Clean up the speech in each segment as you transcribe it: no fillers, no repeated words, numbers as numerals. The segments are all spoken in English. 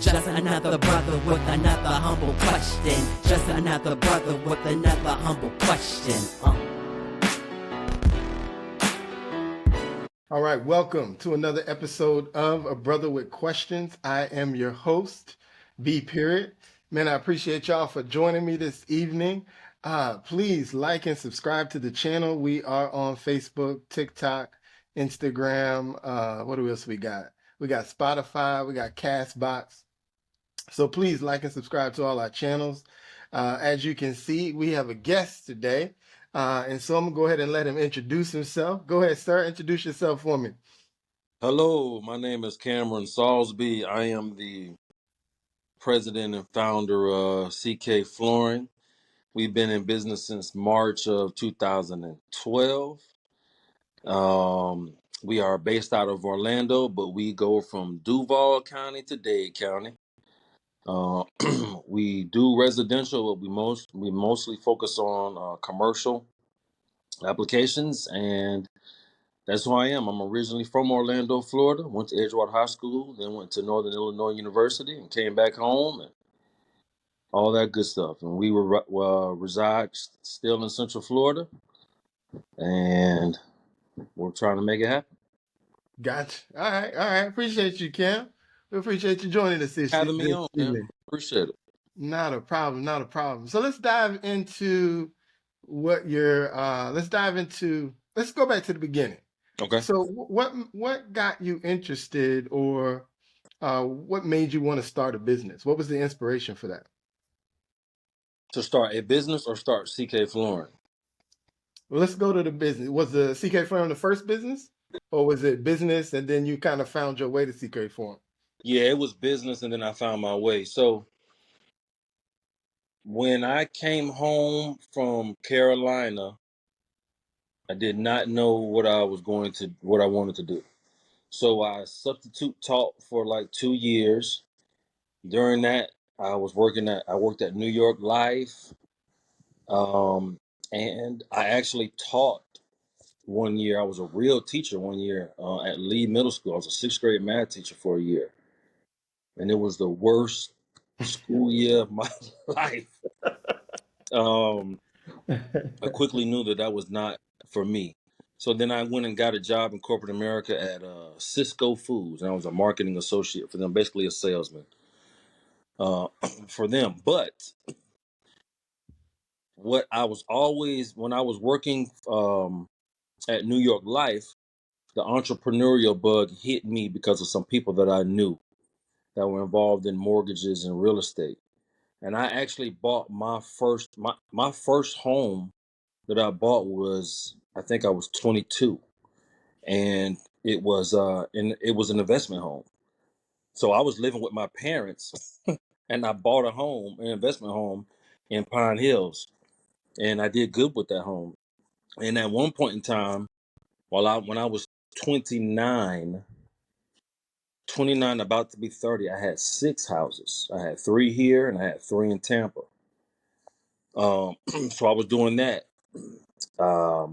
Just another brother with another humble question. Just another brother with another humble question. All right, welcome to another episode of A Brother with Questions. I am your host, B. Period. Man, I appreciate y'all for joining me this evening. Please like and subscribe to the channel. We are on Facebook, TikTok, Instagram. What else we got? We got Spotify, we got Castbox. So please like and subscribe to all our channels. As you can see, we have a guest today. And so I'm going to go ahead and let him introduce himself. Go ahead, sir. Introduce yourself for me. Hello, my name is Cameron Saulsby. I am the president and founder of CK Flooring. We've been in business since March of 2012. We are based out of Orlando, but we go from Duval County to Dade County. We do residential, but we mostly focus on commercial applications, and that's who I am. I'm originally from Orlando, Florida. Went to Edgewater High School, then went to Northern Illinois University, and came back home and all that good stuff. And we reside still in Central Florida, and we're trying to make it happen. Gotcha. All right. Appreciate you, Cam. We appreciate you joining us this Having me on, man. evening. Appreciate it. Not a problem. So let's dive into what you're. Let's go back to the beginning. Okay. So what got you interested, or what made you want to start a business? What was the inspiration for that? To start a business or start CK Flooring? Well, let's go to the business. Was the CK Flooring the first business, or was it business and then you kind of found your way to CK Flooring? Yeah, it was business, and then I found my way. So when I came home from Carolina, I did not know what I wanted to do. So I substitute taught for like 2 years. During that, I worked at New York Life, and I actually taught 1 year. I was a real teacher 1 year at Lee Middle School. I was a sixth grade math teacher for a year, and it was the worst school year of my life. I quickly knew that was not for me. So then I went and got a job in corporate America at Cisco Foods, and I was a marketing associate for them, basically a salesman for them. But what I was always, when I was working at New York Life, the entrepreneurial bug hit me because of some people that I knew that were involved in mortgages and real estate. And I actually bought my first home that I bought was, I think I was 22, and it was an investment home. So I was living with my parents, and I bought an investment home in Pine Hills, and I did good with that home. And at one point in time, when I was 29, about to be 30, I had 6 houses. I had 3 here, and I had 3 in Tampa. So I was doing that. The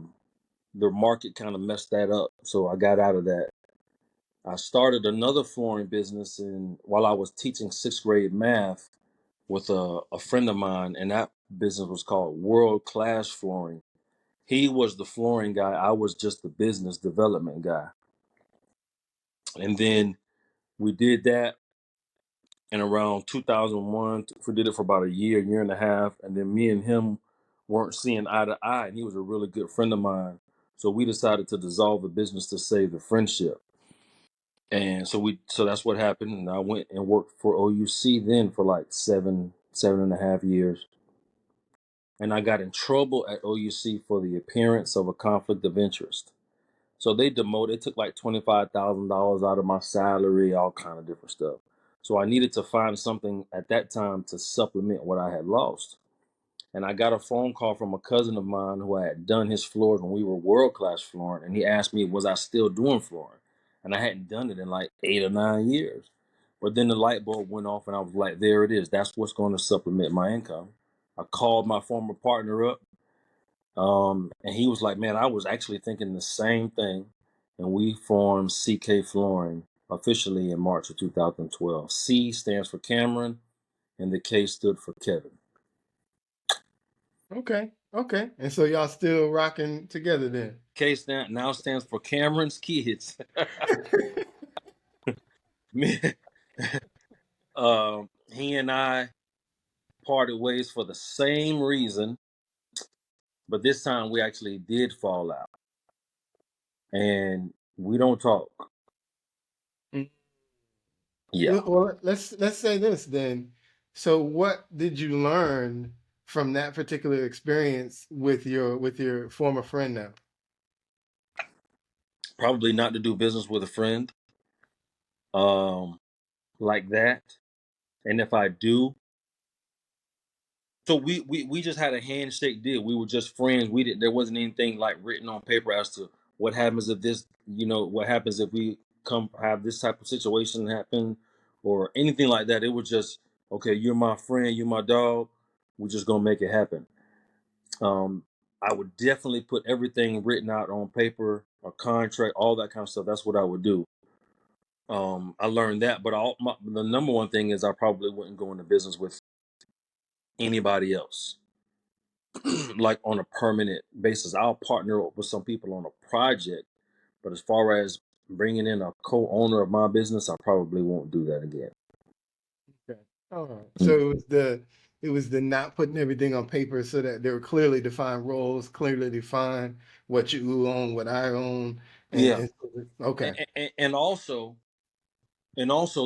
market kind of messed that up, so I got out of that. I started another flooring business while I was teaching 6th grade math with a friend of mine, and that business was called World Class Flooring. He was the flooring guy. I was just the business development guy. And then we did that in around 2001. We did it for about a year and a half. And then me and him weren't seeing eye to eye. And he was a really good friend of mine. So we decided to dissolve the business to save the friendship. And so that's what happened. And I went and worked for OUC then for like 7.5 years. And I got in trouble at OUC for the appearance of a conflict of interest. So they took like $25,000 out of my salary, all kind of different stuff. So I needed to find something at that time to supplement what I had lost. And I got a phone call from a cousin of mine who had done his floors when we were World Class Flooring. And he asked me, was I still doing flooring? And I hadn't done it in like 8 or 9 years. But then the light bulb went off and I was like, there it is. That's what's going to supplement my income. I called my former partner up. And he was like, man, I was actually thinking the same thing. And we formed CK Flooring officially in March of 2012. C stands for Cameron, and the K stood for Kevin. Okay. Okay. And so y'all still rocking together then? K now stands for Cameron's Kids. He and I parted ways for the same reason, but this time we actually did fall out, and we don't talk. Mm. Yeah, Well, let's say this then. So what did you learn from that particular experience with your former friend now? probably not to do business with a friend like that. And if I do, so we just had a handshake deal. We were just friends. We didn't. There wasn't anything like written on paper as to what happens if this. What happens if we come have this type of situation happen, or anything like that. It was just okay. You're my friend. You're my dog. We're just gonna make it happen. Um, I would definitely put everything written out on paper, a contract, all that kind of stuff. That's what I would do. I learned that, but the number one thing is I probably wouldn't go into business with anybody else, like on a permanent basis. I'll partner up with some people on a project, but as far as bringing in a co-owner of my business, I probably won't do that again. Okay. All right. So Mm. it was the not putting everything on paper so that there were clearly defined roles, clearly defined what you own, what I own, and, Yeah, and okay. and also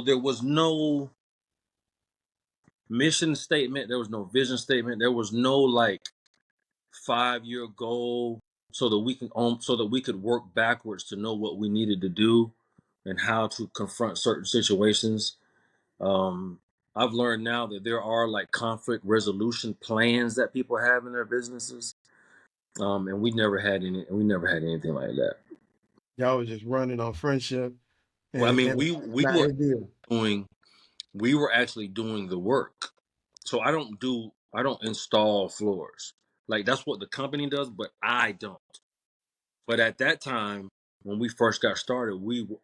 there was no mission statement, there was no vision statement, there was no like 5-year goal so that we could work backwards to know what we needed to do and how to confront certain situations. Um, I've learned now that there are like conflict resolution plans that people have in their businesses, and we never had any. We never had anything like that. Y'all was just running on friendship Well, I mean, and we not were a deal. doing we were actually doing the work. So I don't install floors. Like that's what the company does, but I don't. But at that time, when we first got started,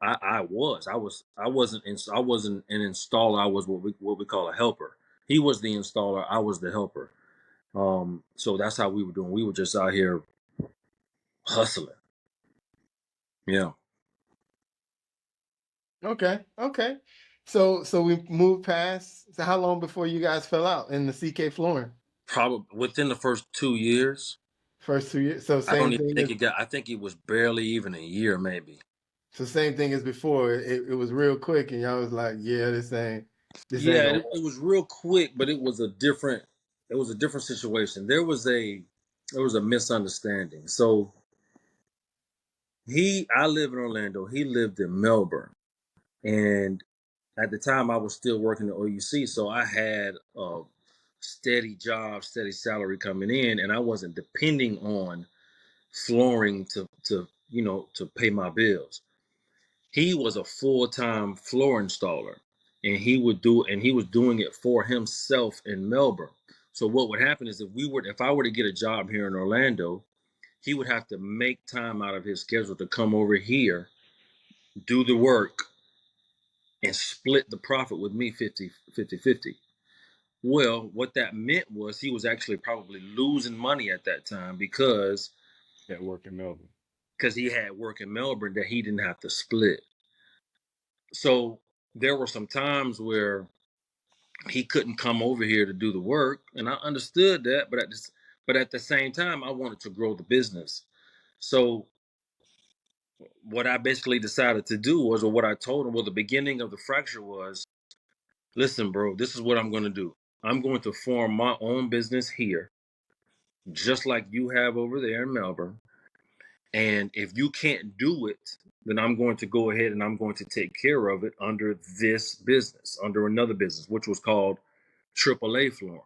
I wasn't an installer. I was what we call a helper. He was the installer. I was the helper. So that's how we were doing. We were just out here hustling. Yeah, Okay. Okay. So we moved past. So how long before you guys fell out in the CK flooring? probably within the first 2 years. First 2 years. So I don't same even thing think as it got. I think it was barely even a year, maybe. same thing as before. It was real quick, and y'all was like, "Yeah, this ain't Yeah, gonna it was real quick, but it was a different situation. There was a misunderstanding. So I live in Orlando. He lived in Melbourne, and at the time I was still working at OUC, so I had a steady job, steady salary coming in, and I wasn't depending on flooring to pay my bills. He was a full-time floor installer, and he was doing it for himself in Melbourne. So what would happen is if I were to get a job here in Orlando, he would have to make time out of his schedule to come over here, do the work, and split the profit with me 50-50. Well, what that meant was he was actually probably losing money at that time at work in Melbourne. because he had work in Melbourne that he didn't have to split. So there were some times where he couldn't come over here to do the work, and I understood that, but at the same time I wanted to grow the business. So what I basically decided to do was, or what I told him, well, the beginning of the fracture was, listen, bro, this is what I'm going to do. I'm going to form my own business here, just like you have over there in Melbourne. And if you can't do it, then I'm going to go ahead and I'm going to take care of it under this business, under another business, which was called AAA Flooring.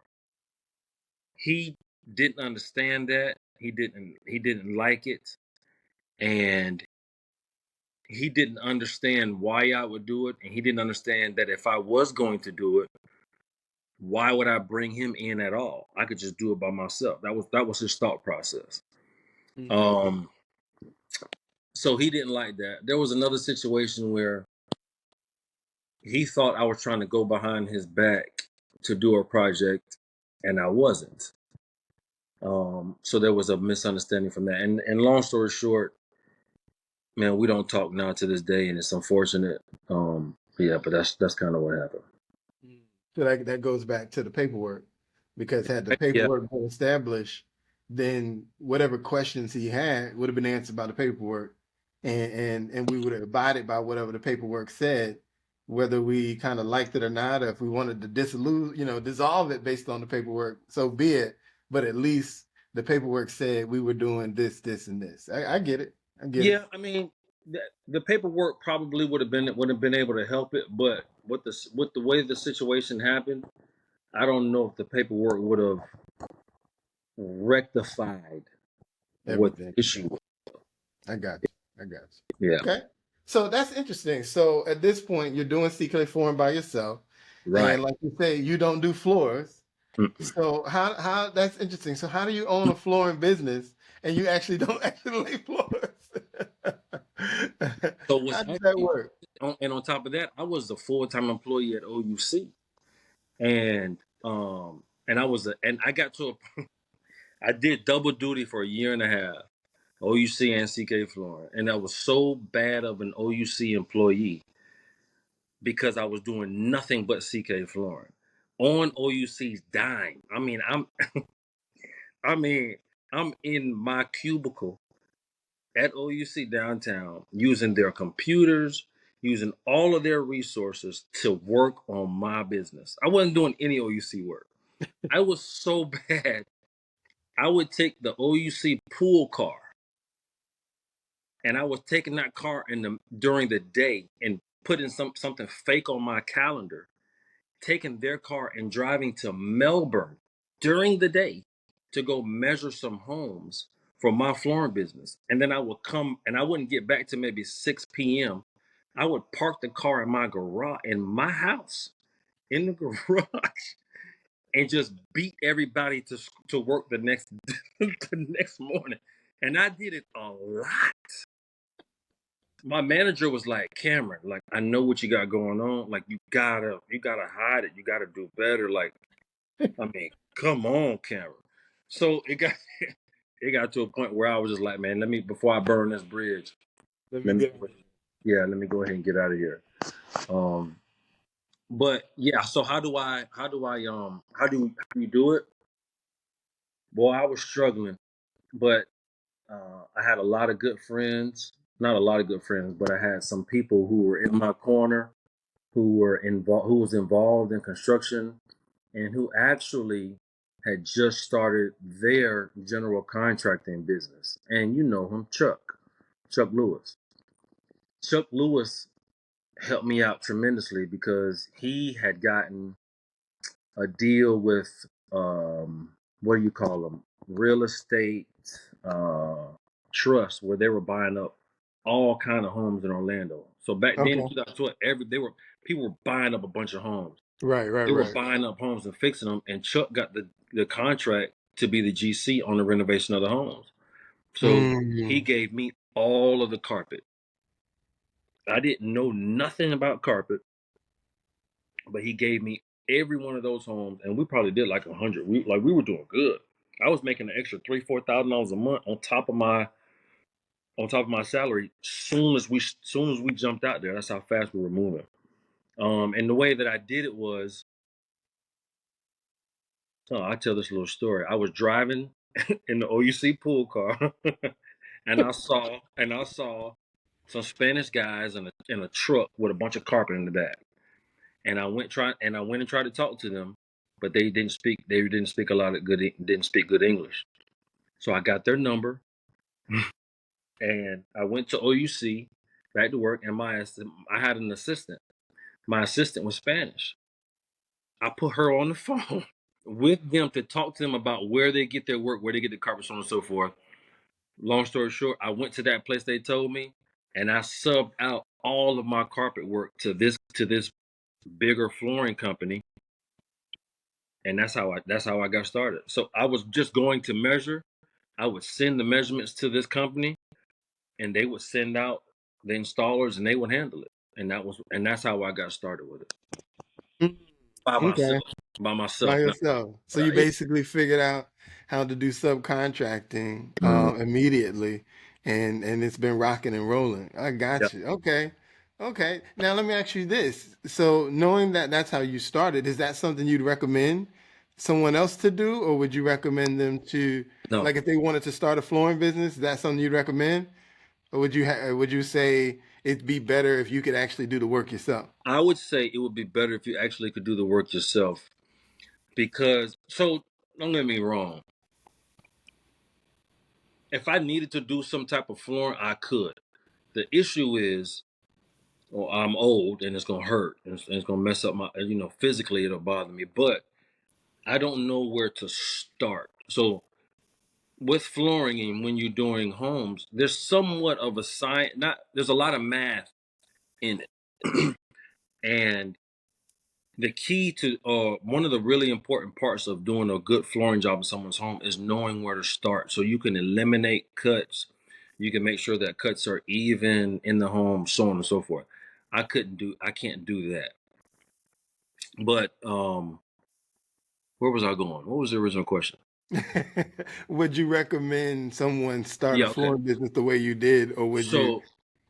He didn't understand that. He didn't like it. And he didn't understand why I would do it. And he didn't understand that if I was going to do it, why would I bring him in at all? I could just do it by myself. That was his thought process. Mm-hmm. Um, so he didn't like that. There was another situation where he thought I was trying to go behind his back to do a project, and I wasn't. So there was a misunderstanding from that. And long story short, man, we don't talk now to this day, and it's unfortunate. Yeah, but that's kind of what happened. So that goes back to the paperwork, because had the Yeah, paperwork been established, then whatever questions he had would have been answered by the paperwork, and we would have abided by whatever the paperwork said, whether we kind of liked it or not, or if we wanted to dissolve it based on the paperwork, so be it. But at least the paperwork said we were doing this, this, and this. I get it. I get it. yeah. I mean, the paperwork probably would have been able to help it, but with the way the situation happened, I don't know if the paperwork would have rectified what the Everything. issue was. I got you. I got you. Yeah, Okay. So that's interesting. So at this point, you're doing CK flooring by yourself. right. And like you say, you don't do floors. Mm-mm. So how that's interesting. So how do you own a flooring business and you actually don't actually lay floors? So How what's does that actually work? on top of that, I was a full-time employee at OUC, and I got to I did double duty for a year and a half, OUC and CK flooring, and I was so bad of an OUC employee because I was doing nothing but CK flooring on OUC's dime. I mean, I'm in my cubicle at OUC downtown using their computers, using all of their resources to work on my business. I wasn't doing any OUC work. I was so bad. I would take the OUC pool car, and I was taking that car during the day and putting something fake on my calendar, taking their car and driving to Melbourne during the day to go measure some homes for my flooring business. And then I would come, and I wouldn't get back to maybe 6 p.m. I would park the car in my garage, in my house, in the garage, and just beat everybody to work the next the next morning. And I did it a lot. My manager was like, Cameron, like, I know what you got going on. Like, you gotta hide it. You gotta do better. Like, I mean, come on, Cameron. So it got to a point where I was just like, man, before I burn this bridge, Let me let me get let me go ahead and get out of here. Um, but yeah, so how do you do it? Boy, I was struggling, but I had a lot of good friends. Not a lot of good friends, but I had some people who were in my corner, who was involved in construction, and who actually had just started their general contracting business. And you know him, Chuck Lewis. Chuck Lewis helped me out tremendously because he had gotten a deal with what do you call them? Real estate uh, trust, where they were buying up all kind of homes in Orlando. So back then in okay. 2012, people were buying up a bunch of homes. Right, right, They were right. buying up homes and fixing them, and Chuck got the contract to be the GC on the renovation of the homes. So he Mm. gave me all of the carpet. I didn't know nothing about carpet, but he gave me every one of those homes, and we probably did like 100. We were doing good. I was making an extra $3,000-4,000 a month on top of my salary. Soon as we jumped out there, that's how fast we were moving. And the way that I did it was, I tell this little story. I was driving in the OUC pool car, and I saw some Spanish guys in a truck with a bunch of carpet in the back. And I went and tried to talk to them, but they didn't speak good English. So I got their number, and I went to OUC back to work, and I had an assistant. My assistant was Spanish. I put her on the phone with them to talk to them about where they get their work, where they get the carpet, so on and so forth. Long story short, I went to that place they told me, and I subbed out all of my carpet work to this bigger flooring company, and that's how I got started. So I was just going to measure. I would send the measurements to this company, and they would send out the installers, and they would handle it. and that's how I got started with it Mm, by okay. myself. By By myself. Now, yourself. So you yeah, basically figured out how to do subcontracting mhm, immediately, and it's been rocking and rolling. I yeah. got you. Okay. Okay. Now let me ask you this. So knowing that that's how you started, is that something you'd recommend someone else to do, or would you recommend them to, No, like if they wanted to start a flooring business, is that something you'd recommend? Or would you say it'd be better if you could actually do the work yourself? I would say it would be better if you actually could do the work yourself because. So don't get me wrong. If I needed to do some type of flooring, I could. The issue is, well, I'm old and it's gonna hurt and it's gonna mess up my, physically it'll bother me. But I don't know where to start. So with flooring and when you're doing homes, there's somewhat of a science. Not there's a lot of math in it, and the key to one of the really important parts of doing a good flooring job in someone's home is knowing where to start, so you can eliminate cuts. You can make sure that cuts are even in the home, so on and so forth. I can't do that. But where was I going? What was the original question? Would you recommend someone start a Yeah, okay. flooring business the way you did, or would you? So,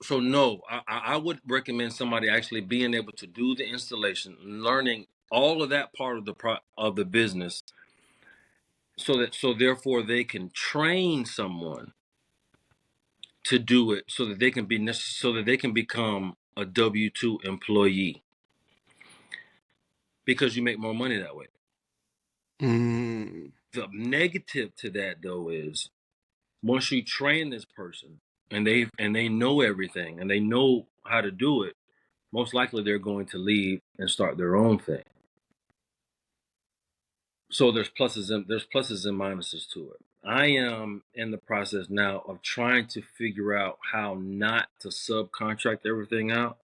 so no, I would recommend somebody actually being able to do the installation, learning all of that part of the business, so therefore they can train someone to do it, so that they can become a W-2 employee because you make more money that way. Mm, The negative to that though is once you train this person and they know everything and they know how to do it, most likely they're going to leave and start their own thing. So there's pluses and minuses to it. I am in the process now of trying to figure out how not to subcontract everything out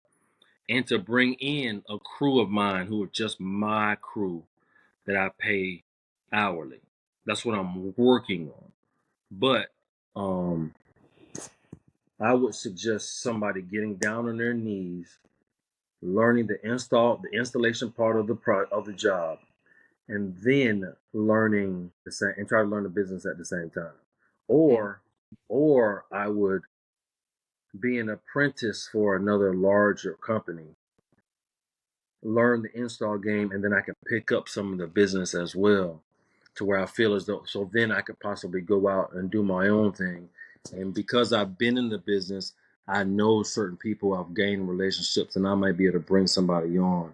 and to bring in a crew of mine who are just my crew that I pay hourly. That's what I'm working on. But um I would suggest somebody getting down on their knees, learning the installation part of the job, and then learning the same and try to learn the business at the same time. mm, Or I would be an apprentice for another larger company, learn the install game, and then I can pick up some of the business as well to where I feel as though so then I could possibly go out and do my own thing. And because I've been in the business, I know certain people, I've gained relationships, and I might be able to bring somebody on,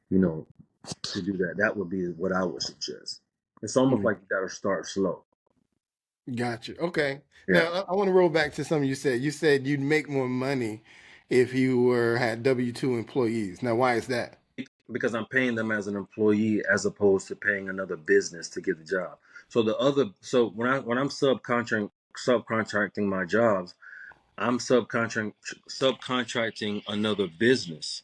you know, to do that. That would be what I would suggest. It's almost mm. like you got to start slow. Gotcha. Okay. Yeah. Now I want to roll back to something you said. You said you'd make more money if you were had W-2 employees. Now, why is that? Because I'm paying them as an employee as opposed to paying another business to get the job. So when I'm subcontracting my jobs, I'm subcontracting another business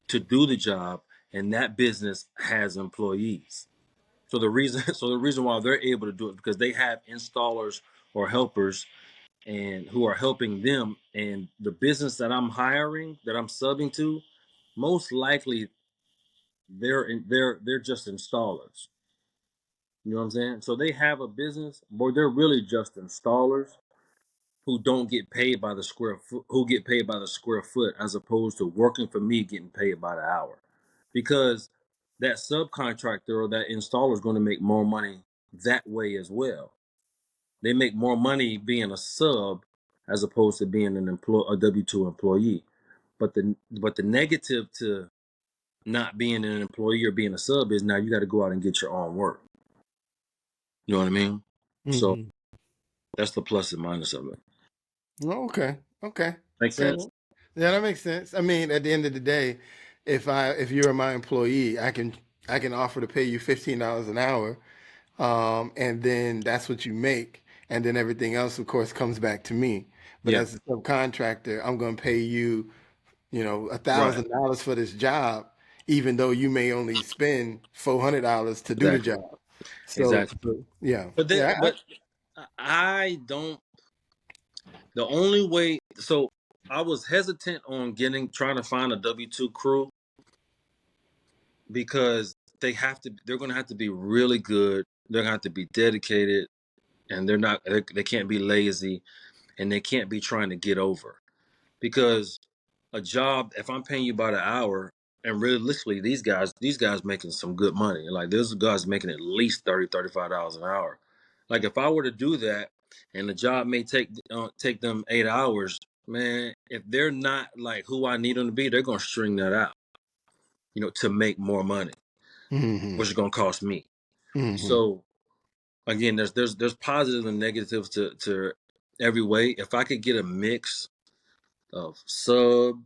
to do the job, and that business has employees. So the reason why they're able to do it because they have installers or helpers and who are helping them, and the business that I'm hiring, that I'm subbing to, most likely they're just installers. You know what I'm saying? So they have a business, but they're really just installers who don't get paid by the square foot, who get paid by the square foot, as opposed to working for me getting paid by the hour, because that subcontractor or that installer is going to make more money that way as well. They make more money being a sub as opposed to being a W-2 employee. But the negative to not being an employee or being a sub is now you got to go out and get your own work. You know what I mean? So Hmm. that's the plus and minus of it. Okay. Okay. Make Yeah. sense? Yeah, that makes sense. I mean, at the end of the day, if you're my employee, I can offer to pay you $15 an hour, and then that's what you make, and then everything else, of course, comes back to me. But Yeah. as a subcontractor, I'm going to pay you, a Right. thousand dollars for this job, even though you may only spend $400 to do the Exactly. job. So, Exactly. yeah, But yeah. I don't. The only way. So I was hesitant on trying to find a W-2 crew because they're going to have to be really good. They're going to have to be dedicated, and they can't be lazy, and they can't be trying to get over. Because a job, if I'm paying you by the hour, and realistically, these guys making some good money. Like there's guys making at least $30-$35 an hour. Like if I were to do that, and the job may take them 8 hours, man. If they're not like who I need them to be, they're gonna string that out, to make more money, Hmm. which is gonna cost me. Hmm. So again, there's positives and negatives to every way. If I could get a mix of sub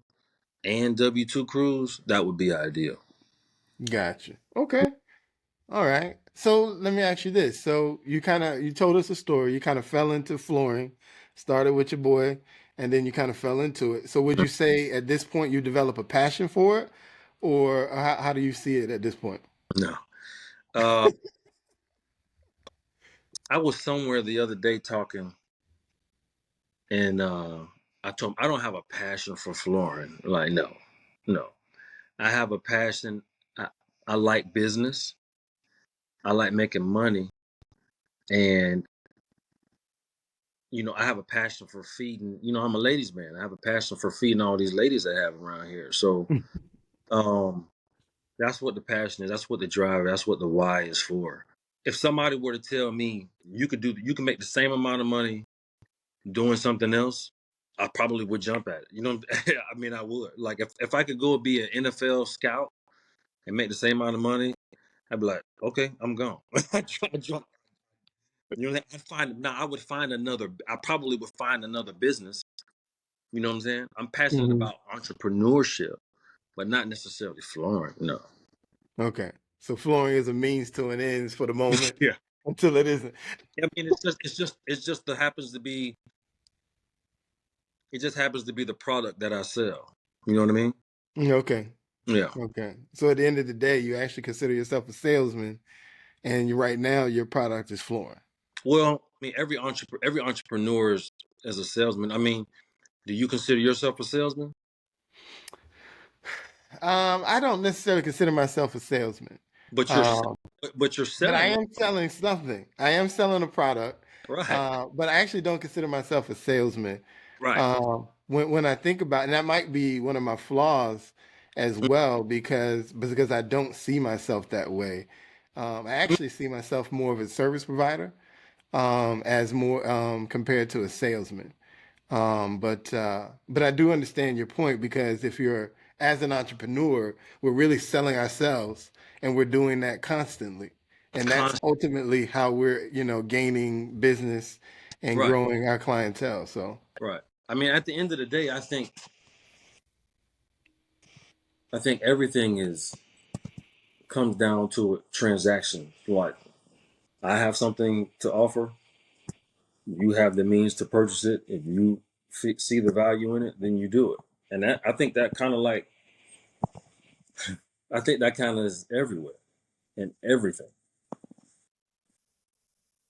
and W-2 crews, that would be ideal. Gotcha. Okay. All right. So let me ask you this. So you told us a story. You kind of fell into flooring, started with your boy, and then you kind of fell into it. So would you say at this point you develop a passion for it, or how do you see it at this point? No. Uh, I was somewhere the other day talking, and I told him I don't have a passion for flooring. Like, no, no. I have a passion. I, I like business. I like making money. And, I have a passion for feeding. I'm a ladies' man. I have a passion for feeding all these ladies I have around here. So um, that's what the passion is. That's what the drive, that's what the why is for. If somebody were to tell me you can make the same amount of money doing something else, I probably would jump at it. I mean, I would. Like if I could go be an NFL scout and make the same amount of money, I'd be like, okay, I'm gone. I would find another. I probably would find another business. You know what I'm saying? I'm passionate Hmm. about entrepreneurship, but not necessarily flooring. No. Okay. So flooring is a means to an end for the moment Yeah. until it isn't. I mean, it's just that happens to be. It just happens to be the product that I sell. You know what I mean? Okay. Yeah. Okay. So at the end of the day, you actually consider yourself a salesman, and right now your product is flooring. Well, I mean, every entrepreneur is a salesman. I mean, do you consider yourself a salesman? I don't necessarily consider myself a salesman. But you're Um, but you're But I selling, am selling something. I am selling a product, right? but I actually don't consider myself a salesman. Right. When I think about, and that might be one of my flaws as well, because I don't see myself that way. I actually see myself more of a service provider, as more compared to a salesman. But I do understand your point because if you're as an entrepreneur, we're really selling ourselves and we're doing that constantly. And that's Constant. ultimately how we're, gaining business and Right. growing our clientele. So, Right. I mean, at the end of the day, I think everything is comes down to a transaction. Like I have something to offer, you have the means to purchase it. If you see the value in it, then you do it. And I think that kind of is everywhere and everything,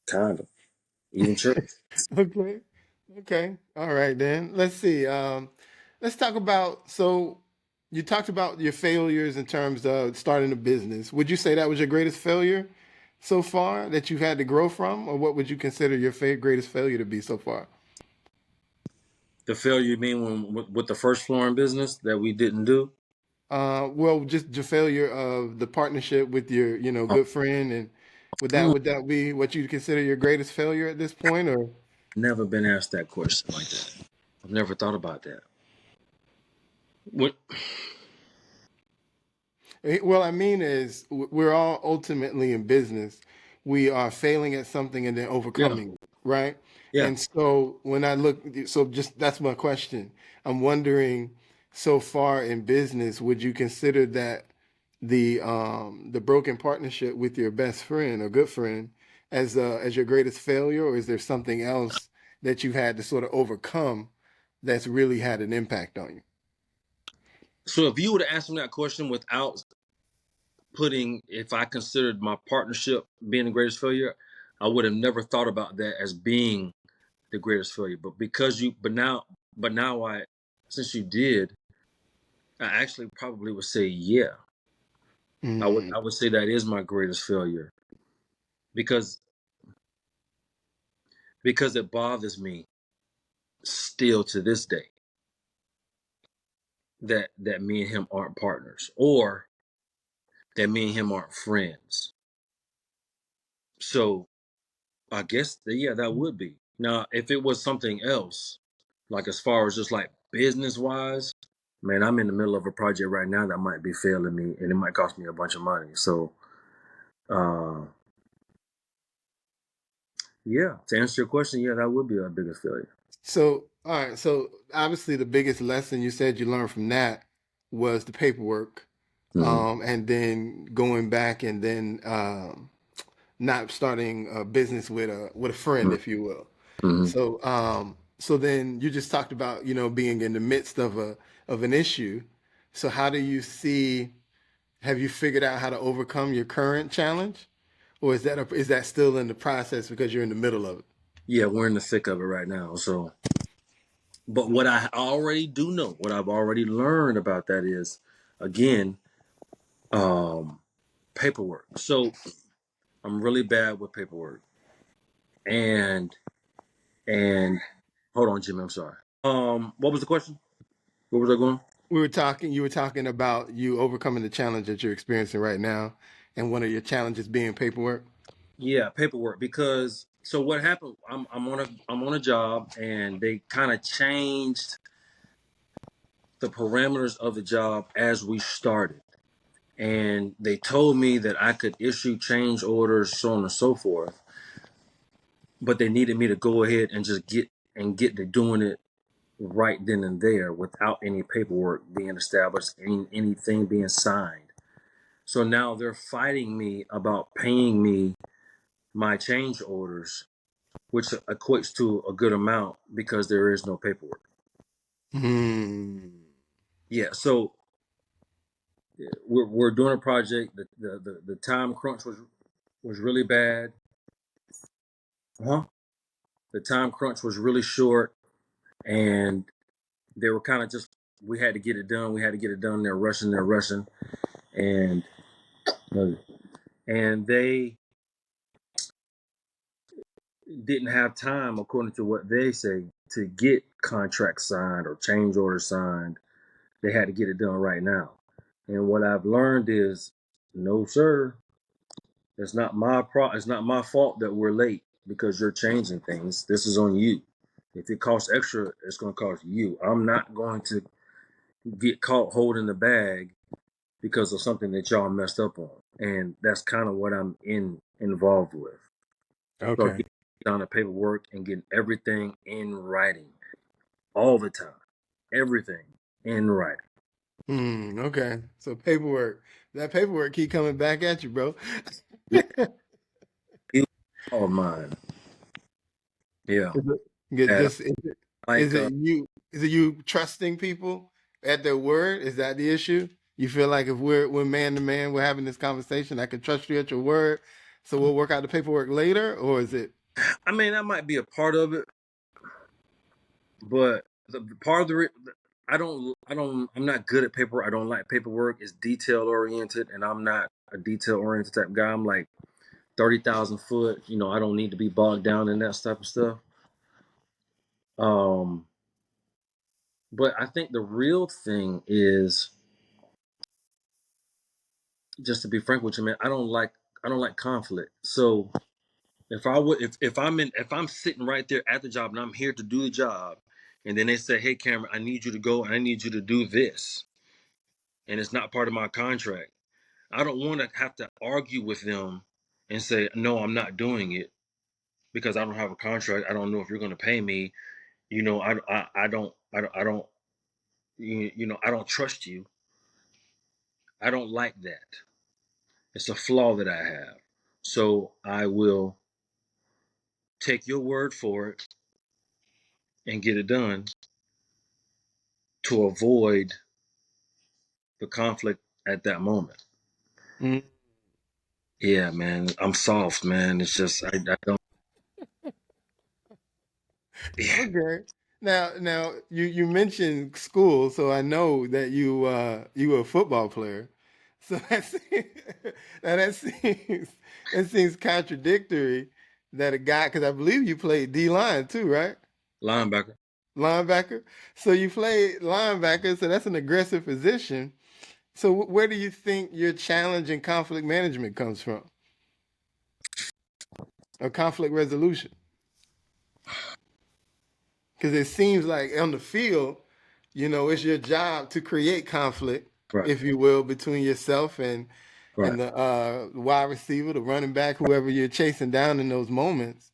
kind of, even church. okay. Okay. All right, then. Let's see. Let's talk about, so you talked about your failures in terms of starting a business. Would you say that was your greatest failure so far that you've had to grow from, or what would you consider your greatest failure to be so far? The failure you mean with the first flooring business that we didn't do? Well, just the failure of the partnership with your, good friend, and Mm, would that be what you consider your greatest failure at this point, or? Never been asked that question like that. I've never thought about that. What? Well, I mean is we're all ultimately in business. We are failing at something and then Yeah, overcoming, it, right? yeah. And so when I look, so just that's my question. I'm wondering, so far in business, would you consider that the broken partnership with your best friend or good friend as your greatest failure, or is there something else that you've had to sort of overcome that's really had an impact on you? So if you would have asked me that question without if I considered my partnership being the greatest failure, I would have never thought about that as being the greatest failure. But because you, but now I since you did, I actually probably would say yeah. Mm. I would say that is my greatest failure because it bothers me still to this day that me and him aren't partners, or that me and him aren't friends. So I guess yeah, that would be. Now, if it was something else, like as far as just like business wise, man, I'm in the middle of a project right now that might be failing me, and it might cost me a bunch of money. So, uh, yeah, to answer your question, yeah, that would be our biggest failure. So, all right. So, obviously, the biggest lesson you said you learned from that was the paperwork, Hmm. and then going back and then not starting a business with a friend, if you will. Hmm. So, so then you just talked about being in the midst of an issue. So, how do you see? Have you figured out how to overcome your current challenge, or is that still in the process because you're in the middle of it? Yeah, we're in the thick of it right now. So, but what I already do know, what I've already learned about that is, again, um, paperwork. So I'm really bad with paperwork, and and hold on, Jimmy, I'm sorry. What was the question? Where was I going? You were talking about you overcoming the challenge that you're experiencing right now, and one of your challenges being paperwork. Yeah, paperwork. Because so what happened? I'm on a job, and they kind of changed the parameters of the job as we started, and they told me that I could issue change orders, so on and so forth. But they needed me to go ahead and just get to doing it right then and there without any paperwork being established, anything being signed. So now they're fighting me about paying me my change orders, which equates to a good amount because there is no paperwork. Hmm. Yeah, so we're doing a project. The time crunch was really bad. Huh? The time crunch was really short, and they were kind of just we had to get it done. We had to get it done. They're rushing, and they didn't have time, according to what they say, to get contracts signed or change orders signed. They had to get it done right now. And what I've learned is, no, sir, it's not my fault that we're late because you're changing things. This is on you. If it costs extra, it's going to cost you. I'm not going to get caught holding the bag because of something that y'all messed up on. And that's kind of what I'm involved with. So Okay. getting down the paperwork and getting everything in writing all the time. Everything in writing. Okay. So paperwork. That paperwork keep coming back at you, bro. Yeah, it was all mine. Yeah. And like Is it you trusting people at their word? Is that the issue? You feel like if we're man to man, we're having this conversation, I can trust you at your word, so we'll work out the paperwork later, or is it? I mean that might be a part of it, but the part of the I'm not good at paperwork. I don't like paperwork. It's detail oriented, and I'm not a detail oriented type guy. I'm like 30,000 foot. I don't need to be bogged down in that type of stuff. Um, but I think the real thing is, just to be frank with you, man, I don't like conflict. So if I'm sitting right there at the job and I'm here to do the job, and then they say, "Hey, Cameron, I need you to go and I need you to do this," and it's not part of my contract, I don't want to have to argue with them and say, "No, I'm not doing it because I don't have a contract. I don't know if you're going to pay me. I don't I don't trust you." I don't like that. It's a flaw that I have. So I will take your word for it and get it done to avoid the conflict at that moment. Mm, Yeah, man, I'm soft, man. It's just I don't. Yeah, okay. Now you mentioned school, so I know that you were a football player. So now that seems contradictory that a guy, because I believe you played D line too, right? Linebacker. Linebacker. So you played linebacker, so that's an aggressive position. So where do you think your challenge in conflict management comes from, or conflict resolution? Because it seems like on the field, it's your job to create conflict, Right. if you will, between yourself and Right. the wide receiver, the running back, whoever you're chasing down in those moments.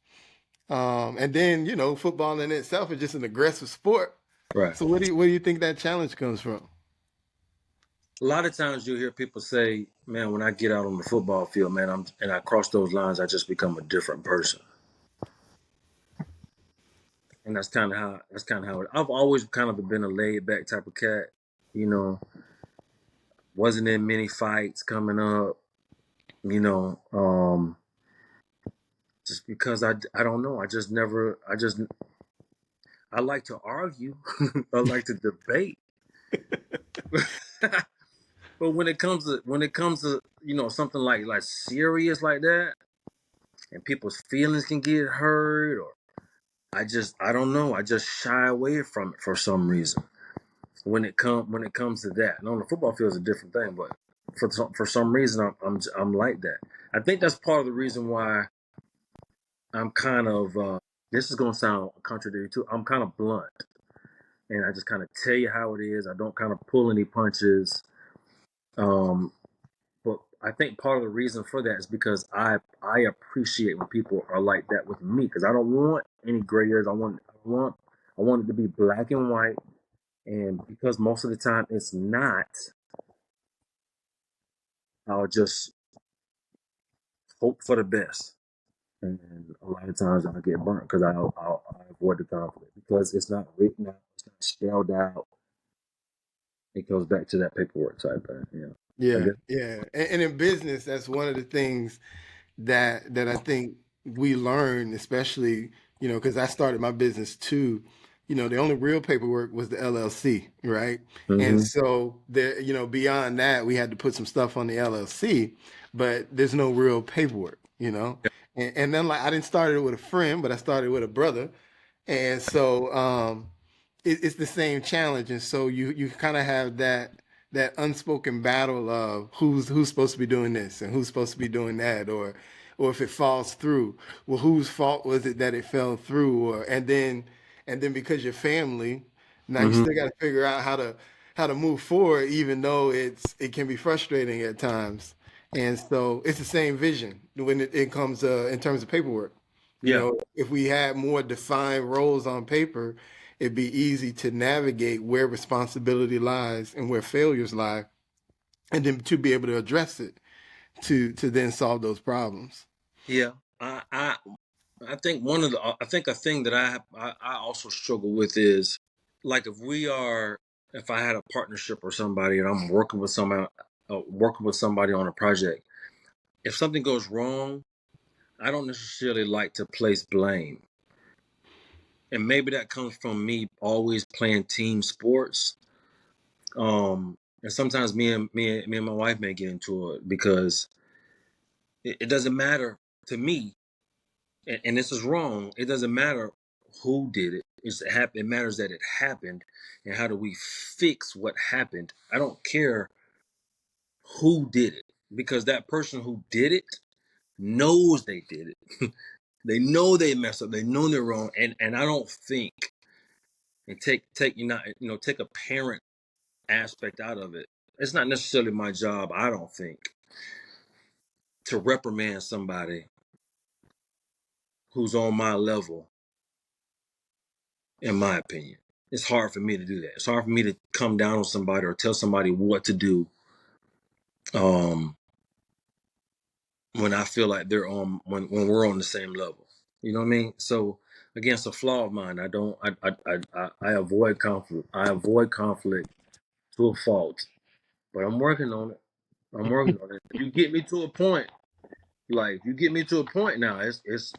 And then football in itself is just an aggressive sport. Right. So where do you think that challenge comes from? A lot of times you'll hear people say, "Man, when I get out on the football field, man, and I cross those lines, I just become a different person." And that's kind of how I've always kind of been a laid back type of cat. You know, wasn't in many fights coming up. You know, just because I don't know. I like to argue. I like to debate. But when it comes to something like serious like that, and people's feelings can get hurt, or I don't know. I just shy away from it for some reason. When it comes to that, and on the football field is a different thing, but for some reason I'm like that. I think that's part of the reason why I'm kind of this is gonna sound contradictory too. I'm kind of blunt, and I just kind of tell you how it is. I don't kind of pull any punches. Um, but I think part of the reason for that is because I appreciate when people are like that with me, because I don't want any gray areas. I want it to be black and white, and because most of the time it's not, I'll just hope for the best. And a lot of times I get burnt because I avoid the conflict because it's not written out, it's not spelled out. It goes back to that paperwork type thing. Yeah, I Yeah, guess. yeah. And in business, that's one of the things that I think we learn, especially, because I started my business too. The only real paperwork was the LLC, right? And Mm-hmm. so there, beyond that, we had to put some stuff on the LLC, but there's no real paperwork. And then like I didn't start it with a friend, but I started with a brother, and so it's the same challenge, and so you kind of have that unspoken battle of who's supposed to be doing this and who's supposed to be doing that, or if it falls through, well, whose fault was it that it fell through, or and then because you're family, now you Mm-hmm. still got to figure out how to move forward, even though it can be frustrating at times. And so it's the same vision when it comes in terms of paperwork. Yeah. If we had more defined roles on paper, it'd be easy to navigate where responsibility lies and where failures lie, and then to be able to address it to then solve those problems. Yeah. I think I think a thing that I also struggle with is, like, if I had a partnership or somebody and I'm working with somebody on a project, if something goes wrong, I don't necessarily like to place blame. And maybe that comes from me always playing team sports. And sometimes me and my wife may get into it because it doesn't matter to me, and this is wrong. It doesn't matter who did it. It matters that it happened, and how do we fix what happened. I don't care who did it, because that person who did it knows they did it. They know they messed up. They know they're wrong, and I don't think, and take a parent aspect out of it. It's not necessarily my job, I don't think, to reprimand somebody who's on my level, in my opinion. It's hard for me to do that. It's hard for me to come down on somebody or tell somebody what to do, um, when I feel like they're on when we're on the same level. You know what I mean? So again, it's a flaw of mine. I avoid conflict. I avoid conflict to a fault, but I'm working on it. I'm working on it. You get me to a point, like you get me to a point now. It's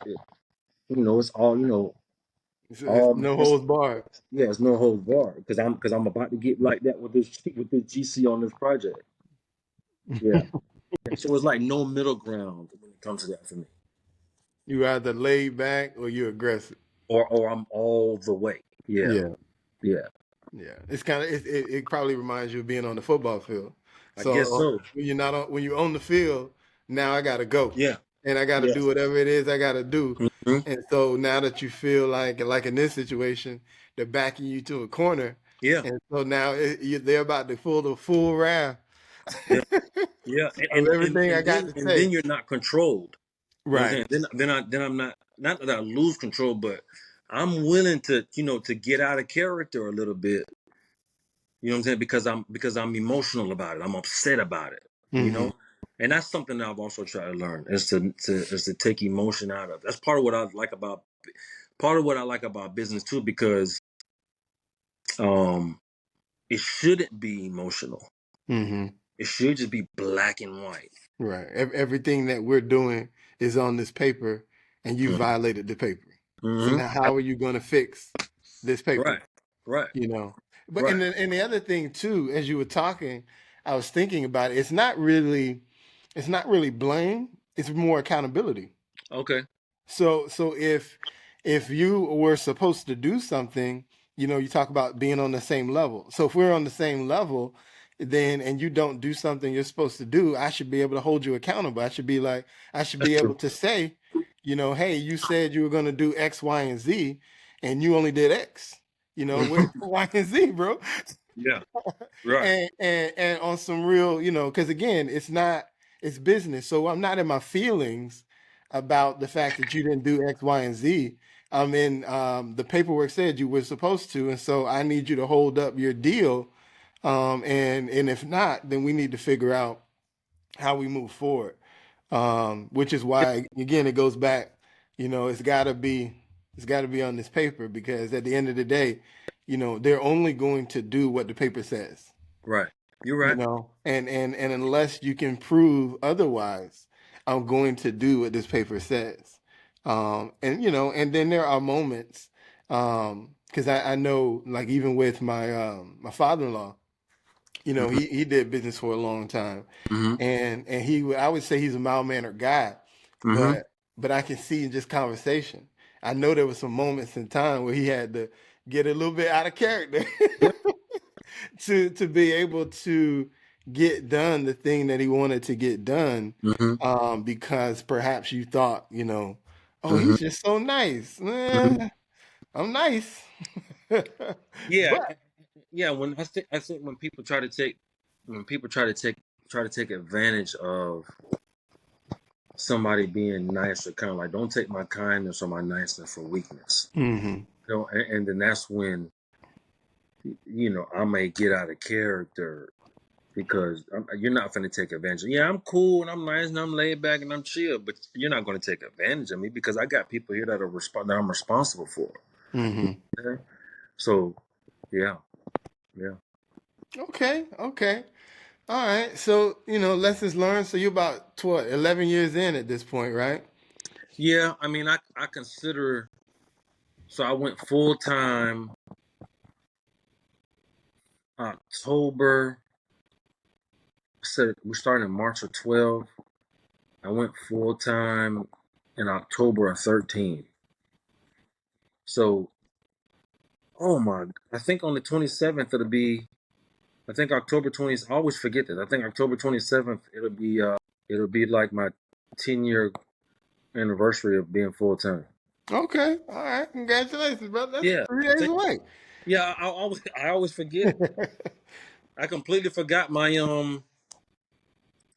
all. It's no holds barred. Yeah, it's no holds barred because I'm about to get like that with this GC on this project. Yeah. So it's like no middle ground when it comes to that for me. You either laid back or you aggressive. Or I'm all the way. Yeah. Yeah. Yeah. Yeah, it's kind of it probably reminds you of being on the football field. I guess So so. when you're not on when you're on the field, now I gotta go, Yeah. and I gotta Yeah. do whatever it is I gotta do. Hmm. And so now that you feel like in this situation, they're backing you to a corner, Yeah. and so now they're about to pull the full wrath Yeah. Yeah. of everything I got to And then say. you're not controlled. You know what Right. I'm saying? Then I'm not that I lose control, but I'm willing to, to get out of character a little bit. You know what I'm saying? Because I'm emotional about it. I'm upset about it. You Hmm. know? And that's something that I've also tried to learn is to take emotion out of. That's part of what I like about business too, because um it shouldn't be emotional. Hmm. It should just be black and white. Right. Everything that we're doing is on this paper, and you Mm-hmm. violated the paper. So now, Mm-hmm. how are you going to fix this paper? Right. Right. You know, but Right. and the other thing too, as you were talking, I was thinking about it. It's not really blame. It's more accountability. Okay. So if you were supposed to do something, you talk about being on the same level. So if we're on the same level, then and you don't do something you're supposed to do, I should be able to hold you accountable. I should That's be able true. to say, hey, you said you were going to do X, Y, and Z, and you only did X. Where's Y and Z, bro? Yeah. Right. And on some real, because again, it's business. So I'm not in my feelings about the fact that you didn't do X, Y, and Z. I'm in the paperwork said you were supposed to, and so I need you to hold up your deal. And if not, then we need to figure out how we move forward. Which is Yeah. why again it goes back, it's gotta be on this paper because at the end of the day, they're only going to do what the paper says. Right. You're you right. know and unless you can prove otherwise, I'm going to do what this paper says. And then there are moments, because I know, like, even with my father-in-law, Mm-hmm. he did business for a long time, Mm-hmm. and I would say he's a mild-mannered guy, Mm-hmm. but I can see in just conversation, I know there was some moments in time where he had to get a little bit out of character Yep. to be able to get done the thing that he wanted to get done, Mm-hmm. because perhaps you thought, oh, Mm-hmm. he's just so nice. Mm-hmm. I'm nice. Yeah. But Yeah. I think when people try to take advantage of somebody being nice, or kind of like, don't take my kindness or my niceness for weakness. hmm And then that's when I may get out of character because you're not going to take advantage. Yeah, I'm cool and I'm nice and I'm laid back and I'm chill, but you're not going to take advantage of me because I got people here that I'm responsible for. hmm Okay? So, yeah, yeah, okay, all right. So lessons learned. So you're about 11 years in at this point, right? yeah. I mean, I consider. So I went full time October. So we started in March of 12. I went full time in October of 13. So, oh my, I think on the 27th it'll be. I think October 20th. I always forget this. I think October 27th it'll be like my 10-year anniversary of being full time. Okay, all right. Congratulations, brother. That's Yeah, 3 days away. yeah. I always forget it. I completely forgot my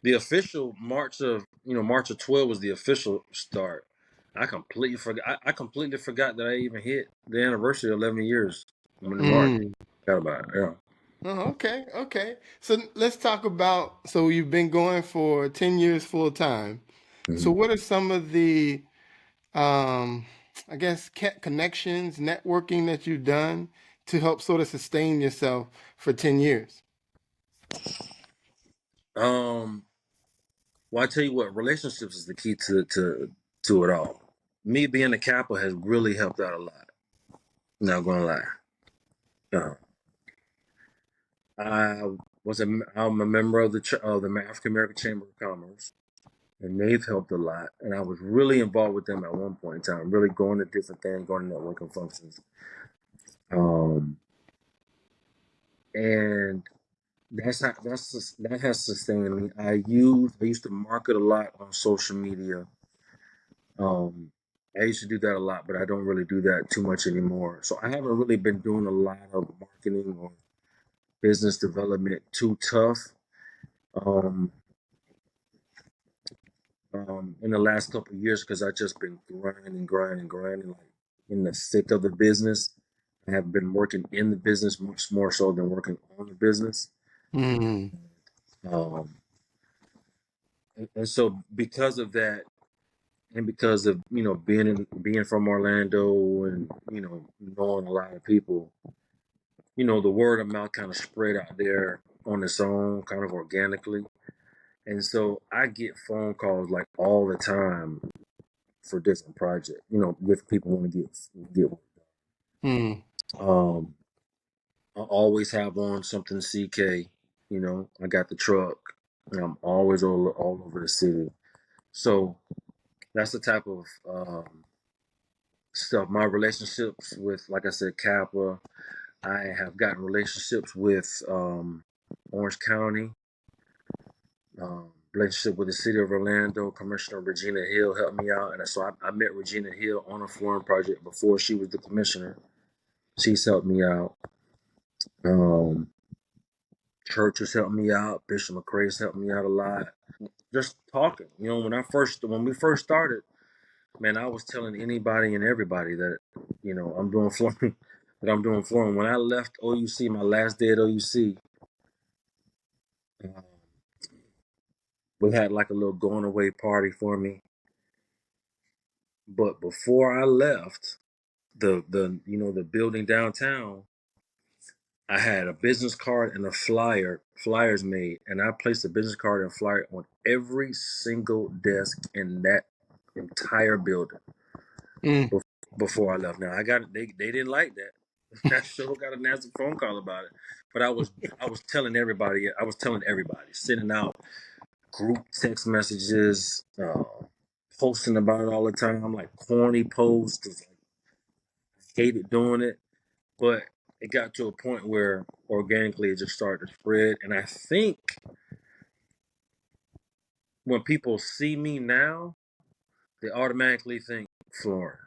the official March of 12 was the official start. I completely forgot that I even hit the anniversary of 11 years in March. Mm. Forgot about it. Yeah. Oh, okay. So let's talk about. So you've been going for 10 years full time. So Mhm. what are some of the, um, I guess, connections, networking that you've done to help sort of sustain yourself for 10 years? Um. Well, I tell you what, relationships is the key to it all. Me being a Kappa has really helped out a lot. Not gonna lie. No. I'm a member of the African American Chamber of Commerce, and they've helped a lot. And I was really involved with them at one point in time, really going to different things, going to networking functions. And that has sustained me. I used to market a lot on social media. I used to do that a lot, but I don't really do that too much anymore. So I haven't really been doing a lot of marketing or business development too tough. Um, in the last couple of years, because I just been grinding, like in the thick of the business. I have been working in the business much more so than working on the business. Mm. Um, and so because of that, and because of being from Orlando and knowing a lot of people, the word of mouth kind of spread out there on its own, kind of organically. And so I get phone calls like all the time for different projects, with people want to get work Mm. done. I always have on something CK, I got the truck and I'm always all over the city. So that's the type of stuff. My relationships with, like I said, Kappa, I have gotten relationships with Orange County, relationship with the city of Orlando. Commissioner Regina Hill helped me out. And so I met Regina Hill on a flooring project before she was the commissioner. She's helped me out. Church has helped me out. Bishop McCrae's helped me out a lot. Just talking. When we first started, man, I was telling anybody and everybody that, I'm doing flooring, that I'm doing flooring. When I left OUC, my last day at OUC, we had like a little going away party for me. But before I left the building downtown, I had a business card and flyers made, and I placed a business card and flyer on every single desk in that entire building before I left. Now they didn't like that. I sure got a nasty phone call about it, but I was telling everybody. I was telling everybody, sending out group text messages, posting about it all the time. I'm like corny posts. Hated doing it, but it got to a point where organically it just started to spread. And I think when people see me now, they automatically think flooring.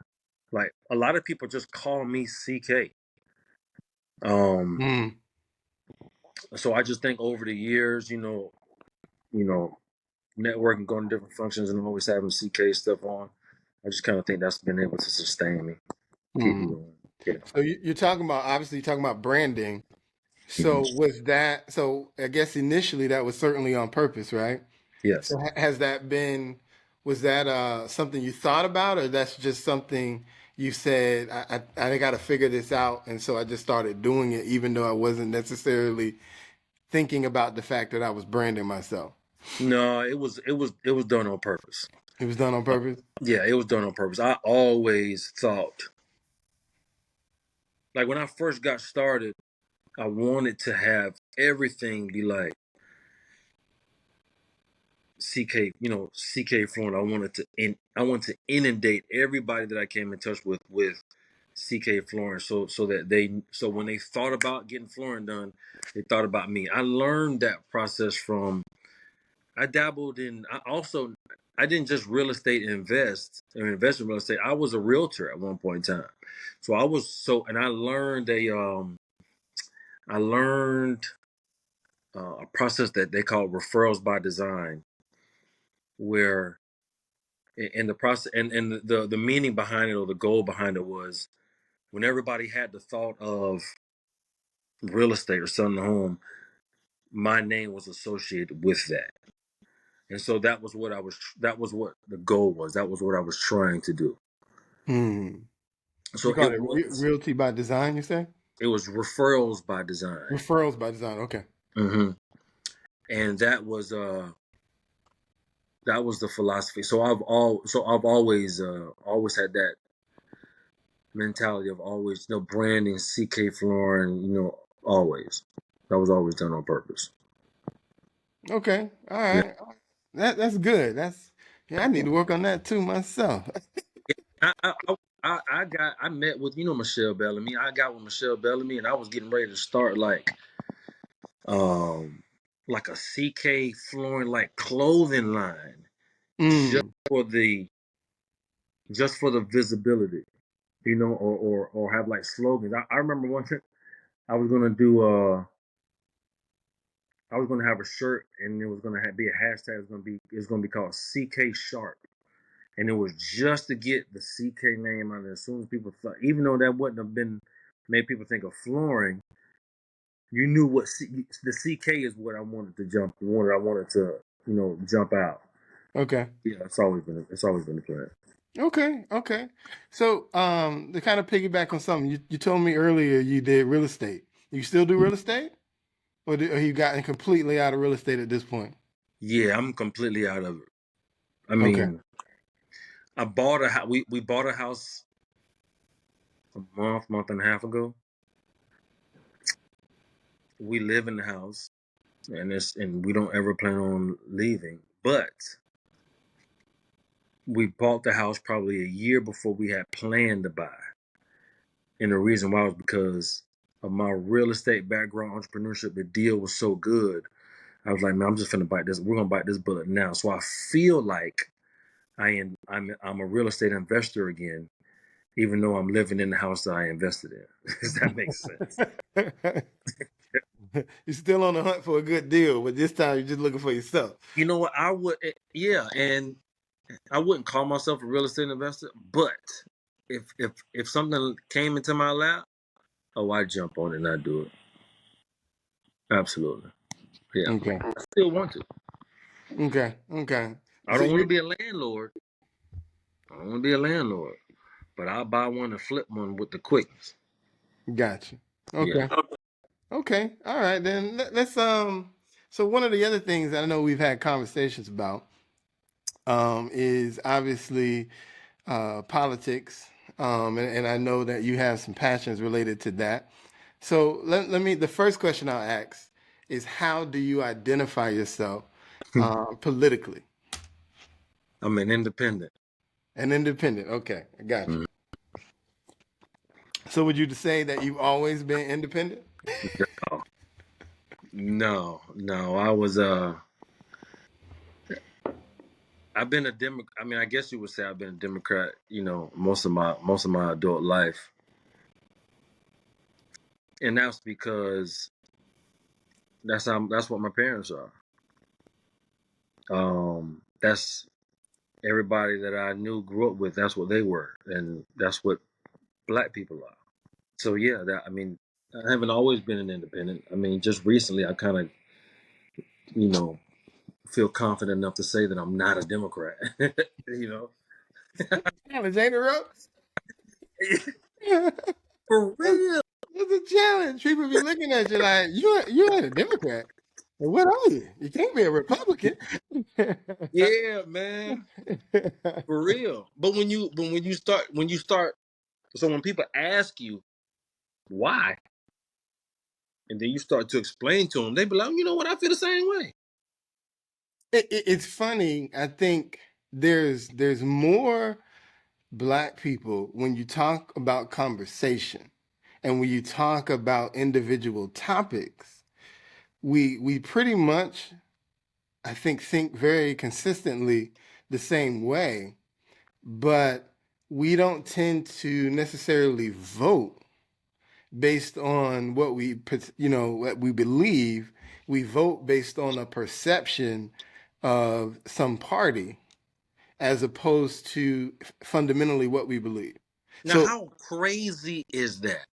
Like a lot of people just call me CK. Mm. So I just think over the years, networking, going to different functions, and always having CK stuff on, I just kind of think that's been able to sustain me, keep me Mm. going. Yeah. So you're talking about, obviously you're talking about branding. Mm-hmm. So was that, so I guess initially that was certainly on purpose, right? Yes. So has that been, was that something you thought about, or that's just something you said, I got to figure this out, and so I just started doing it, even though I wasn't necessarily thinking about the fact that I was branding myself? No, it was done on purpose. It was done on purpose. Yeah, it was done on purpose. I always thought, like when I first got started, I wanted to have everything be like CK, CK Flooring. I wanted to inundate everybody that I came in touch with CK Flooring, so when they thought about getting flooring done, they thought about me. I learned that process from. I dabbled in. I didn't just real estate invest in real estate. I was a realtor at one point in time, so and I learned a process that they call referrals by design, where in the process and the meaning behind it, or the goal behind it, was when everybody had the thought of real estate or selling a home, my name was associated with that. And so that was what the goal was. That was what I was trying to do. Hmm. You So call it realty by design, you say? it was referrals by design. Referrals by design. Okay. Hmm. And that was the philosophy. So I've always had mentality of always, branding CK flooring, always. That was always done on purpose. Okay. All Yeah. right. That's good. Yeah, I need to work on that too myself. I met with Michelle Bellamy. I got with Michelle Bellamy, and I was getting ready to start um like a CK flooring like clothing line just Mm. for the visibility, or have like slogans. I remember one time I was gonna do I was gonna have a shirt, and it was gonna be a hashtag. It's gonna be called CK Sharp, and it was just to get the CK name out there. As soon as people thought, even though that wouldn't have been made people think of flooring, you knew the CK is what I wanted to jump out. Okay. Yeah, it's always been the plan. Okay. Okay. So, to kind of piggyback on something you told me earlier, you did real estate. You still do real estate, or you gotten completely out of real estate at this point? Yeah, I'm completely out of it. I Okay. mean, I bought a house. We bought a house a month and a half ago. We live in the house, and we don't ever plan on leaving. But we bought the house probably a year before we had planned to buy. And the reason why was because of my real estate background, entrepreneurship. The deal was so good. I was like, man, I'm just gonna bite this. We're gonna bite this bullet now. So I feel like I'm a real estate investor again, even though I'm living in the house that I invested in. Does that make sense? You're still on the hunt for a good deal, but this time you're just looking for yourself. You know what? Yeah, and I wouldn't call myself a real estate investor, but if something came into my lap, oh, I'd jump on it and I'd do it. Absolutely. Yeah. Okay. I still want to. Okay. Okay. I So don't want to you be a landlord. I don't want to be a landlord, but I'll buy one and flip one with the quickness. Gotcha. Yeah. Okay. Okay. All right. Then let's So one of the other things that I know we've had conversations about is obviously politics, and I know that you have some passions related to that. So let me. The first question I'll ask is, how do you identify yourself politically? I'm an independent. An independent. Okay, I got you. Mhm. So would you say that you've always been independent? No. I've been a Democrat. I mean, I guess you would say I've been a Democrat, most of my adult life. And that's because that's what my parents are. That's everybody that I knew grew up with. That's what they were, and that's what black people are. So yeah, I haven't always been an independent. I mean, just recently I kind of you know feel confident enough to say that I'm not a Democrat. you know, Challenge, ain't it, Rose? for real. It's a challenge. People be looking at you like you're a Democrat. And what are you? You can't be a Republican. Yeah, man, for real. But when you start, so when people ask you why, and then you start to explain to them, they be like, you know what, I feel the same way. It's funny. I think there's more black people when you talk about conversation and when you talk about individual topics. We pretty much, I think very consistently the same way, but we don't tend to necessarily vote based on what we believe. We vote based on a perception of some party as opposed to fundamentally what we believe. Now, So how crazy is that?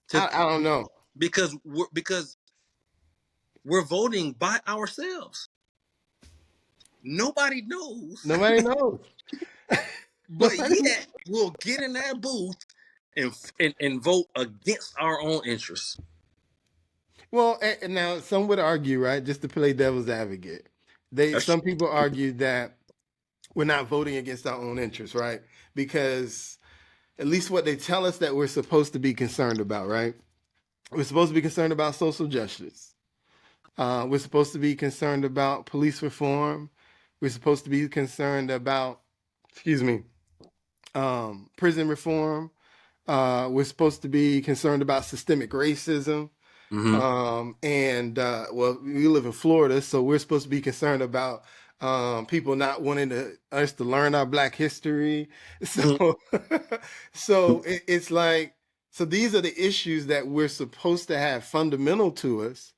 To I don't know. because we're voting by ourselves. Nobody knows, Nobody knows. but Nobody knows. yet we'll get in that booth and vote against our own interests. Well, and now some would argue, right, just to play devil's advocate. That's Some people argue that we're not voting against our own interests, right? Because at least what they tell us that we're supposed to be concerned about, right? We're supposed to be concerned about social justice. We're supposed to be concerned about police reform. We're supposed to be concerned about, excuse me, prison reform. We're supposed to be concerned about systemic racism. Mm-hmm. Well, we live in Florida, so we're supposed to be concerned about people not wanting us to learn our Black history. So, it's like, so these are the issues that we're supposed to have fundamental to us.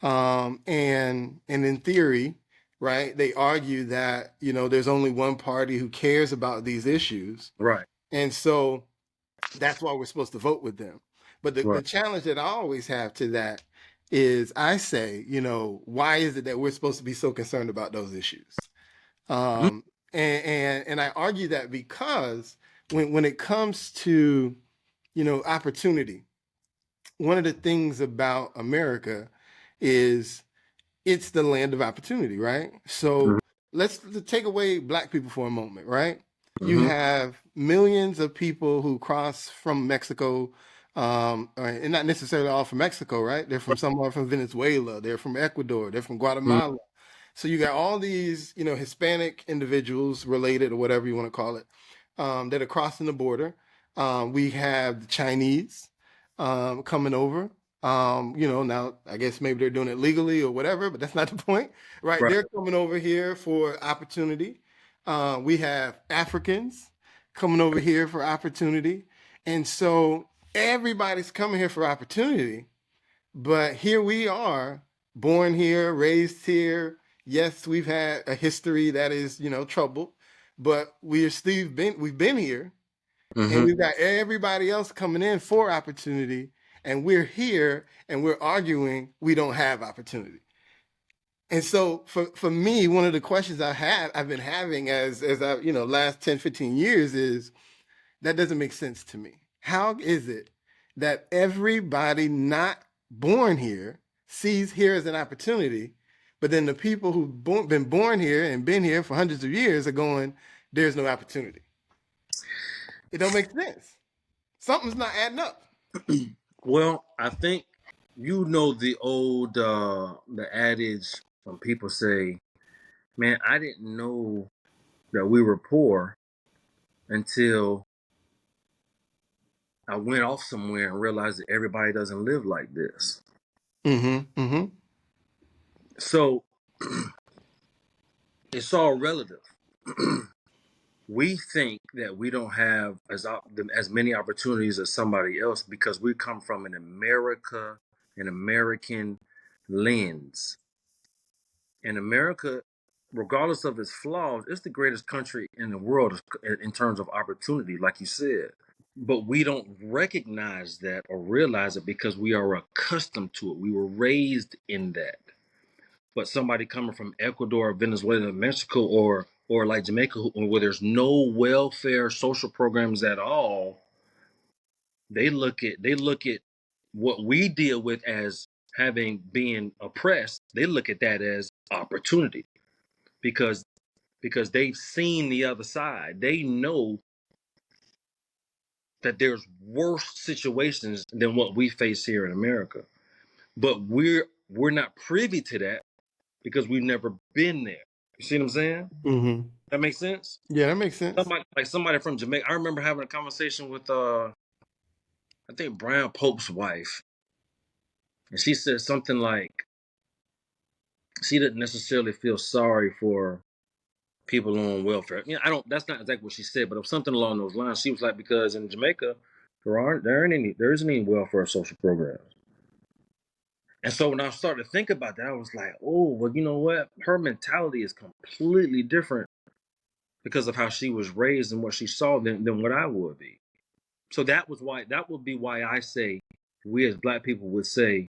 And in theory, right, they argue that, there's only one party who cares about these issues. Right. And so that's why we're supposed to vote with them. But the Right. challenge that I always have to that is I say, why is it that we're supposed to be so concerned about those issues? Mhm. And I argue that because when it comes to, opportunity, one of the things about America is it's the land of opportunity, right? So let's take away Black people for a moment, right? You Mhm. have millions of people who cross from Mexico, and not necessarily all from Mexico, right? They're from somewhere from Venezuela, they're from Ecuador, they're from Mhm. Guatemala. So you got all these, Hispanic individuals related or whatever you want to call it, that are crossing the border. We have the Chinese coming over. Now I guess maybe they're doing it legally or whatever, but that's not the point, right? Right. They're coming over here for opportunity. We have Africans coming over here for opportunity. And so everybody's coming here for opportunity. But here we are, born here, raised here. Yes, we've had a history that is, troubled, but we've been here, and Mhm. we've got everybody else coming in for opportunity, and we're here and we're arguing we don't have opportunity. And so for me, one of the questions I've been having as I, last 10, 15 years is that doesn't make sense to me. How is it that everybody not born here sees here as an opportunity, but then the people who've been born here and been here for hundreds of years are going, there's no opportunity? It don't make sense. Something's not adding up. Well, I think the adage when people say, "Man, I didn't know that we were poor until I went off somewhere and realized that everybody doesn't live like this." Mm-hmm. Mm-hmm. So it's all relative. We think that we don't have as many opportunities as somebody else because we come from an American lens. And America, regardless of its flaws, it's the greatest country in the world in terms of opportunity, like you said. But we don't recognize that or realize it because we are accustomed to it. We were raised in that. But somebody coming from Ecuador, Venezuela, Mexico, or like Jamaica, where there's no welfare, social programs at all, they look at what we deal with as having been oppressed. They look at that as opportunity because they've seen the other side. They know that there's worse situations than what we face here in America. But we're not privy to that because we've never been there. You see what I'm saying? Mm-hmm. That makes sense? Yeah, that makes sense. Somebody from Jamaica. I remember having a conversation with I think Brian Pope's wife. And she said something like she didn't necessarily feel sorry for people on welfare. I don't. That's not exactly what she said, but it was something along those lines. She was like, because in Jamaica, there isn't any welfare social programs. And so when I started to think about that, I was like, oh, well, you know what? Her mentality is completely different because of how she was raised and what she saw than what I would be. So that would be why I say we as Black people would say,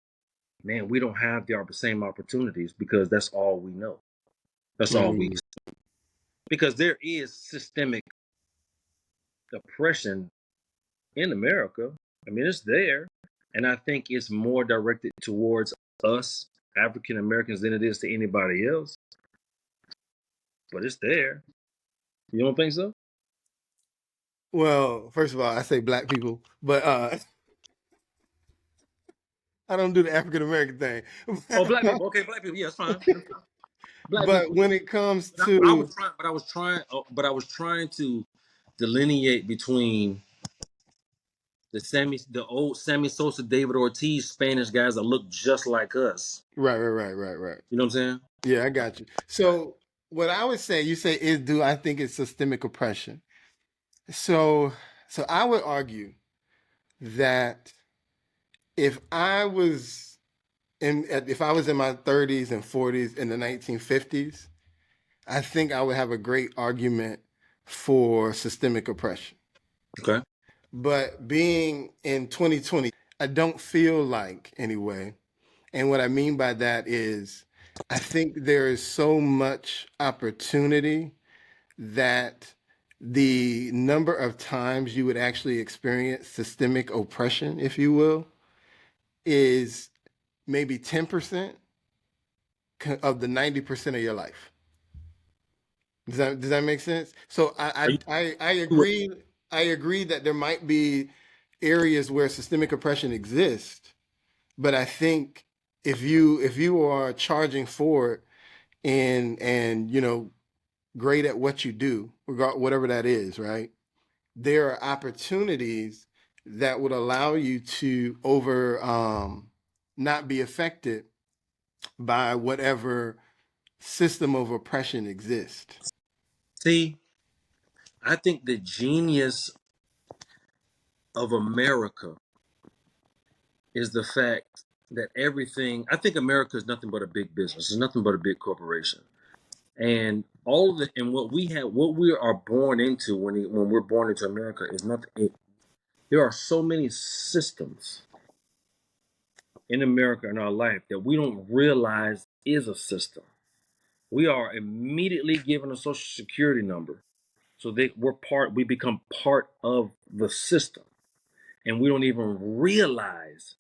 man, we don't have the same opportunities because that's all we know. That's all we Mm-hmm. because there is systemic oppression in America. I mean, it's there. And I think it's more directed towards us, African Americans, than it is to anybody else. But it's there. You don't think so? Well, first of all, I say black people, but I don't do the African American thing. Oh, black people. Okay, black people. Yeah, that's fine. That's fine. Black But people. when it comes But I was to trying. But I was trying to delineate between the old Sammy Sosa, David Ortiz, Spanish guys that look just like us. right. You know what I'm saying? Yeah, I got you. So what I would say, you say is do I think it's systemic oppression? So I would argue that if I was if I was in my 30s and 40s in the 1950s, I think I would have a great argument for systemic oppression. Okay. But being in 2020, I don't feel like anyway. And what I mean by that is I think there is so much opportunity that the number of times you would actually experience systemic oppression, if you will, is maybe 10% of the 90% of your life. Does that make sense? So Are you, I agree. I agree that there might be areas where systemic oppression exists, but I think if you are charging for it and great at what you do, whatever that is, right? There are opportunities that would allow you to over not be affected by whatever system of oppression exists. See, I think the genius of America is the fact that everything. I think America is nothing but a big business. It's nothing but a big corporation, and all of the and what we are born into when we're born into America is nothing. There are so many systems in America in our life that we don't realize is a system. We are immediately given a social security number. So we become part of the system. And we don't even realize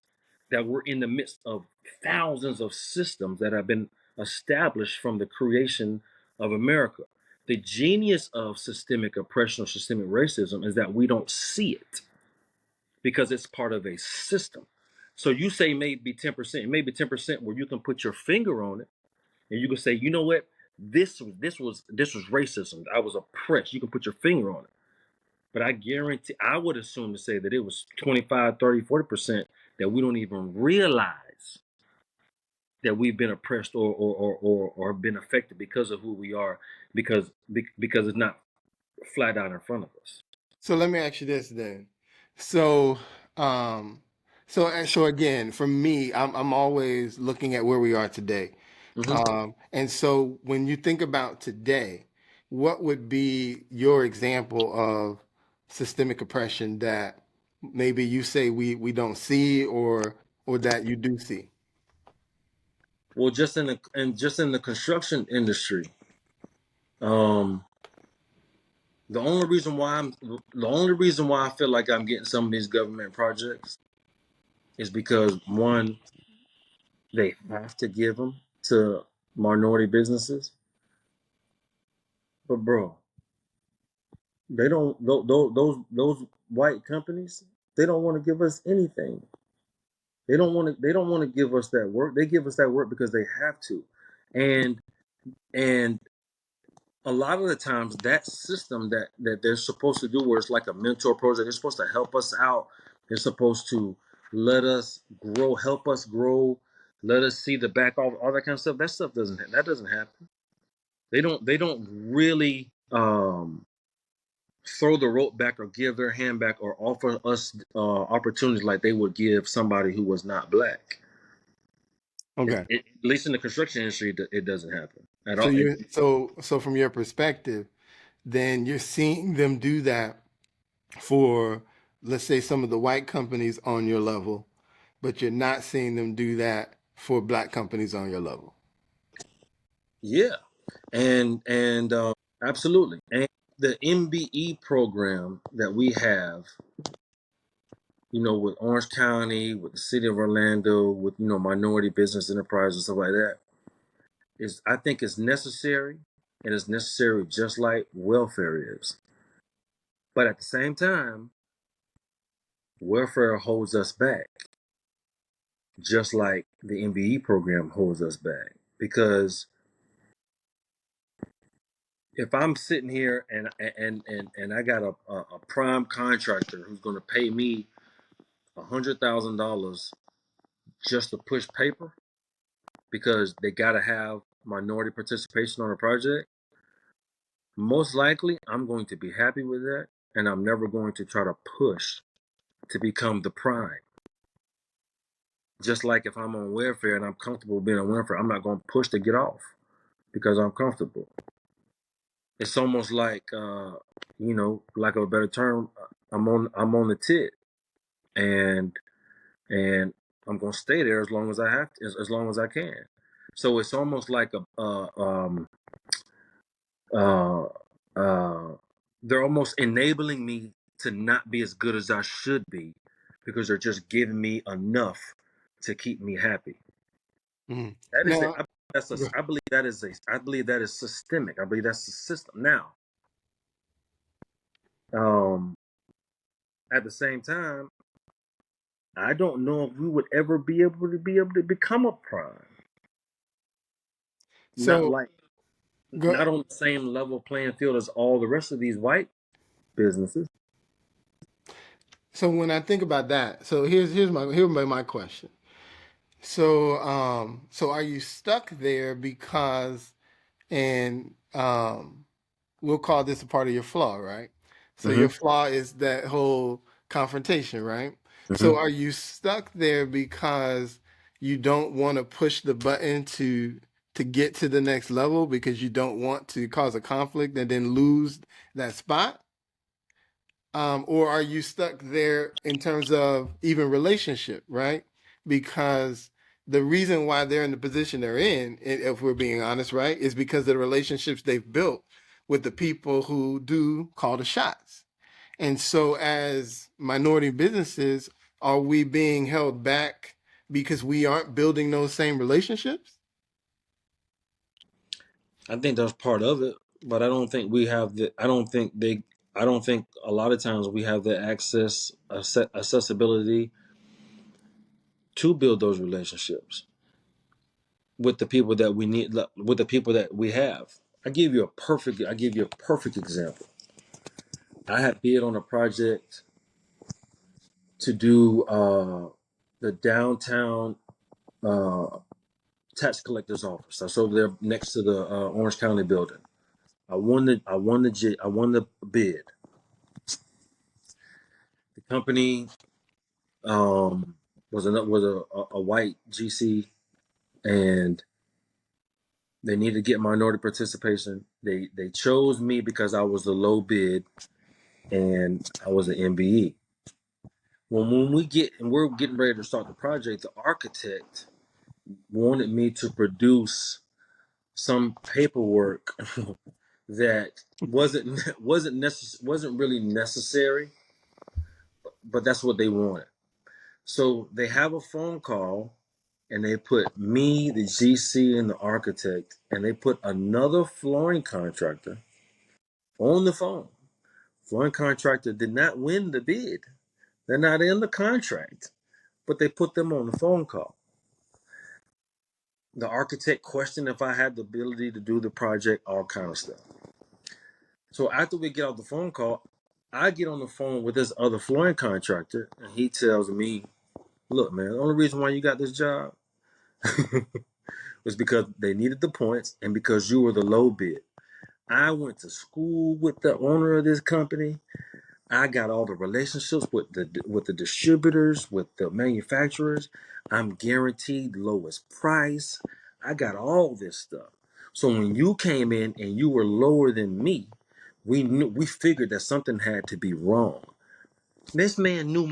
that we're in the midst of thousands of systems that have been established from the creation of America. The genius of systemic oppression or systemic racism is that we don't see it because it's part of a system. So you say maybe 10%, maybe 10% where you can put your finger on it and you can say, you know what, this was racism. I was oppressed. You can put your finger on it. But I guarantee, I would assume to say that it was 25, 30, 40% that we don't even realize that we've been oppressed or been affected because of who we are, because it's not flat out in front of us. So let me ask you this then. So, um, so again, for me, I'm always looking at where we are today. Hmm. And so when you think about today, what would be your example of systemic oppression that maybe you say we don't see or that you do see? Well, just in the construction industry, um, the only reason why I feel like I'm getting some of these government projects is because one, they have to give them to minority businesses. But bro, they don't. Those white companies, they don't want to give us anything. They don't want to. They don't want to give us that work. They give us that work because they have to, and and a lot of the times that system that they're supposed to do, where it's like a mentor project, they're supposed to help us out. They're supposed to let us grow, help us grow, let us see the back, all that kind of stuff. That doesn't happen. They don't really throw the rope back or give their hand back or offer us opportunities like they would give somebody who was not black. Okay. At least in the construction industry, it doesn't happen at So all. from your perspective, then you're seeing them do that for, let's say, some of the white companies on your level, but you're not seeing them do that for black companies on your level. Yeah, and absolutely. And the MBE program that we have, with Orange County, with the city of Orlando, with minority business enterprise and stuff like that, I think it's necessary, and it's necessary just like welfare is. But at the same time, welfare holds us back, just like the MBE program holds us back. Because if I'm sitting here and I got a prime contractor who's going to pay me $100,000 just to push paper because they got to have minority participation on a project, most likely I'm going to be happy with that, and I'm never going to try to push to become the prime. Just like if I'm on welfare and I'm comfortable being on welfare, I'm not going to push to get off because I'm comfortable. It's almost like, lack of a better term, I'm on the tit, and and I'm gonna stay there as long as I have to, as long as I can. So it's almost like uh, they're almost enabling me to not be as good as I should be because they're just giving me enough to keep me happy. Mm. That is Now, I believe that is systemic. I believe that's the system. Now, um, at the same time, I don't know if we would ever be able to become a prime. Not so like go. not on the same level playing field as all the rest of these white businesses. So when I think about that, so here's my question. So are you stuck there because, and we'll call this a part of your flaw, right? So Mm-hmm. your flaw is that whole confrontation, right? Mm-hmm. So are you stuck there because you don't want to push the button to get to the next level because you don't want to cause a conflict and then lose that spot? Or are you stuck there in terms of even relationship, right? Because the reason why they're in the position they're in, if we're being honest, right, is because of the relationships they've built with the people who do call the shots. And so, as minority businesses, are we being held back because we aren't building those same relationships? I think that's part of it, but I don't think we have the. I don't think a lot of times we have the accessibility to build those relationships with the people that we need, with the people that we have. I give you a perfect example. I had bid on a project to do the downtown uh, tax collector's office. That's over there next to the Orange County building. I won the bid. The company was a white GC, and they needed to get minority participation. They chose me because I was the low bid and I was an MBE. When we're getting ready to start the project, the architect wanted me to produce some paperwork that wasn't really necessary, but that's what they wanted. So they have a phone call, and they put me, the GC, and the architect, and they put another flooring contractor on the phone. Flooring contractor did not win the bid. They're not in the contract, but they put them on the phone call. The architect questioned if I had the ability to do the project, all kind of stuff. So after we get off the phone call, I get on the phone with this other flooring contractor, and he tells me, "Look, man, the only reason why you got this job was because they needed the points and because you were the low bid. I went to school with the owner of this company. I got all the relationships with the distributors, with the manufacturers. I'm guaranteed lowest price. I got all this stuff. So when you came in and you were lower than me, we figured that something had to be wrong. This man knew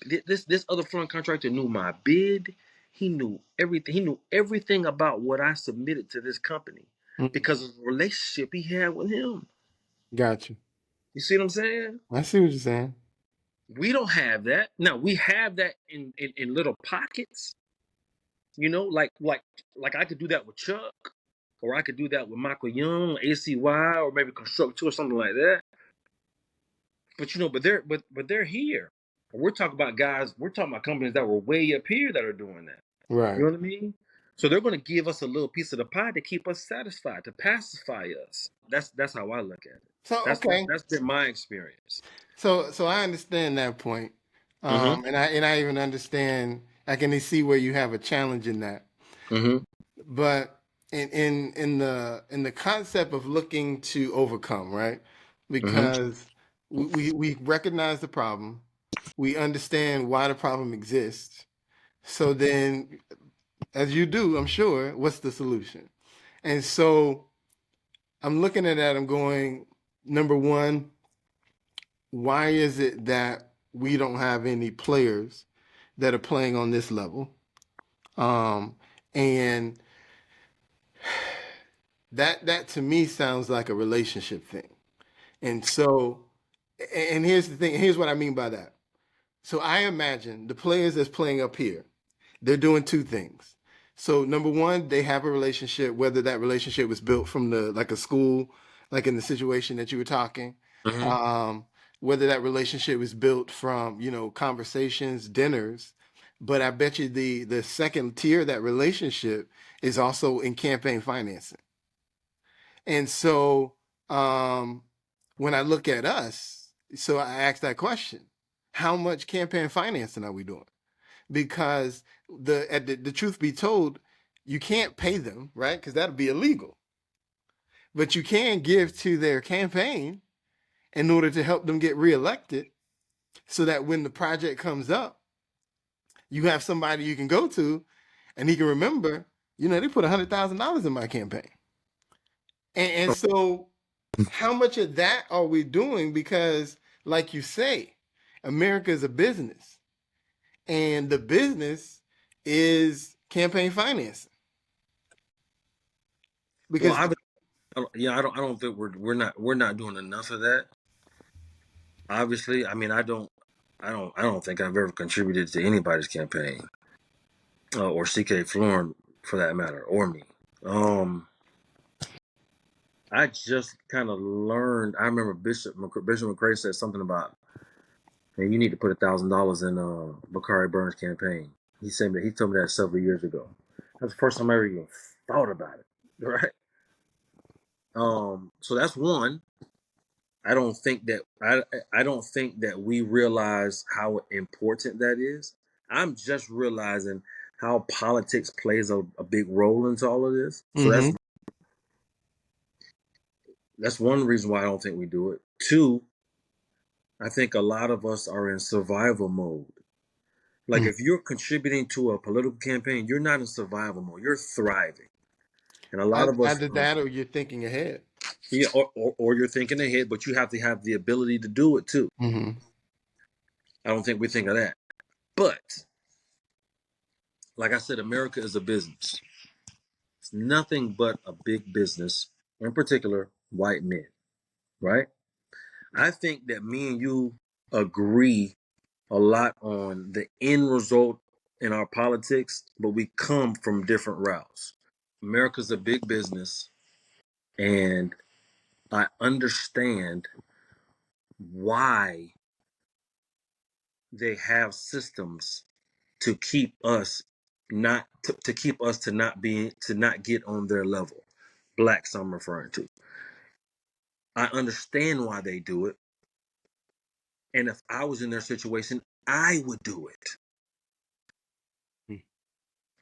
this other flooring contractor knew my bid. He knew everything. He knew everything about what I submitted to this company Mm, because of the relationship he had with him. got you. You see what I'm saying? I see what you're saying. We don't have that. Now we have that in little pockets, like I could do that with Chuck, or I could do that with Michael Young, ACY, or maybe Construct 2 or something like that. but they're here. We're talking about guys. We're talking about companies that were way up here that are doing that. You Right. know what I mean? So they're going to give us a little piece of the pie to keep us satisfied, to pacify us. That's how I look at it. So okay. That's been my experience. So I understand that point. Mm-hmm. And I even understand. I can see where you have a challenge in that. Mm-hmm. But in the concept of looking to overcome, right? Mm-hmm. Because we recognize the problem, we understand why the problem exists. So then, as you do, I'm sure, what's the solution? And so I'm looking at that. I'm going, number one, why is it that we don't have any players that are playing on this level? And that to me sounds like a relationship thing. And so, and here's the thing. Here's what I mean by that. So I imagine the players that's playing up here, they're doing two things. So number one, they have a relationship, whether that relationship was built from the like a school, like in the situation that you were talking, Mm-hmm. um, whether that relationship was built from conversations, dinners. But I bet you the second tier of that relationship is also in campaign financing. And so when I look at us, so I ask that question: how much campaign financing are we doing? Because the truth be told, you can't pay them, right? Because that'd be illegal. But you can give to their campaign in order to help them get reelected, so that when the project comes up, you have somebody you can go to, and he can remember, they put $100,000 in my campaign, and so how much of that are we doing? Because, like you say, America is a business, and the business is campaign financing. Well, Because I don't think we're not doing enough of that. Obviously, I mean, I don't think I've ever contributed to anybody's campaign, or CK Florin for that matter, or me. I just kind of learned. I remember Bishop McCrae said something about, "Man, you need to put $1,000 in Bakari Burns' campaign." He told me that several years ago. That's the first time I ever even thought about it. Right. So that's one. I don't think that we realize how important that is. I'm just realizing how politics plays a big role into all of this. So mm-hmm, that's one reason why I don't think we do it. Two, I think a lot of us are in survival mode. Like mm-hmm. if you're contributing to a political campaign, you're not in survival mode. You're thriving. And a lot of us, Either that or you're thinking ahead. yeah, or you're thinking ahead, but you have to have the ability to do it too. Mm-hmm. I don't think we think of that. But like I said, America is a business. It's nothing but a big business, in particular, white men, right? I think that me and you agree a lot on the end result in our politics, but we come from different routes. America's a big business, and I understand why they have systems to keep us to keep us to not get on their level. Blacks I'm referring to. I understand why they do it. And if I was in their situation, I would do it.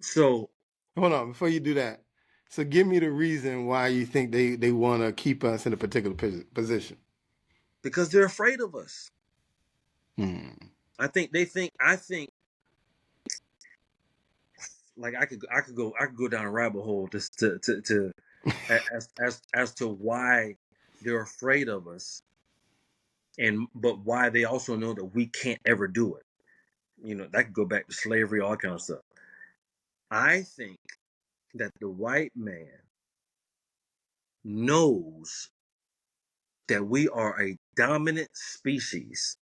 So Hold on, before you do that. So give me the reason why you think they want to keep us in a particular position. because they're afraid of us. Hmm. I think like I could go down a rabbit hole just to as to why they're afraid of us, and but why they also know that we can't ever do it. That could go back to slavery, all that kind of stuff. I think that the white man knows that we are a dominant species,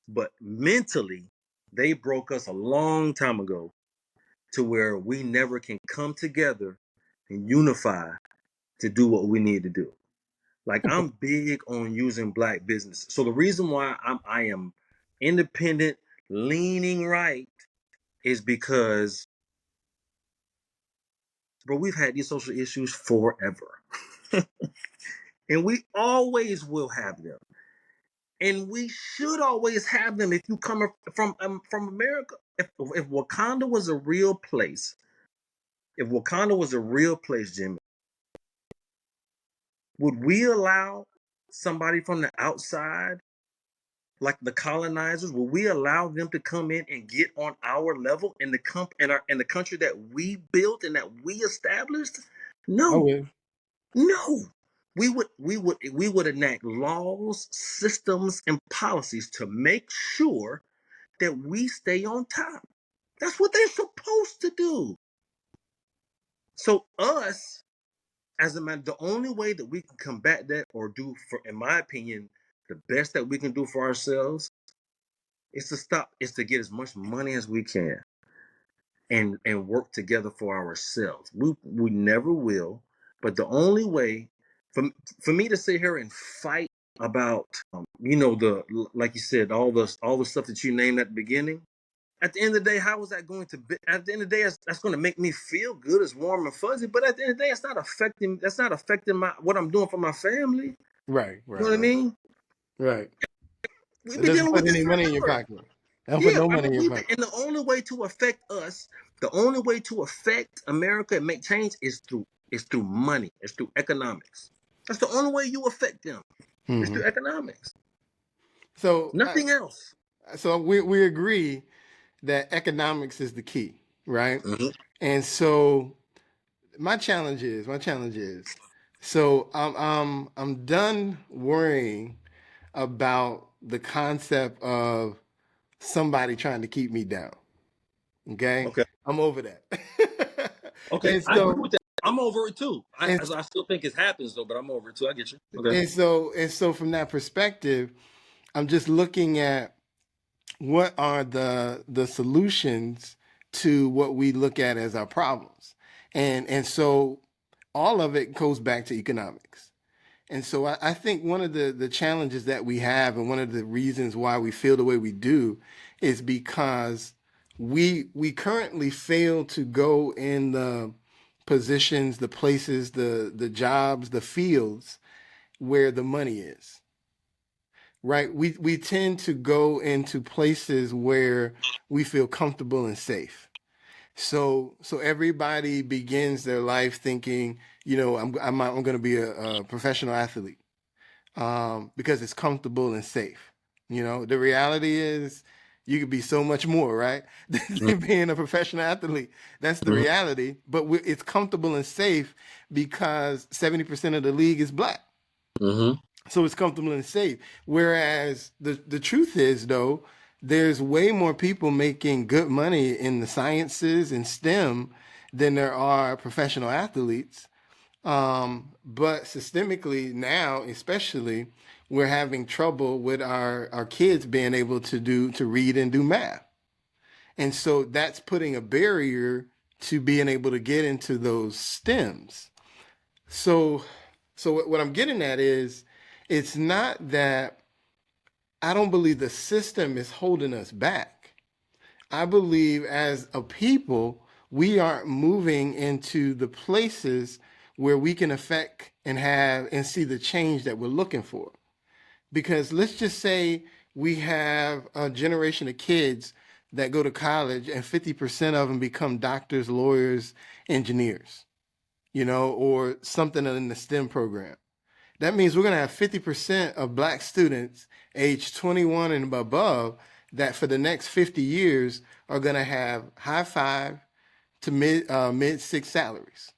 but mentally they broke us a long time ago to where we never can come together and unify to do what we need to do. Like I'm big on using black business. So the reason why I am independent, leaning right, is because, bro, we've had these social issues forever, and we always will have them, and we should always have them. If you come from America, if Wakanda was a real place, Jimmy, would we allow somebody from the outside, like the colonizers, will we allow them to come in and get on our level in the country that we built and that we established? No, Okay. no. We would enact laws, systems, and policies to make sure that we stay on top. That's what they're supposed to do. So us, as a man, the only way that we can combat that or do, for, in my opinion, the best that we can do for ourselves is to get as much money as we can and work together for ourselves. We never will, but the only way for for me to sit here and fight about the, like you said, all the stuff that you named at the beginning. At the end of the day, how is that going to be? At the end of the day, that's going to make me feel good. It's warm and fuzzy, but at the end of the day, That's not affecting my what I'm doing for my family. Right, You know right, what I right, mean? right. We've It been doesn't dealing put with this any money in your forever. pocket. It don't put Yeah, no I money in mean, your pocket. and the only way to affect us, the only way to affect America and make change is through money. It's through economics. That's the only way you affect them. It's Hmm. through economics. So, Nothing else. so we agree that economics is the key, right? Mm-hmm. And so my challenge is, so I'm done worrying about the concept of somebody trying to keep me down. Okay, Okay. I'm over that. Okay. and I agree so with that. I'm over it too. and I still think it happens though, but I'm over it too. I get you. Okay. and so from that perspective, I'm just looking at what are the solutions to what we look at as our problems, and so all of it goes back to economics. And so I think one of the challenges that we have, and one of the reasons why we feel the way we do, is because we currently fail to go in the positions, the places, the jobs, the fields where the money is. Right? We tend to go into places where we feel comfortable and safe. So everybody begins their life thinking, I'm going to be a professional athlete, because it's comfortable and safe. The reality is you could be so much more, right? Than being a professional athlete. That's the Mm-hmm. reality. But it's comfortable and safe because 70% of the league is black. Mm-hmm. So it's comfortable and safe. Whereas the truth is, though, there's way more people making good money in the sciences and STEM than there are professional athletes. But systemically now, especially, we're having trouble with our kids being able to read and do math. And so that's putting a barrier to being able to get into those STEMs. So what I'm getting at is, it's not that I don't believe the system is holding us back. I believe as a people, we aren't moving into the places where we can affect and have and see the change that we're looking for. Because let's just say we have a generation of kids that go to college and 50% of them become doctors, lawyers, engineers, or something in the STEM program. That means we're going to have 50% of black students age 21 and above that for the next 50 years are going to have high five to mid six salaries.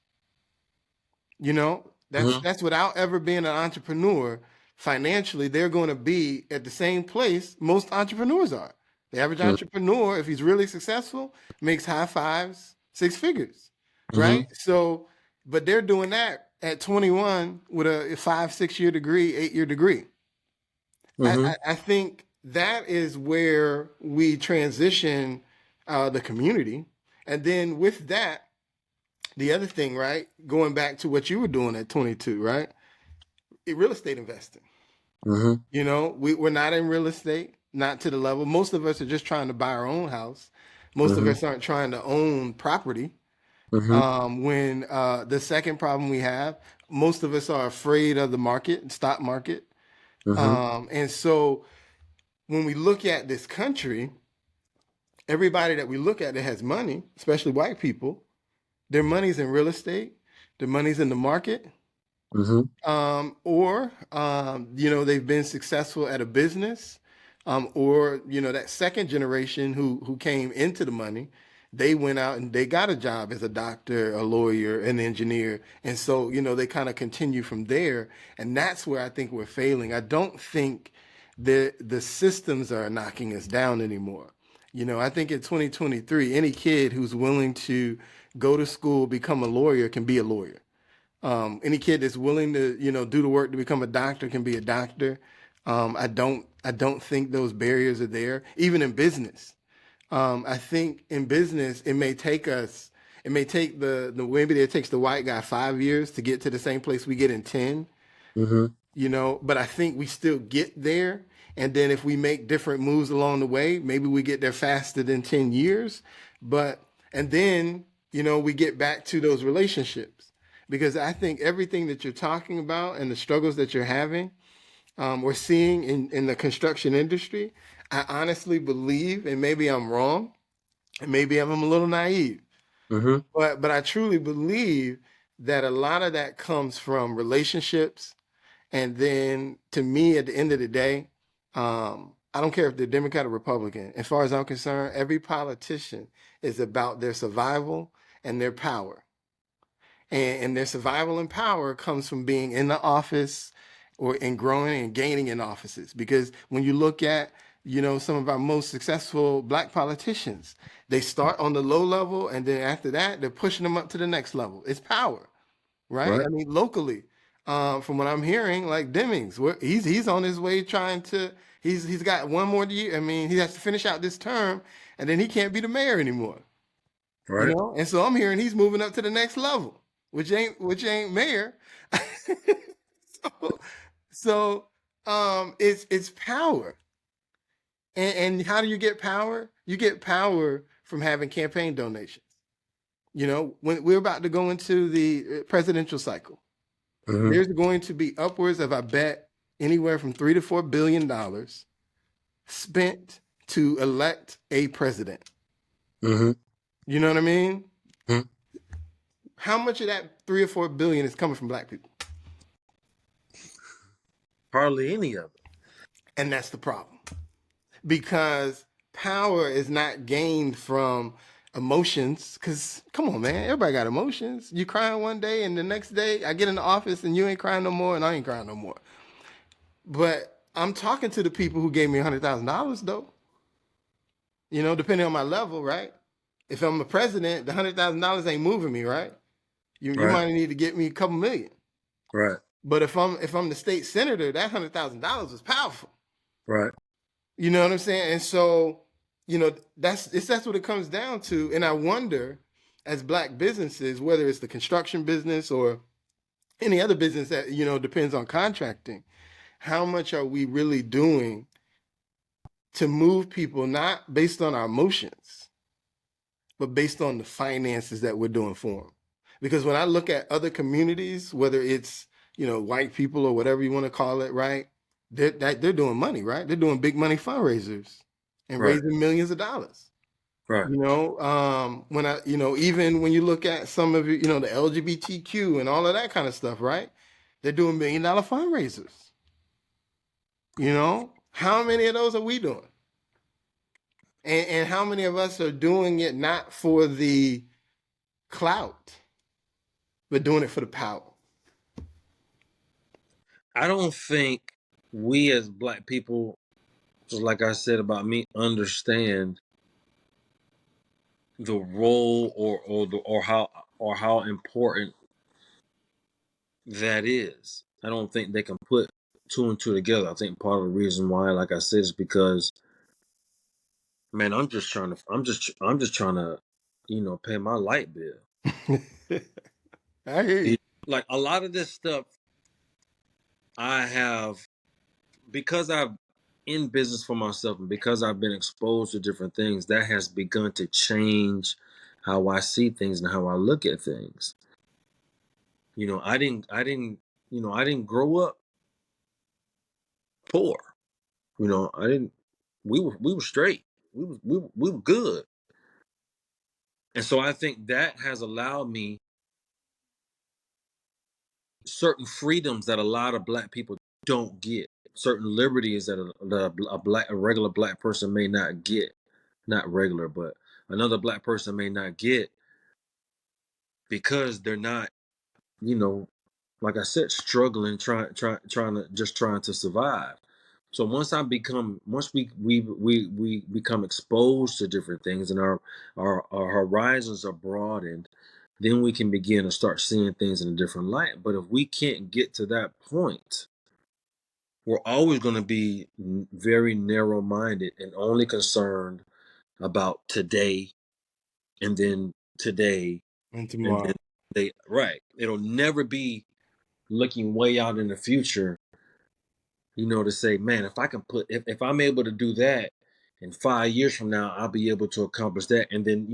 That's Mm-hmm. that's without ever being an entrepreneur. Financially, they're going to be at the same place most entrepreneurs are. The average entrepreneur, if he's really successful, makes high fives, six figures, Mm-hmm. right? So, but they're doing that at 21 with a 5, 6 year degree, 8 year degree. I, Mm-hmm. I, I think that is where we transition the community. And then with that, the other thing, right? Going back to what you were doing at 22, right? real estate investing. Mm-hmm. You know, we're not in real estate, not to the level. Most of us are just trying to buy our own house. Most of Mm-hmm. us aren't trying to own property. Mm-hmm. When the second problem we have, most of us are afraid of the market, stock market. Mm-hmm. And so when we look at this country, everybody that we look at that has money, especially white people, their money's in real estate, their money's in the market, Mm-hmm. or you know, they've been successful at a business, or you know, that second generation who came into the money, they went out and they got a job as a doctor, a lawyer, an engineer, and so you know they kind of continue from there, and that's where I think we're failing. I don't think the systems are knocking us down anymore. You know, I think in 2023, any kid who's willing to go to school, become a lawyer, can be a lawyer. Any kid that's willing to, you know, do the work to become a doctor can be a doctor. I don't think those barriers are there. Even in business, I think in business it may take the maybe it takes the white guy 5 years to get to the same place we get in 10. Mm-hmm. You know, but I think we still get there. And then if we make different moves along the way, maybe we get there faster than 10 years. But, and then, you know, we get back to those relationships. Because I think everything that you're talking about and the struggles that you're having, or seeing in the construction industry, I honestly believe, and maybe I'm wrong, and maybe I'm a little naive, Mm-hmm. but I truly believe that a lot of that comes from relationships. And then to me, at the end of the day, I don't care if they're Democrat or Republican. As far as I'm concerned, every politician is about their survival and their power. And their survival and power comes from being in the office or in growing and gaining in offices. Because when you look at, you know, some of our most successful black politicians, they start on the low level and then after that, they're pushing them up to the next level. It's power, right? Right. I mean, locally, from what I'm hearing, like Demings, he's on his way trying to. He's got one more year. I mean, he has to finish out this term, and then he can't be the mayor anymore. You Right. know, and so I'm hearing he's moving up to the next level, which ain't mayor. so, it's power, and how do you get power? You get power from having campaign donations. You know, when we're about to go into the presidential cycle, Mm-hmm. there's going to be upwards of, I bet, anywhere from $3 to $4 billion spent to elect a president. Mm-hmm. You know what I mean? Mm-hmm. How much of that 3 or 4 billion is coming from black people? Hardly any of it. And that's the problem. Because power is not gained from emotions. Because, come on, man, everybody got emotions. You crying one day, and the next day I get in the office and you ain't crying no more, and I ain't crying no more. But I'm talking to the people who gave me $100,000, though. You know, depending on my level, right? If I'm the president, the $100,000 ain't moving me, right? You Right. might need to get me a couple million. Right. But if I'm the state senator, that $100,000 is powerful. Right. You know what I'm saying? And so, you know, that's what it comes down to. And I wonder, as black businesses, whether it's the construction business or any other business that, you know, depends on contracting, how much are we really doing to move people not based on our emotions, but based on the finances that we're doing for them? Because when I look at other communities, whether it's, you know, white people or whatever you want to call it, right? They're doing money, right? They're doing big money fundraisers and Right. raising millions of dollars. Right. You know, when I, you know, even when you look at some of it, you know, the LGBTQ and all of that kind of stuff, right? They're doing $1 million fundraisers. You know, how many of those are we doing? And how many of us are doing it not for the clout, but doing it for the power? I don't think we as black people, just like I said about me, understand the role or how important that is. I don't think they can put two and two together. I think part of the reason why, like I said, is because, man, I'm just trying to, pay my light bill. I hear you. Like a lot of this stuff, I have, because I'm in business for myself and because I've been exposed to different things, that has begun to change how I see things and how I look at things. I didn't grow up poor. I didn't. We were straight. We were good. And so I think that has allowed me certain freedoms that a lot of black people don't get, certain liberties that a regular black person may not get, not regular, but another black person may not get because they're not, you know, like I said, struggling, trying to survive. So once we become exposed to different things and our horizons are broadened, then we can begin to start seeing things in a different light. But if we can't get to that point, we're always going to be very narrow-minded and only concerned about today and then today And and then tomorrow. right. It'll never be looking way out in the future, to say, man, if I'm able to do that in 5 years from now, I'll be able to accomplish that. And then,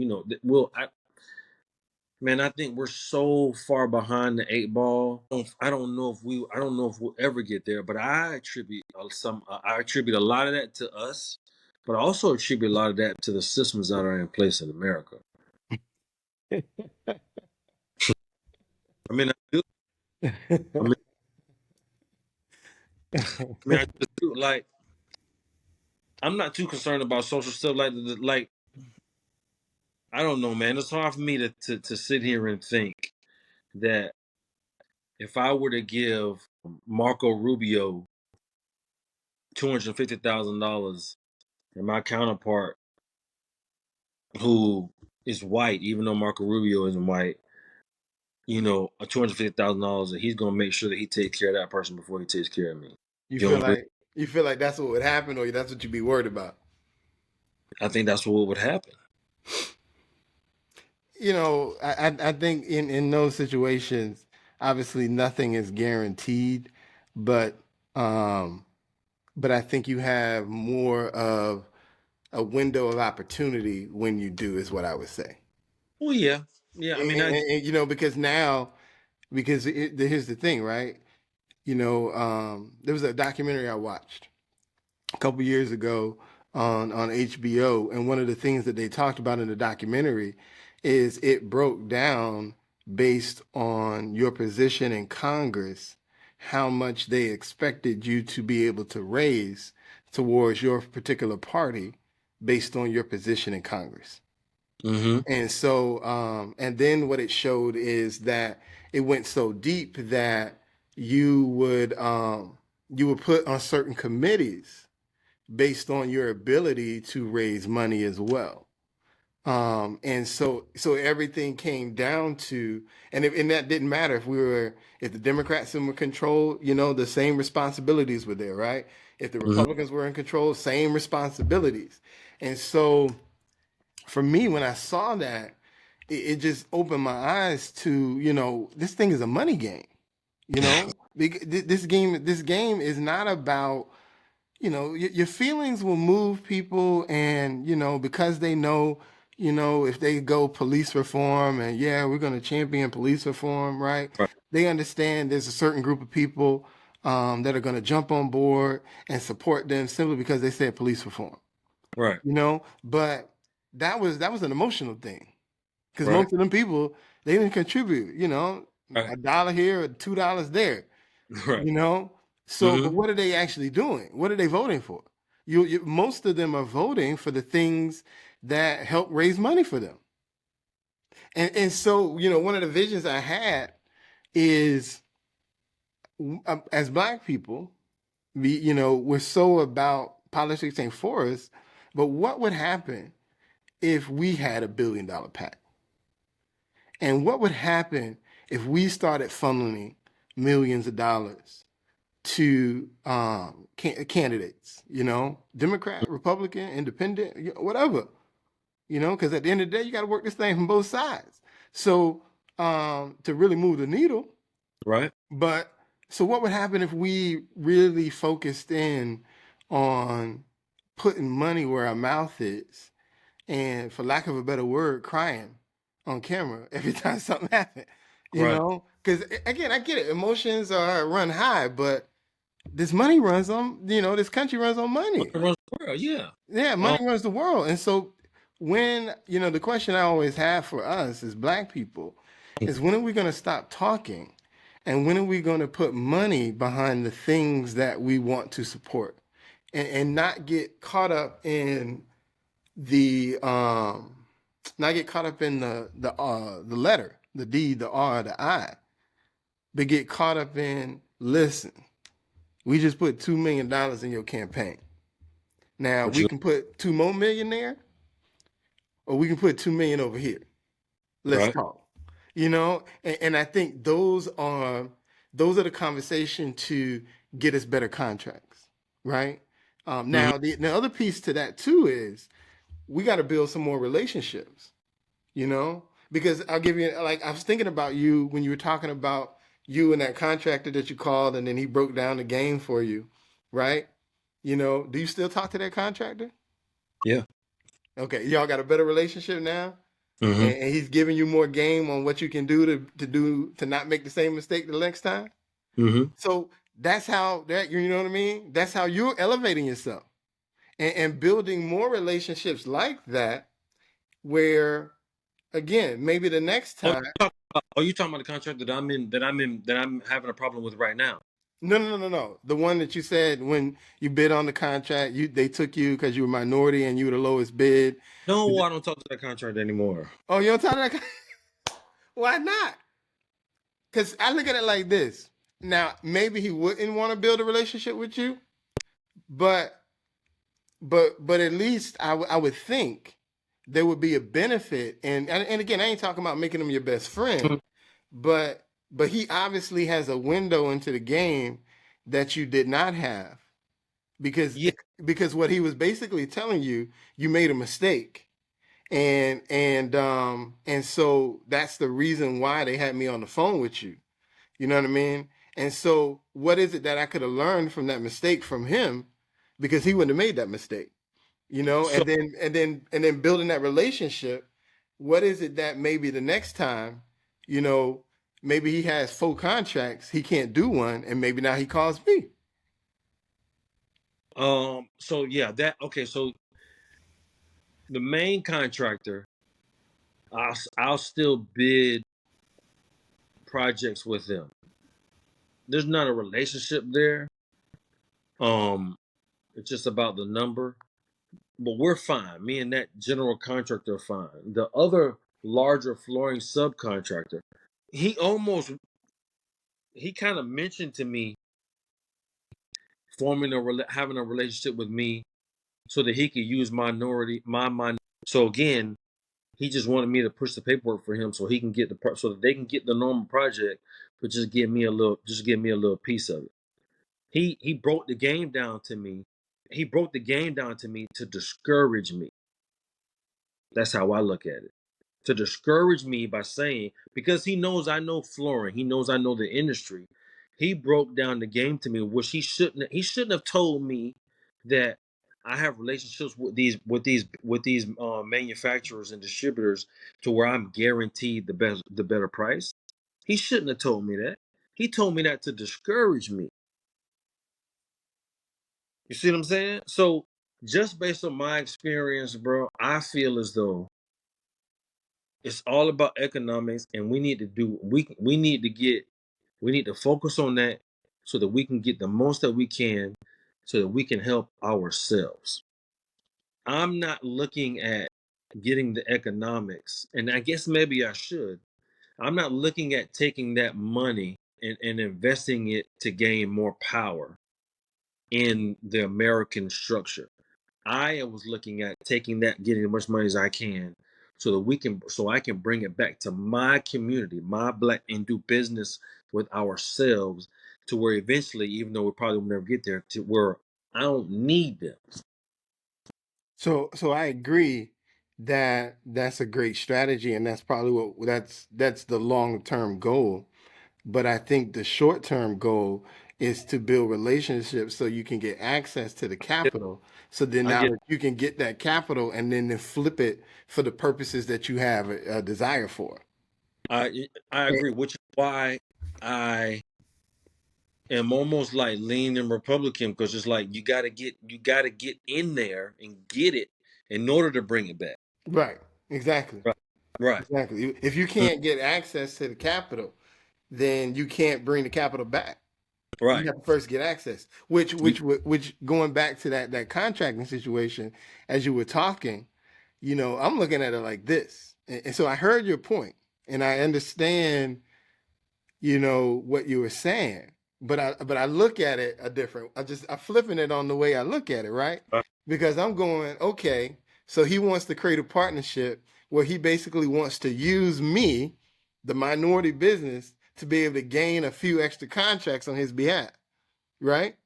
I think we're so far behind the eight ball. I don't know if we'll ever get there, but I attribute a lot of that to us, but I also attribute a lot of that to the systems that are in place in America. I mean, I do. I mean, I just do. Like, I'm not too concerned about social stuff. Like, I don't know, man. It's hard for me to sit here and think that if I were to give Marco Rubio $250,000 and my counterpart, who is white, even though Marco Rubio isn't white, a $250,000, and he's gonna make sure that he takes care of that person before he takes care of me. You You feel know what I mean? like you feel like that's what would happen, or that's what you'd be worried about. I think that's what would happen. I think in those situations, obviously nothing is guaranteed, but um, but I think you have more of a window of opportunity when you do, is what I would say. Well, yeah, yeah. I mean, Because now, here's the thing, right? There was a documentary I watched a couple years ago on HBO, and one of the things that they talked about in the documentary is it broke down based on your position in Congress, how much they expected you to be able to raise towards your particular party based on your position in Congress. mm-hmm. And so, and then what it showed is that it went so deep that you would put on certain committees based on your ability to raise money as well. And so everything came down to, and that didn't matter if the Democrats were in control, the same responsibilities were there, right? If the Mm-hmm. Republicans were in control, same responsibilities. And so for me, when I saw that, it just opened my eyes to, this thing is a money game. This game is not about, your feelings will move people, and because they know, if they go police reform, and yeah, we're going to champion police reform, right? Right, They understand there's a certain group of people that are going to jump on board and support them simply because they said police reform. right, But that was an emotional thing, because right, most of them people, they didn't contribute, right, $1 here or $2 there. right. you know so, but Mm-hmm. what are they actually doing? What are they voting for? Most of them are voting for the things that help raise money for them. And so, one of the visions I had is, as black people, we're so about politics ain't for us, but what would happen if we had $1 billion PAC? And what would happen if we started funneling millions of dollars to candidates, Democrat, Republican, Independent, whatever, because at the end of the day, you got to work this thing from both sides. So to really move the needle, Right. but So what would happen if we really focused in on putting money where our mouth is, and for lack of a better word, crying on camera every time something happened? You Right. know, because again, I get it. Emotions are run high, but this money runs on, this country runs on money. Money runs the world. Yeah. Yeah, Um, money runs the world. And so when, the question I always have for us as black people is, when are we going to stop talking? And when are we going to put money behind the things that we want to support, and not get caught up in the not get caught up in the letter, the D, the R, the I, but get caught up in, listen, we just put $2 million in your campaign. Now what we you can put 2 more million there, or we can put 2 million over here. Let's right? talk. And I think those are the conversation to get us better contracts, right? Hmm. Now the other piece to that too is, we got to build some more relationships, because I'll give you, like, I was thinking about you when you were talking about you and that contractor that you called, and then he broke down the game for you, right? Do you still talk to that contractor? Yeah. Okay, y'all got a better relationship now, Hmm. and he's giving you more game on what you can do to not make the same mistake the next time. Hmm. So that's how that you know what I mean. That's how you're elevating yourself, and building more relationships like that, where again, maybe the next Oh, time. you talking about the contract that I'm in? That I'm having a problem with right now? No, no, no, no, no. The one that you said when you bid on the contract, they took you because you were minority and you were the lowest bid. No, I don't talk to that contract anymore. Oh, you don't talk to that? Why not? Because I look at it like this. Now, maybe he wouldn't want to build a relationship with you, but but at least I would think there would be a benefit. And again, I ain't talking about making him your best friend, Mhm. but he obviously has a window into the game that you did not have, because Yeah. because what he was basically telling you, you made a mistake, and so that's the reason why they had me on the phone with you. You know what I mean? And so what is it that I could have learned from that mistake from him, because he wouldn't have made that mistake, So, and then building that relationship. What is it that maybe the next time, you know, maybe he has 4 contracts, he can't do one, and maybe now he calls me. so yeah, that okay. So the main contractor, I'll still bid projects with them. There's not a relationship there. Um, it's just about the number, but we're fine. Me and that general contractor are fine. The other larger flooring subcontractor, he almost he kind of mentioned to me having a relationship with me so that he could use my. So again, he just wanted me to push the paperwork for him so he can get so that they can get the normal project, but just give me a little piece of it. He broke the game down to me. He broke the game down to me to discourage me. That's how I look at it. To discourage me by saying, because he knows I know flooring, he knows I know the industry. He broke down the game to me, which he shouldn't have told me that I have relationships with these manufacturers and distributors to where I'm guaranteed the better price. He shouldn't have told me that. He told me that to discourage me. You see what I'm saying? So just based on my experience, bro, I feel as though it's all about economics, and we need to focus on that so that we can get the most that we can, so that we can help ourselves. I'm not looking at getting the economics, and I guess maybe I should. I'm not looking at taking that money and investing it to gain more power in the American structure. I was looking at taking that, getting as much money as I can, so I can bring it back to my community, my black, and do business with ourselves to where eventually, even though we probably will never get there, to where I don't need them. So I agree that that's a great strategy, and that's probably that's the long term goal. But I think the short term goal is to build relationships so you can get access to the capital. So then I now get. that you can get that capital and then flip it for the purposes that you have a desire for. I agree, which is why I am almost like leaning Republican because it's like you gotta get in there and get it in order to bring it back. Right. Exactly. Right. Right. Exactly. If you can't get access to the capital, then you can't bring the capital back. You Right. have to first get access. Which going back to that contracting situation, as you were talking, I'm looking at it like this. And so I heard your point, and I understand, what you were saying. But I look at it a different. I'm flipping it on the way I look at it, right? Right. Because I'm going, okay, so he wants to create a partnership where he basically wants to use me, the minority business, to be able to gain a few extra contracts on his behalf, right?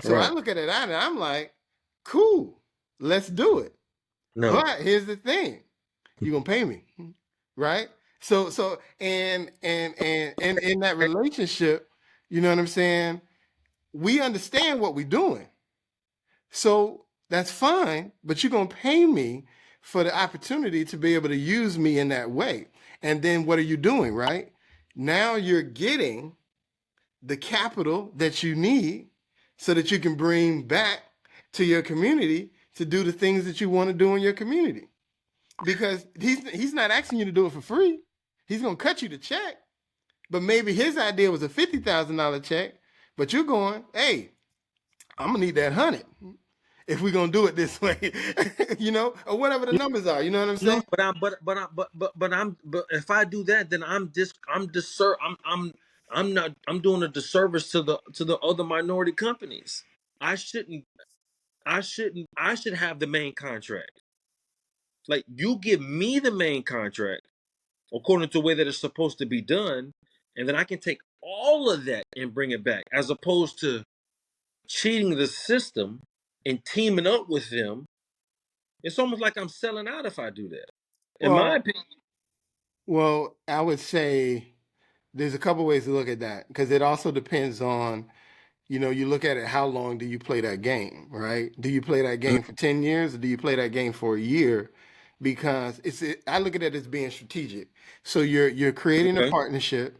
So I Right. look at it and I'm like, cool, let's do it. No. But here's the thing, you're gonna pay me, right? So in that relationship, you know what I'm saying? We understand what we're doing. So that's fine, but you're gonna pay me for the opportunity to be able to use me in that way. And then what are you doing, right? Now you're getting the capital that you need so that you can bring back to your community to do the things that you want to do in your community. Because he's not asking you to do it for free. He's gonna cut you the check. But maybe his idea was a $50,000 check, but you're going, hey, I'm gonna need that 100 if we're gonna do it this way, or whatever the numbers are. You know what I'm saying? No, but if I do that, then I'm doing a disservice to the other minority companies. I shouldn't I should have the main contract. Like you give me the main contract according to the way that it's supposed to be done, and then I can take all of that and bring it back, as opposed to cheating the system and teaming up with them. It's almost like I'm selling out if I do that. In my Well, opinion. I would say there's a couple ways to look at that because it also depends on, you look at it, how long do you play that game, right? Do you play that game for 10 years or do you play that game for a year? Because I look at it as being strategic. So you're creating a Okay. partnership.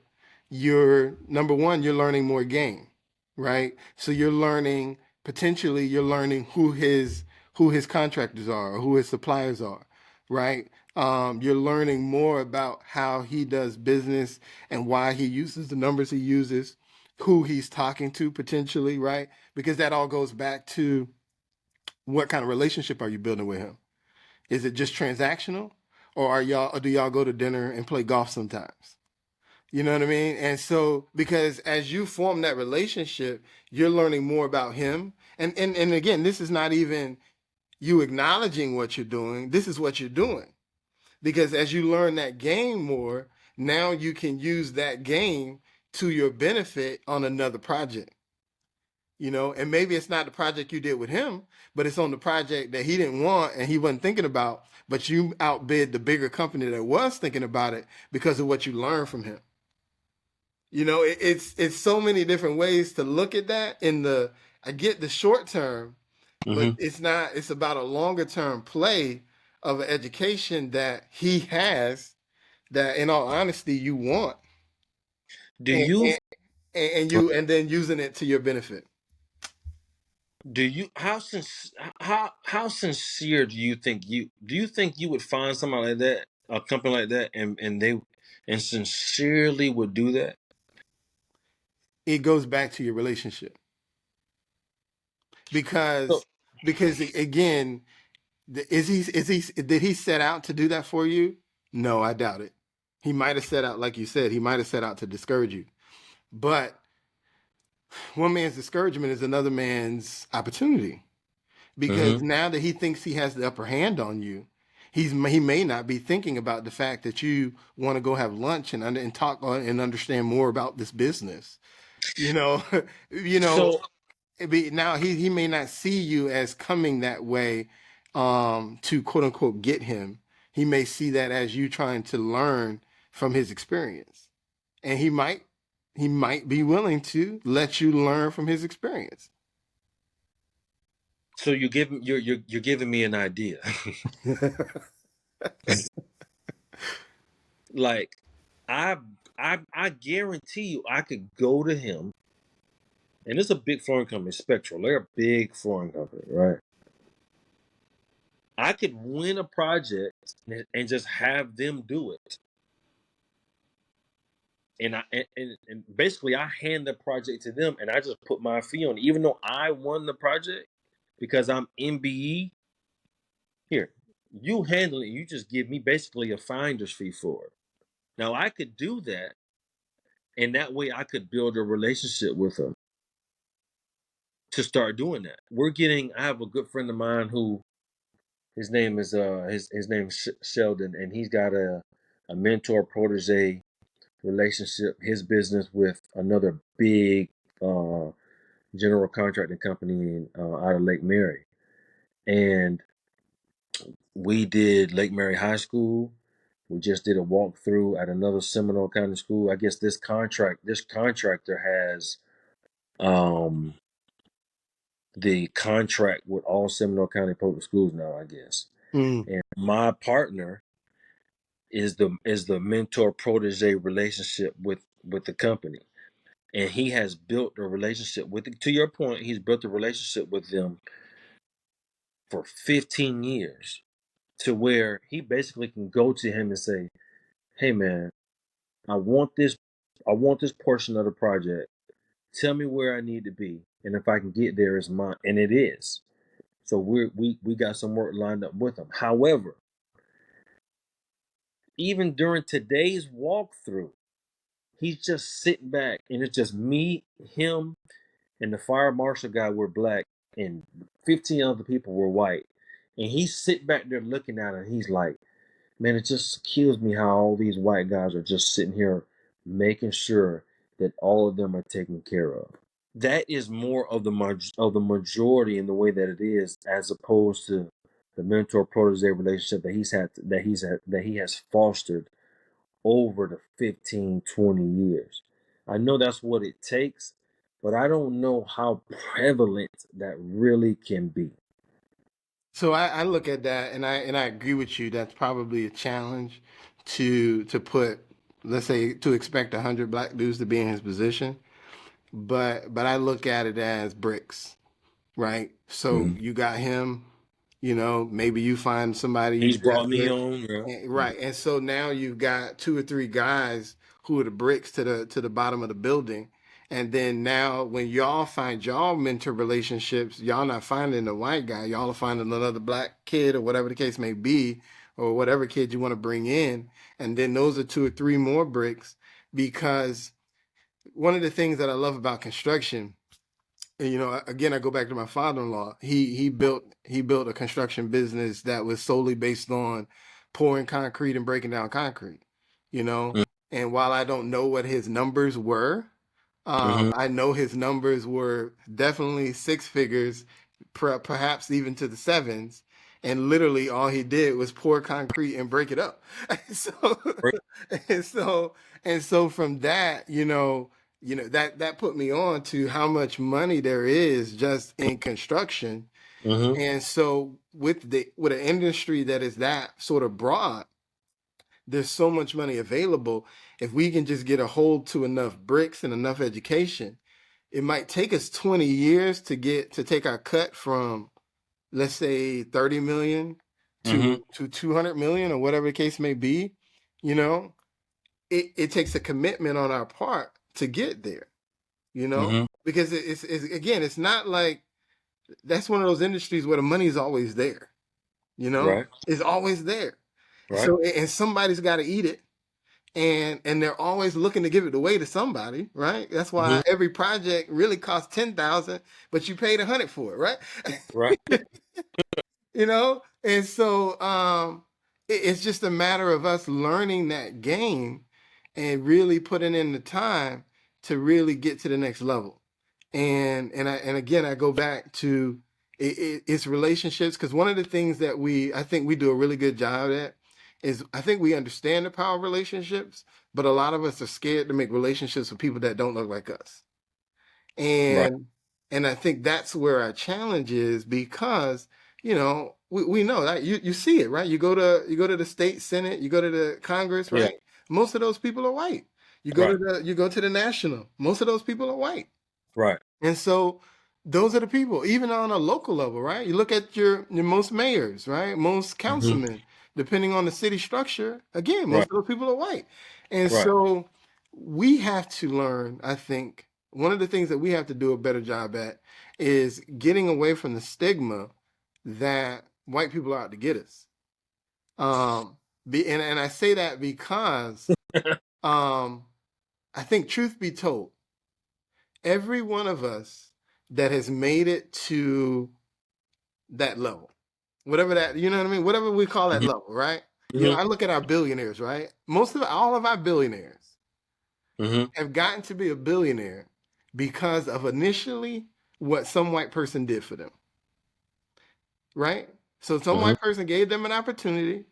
You're number one, you're learning more game, right? So you're learning who his contractors are or who his suppliers are, right? You're learning more about how he does business and why he uses the numbers he uses, who he's talking to potentially, right? Because that all goes back to what kind of relationship are you building with him? Is it just transactional, or do y'all go to dinner and play golf sometimes? You know what I mean? And so, because as you form that relationship, you're learning more about him. And again, this is not even you acknowledging what you're doing. This is what you're doing. Because as you learn that game more, now you can use that game to your benefit on another project. And maybe it's not the project you did with him, but it's on the project that he didn't want and he wasn't thinking about, but you outbid the bigger company that was thinking about it because of what you learned from him. It's so many different ways to look at that. I get the short term, but Hmm. it's about a longer term play of an education that he has that in all honesty you want, Do and you and then using it to your benefit. do you how sincere do you think you would find somebody like that, a company like that, and sincerely would do that? It goes back to your relationship So, because again, did he set out to do that for you? No, I doubt it. He might have set out, like you said, he might have set out to discourage you. But one man's discouragement is another man's opportunity. Because hmm now that he thinks he has the upper hand on you, he may not be thinking about the fact that you want to go have lunch and talk and understand more about this business. You know, you know. so Now he may not see you as coming that way, to quote unquote get him. He may see that as you trying to learn from his experience, and he might. he might be willing to let you learn from his experience. So you're giving me an idea. Like I I guarantee you I could go to him, and it's a big flooring company, Spectral. They're a big flooring company, right? I could win a project and just have them do it. And basically I hand the project to them and I just put my fee on it. Even though I won the project because I'm MBE, here, you handle it, you just give me basically a finder's fee for it. Now I could do that, and that way I could build a relationship with them to start doing that. I have a good friend of mine who his name is his name is Sheldon, and he's got a mentor protege relationship, his business with another big general contracting company out of Lake Mary. And we did Lake Mary High School. We just did a walkthrough at another Seminole County school. I guess this contractor has the contract with all Seminole County public schools now, I guess. Mm. And my partner is the mentor protege relationship with the company. And he has built a relationship with it. To your point, he's built a relationship with them for 15 years to where he basically can go to him and say, "Hey man, I want this portion of the project. Tell me where I need to be, and if I can get there, it's mine." And it is. So we got some work lined up with him. However, even during today's walkthrough, he's just sitting back, and it's just me, him, and the fire marshal guy were black, and 15 other people were white. And he's sitting back there looking at it, and he's like, man, it just kills me how all these white guys are just sitting here making sure that all of them are taken care of. That is more of the majority in the way that it is, as opposed to the mentor protege relationship that he has fostered over the 15, 20 years. I know that's what it takes, but I don't know how prevalent that really can be. So I look at that and I agree with you. That's probably a challenge to put, let's say, to expect 100 black dudes to be in his position. But I look at it as bricks, right? So Mhm. you got him, maybe you find somebody you He's brought blessed me with, on, yeah. right? And so now you've got two or three guys who are the bricks to the bottom of the building. And then now when y'all find y'all mentor relationships, y'all not finding the white guy, y'all are finding another black kid or whatever the case may be, or whatever kid you want to bring in. And then those are two or three more bricks, because one of the things that I love about construction, and again, I go back to my father-in-law. He built a construction business that was solely based on pouring concrete and breaking down concrete. You know, and while I don't know what his numbers were, Mm-hmm. I know his numbers were definitely six figures, perhaps even to the sevens. And literally, all he did was pour concrete and break it up. so, and so, and so from that, that put me on to how much money there is just in construction. Mm-hmm. And so with an industry that is that sort of broad, there's so much money available. If we can just get a hold to enough bricks and enough education, it might take us 20 years to take our cut from, let's say, 30 million Mm-hmm. to 200 million, or whatever the case may be. You know, it takes a commitment on our part to get there, Mm-hmm. because it's again, it's not like that's one of those industries where the money is always there. Right. It's always there. Right. So, and somebody's got to eat it, and they're always looking to give it away to somebody, right? That's Mm-hmm. why every project really costs 10,000, but you paid 100 for it, right? Right. And so it's just a matter of us learning that game and really putting in the time to really get to the next level. And again, I go back to it's relationships, because one of the things that I think we do a really good job at is I think we understand the power of relationships, but a lot of us are scared to make relationships with people that don't look like us. Right. And I think that's where our challenge is, because we know that you see it, right? You go to the state senate, you go to the Congress, Yeah. right? Most of those people are white. Right. You go to the national, most of those people are white. Right. And so those are the people, even on a local level, right? You look at your most mayors, right? Most Hmm. councilmen, depending on the city structure, again, most Right. of those people are white. And Right. so we have to learn, I think, one of the things that we have to do a better job at is getting away from the stigma that white people are out to get us. And I say that because um, I think, truth be told, every one of us that has made it to that level, whatever that, you know what I mean? Whatever we call that Hmm. level, right? Hmm. I look at our billionaires, right? All of our billionaires Hmm. have gotten to be a billionaire because of initially what some white person did for them, right? So some Hmm. white person gave them an opportunity.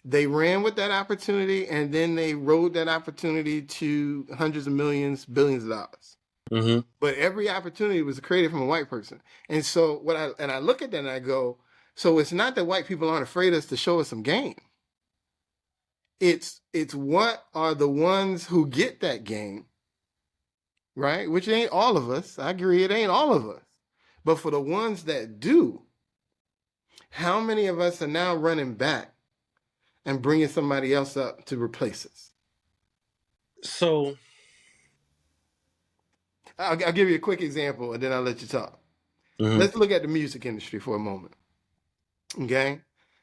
They ran with that opportunity, and then they rode that opportunity to hundreds of millions, billions of dollars. Hmm. But every opportunity was created from a white person. And so I look at that and I go, so it's not that white people aren't afraid of us to show us some game. It's what are the ones who get that game, right? Which ain't all of us. I agree, it ain't all of us. But for the ones that do, how many of us are now running back and bringing somebody else up to replace us? So. I'll give you a quick example and then I'll let you talk. Hmm. Let's look at the music industry for a moment. Okay,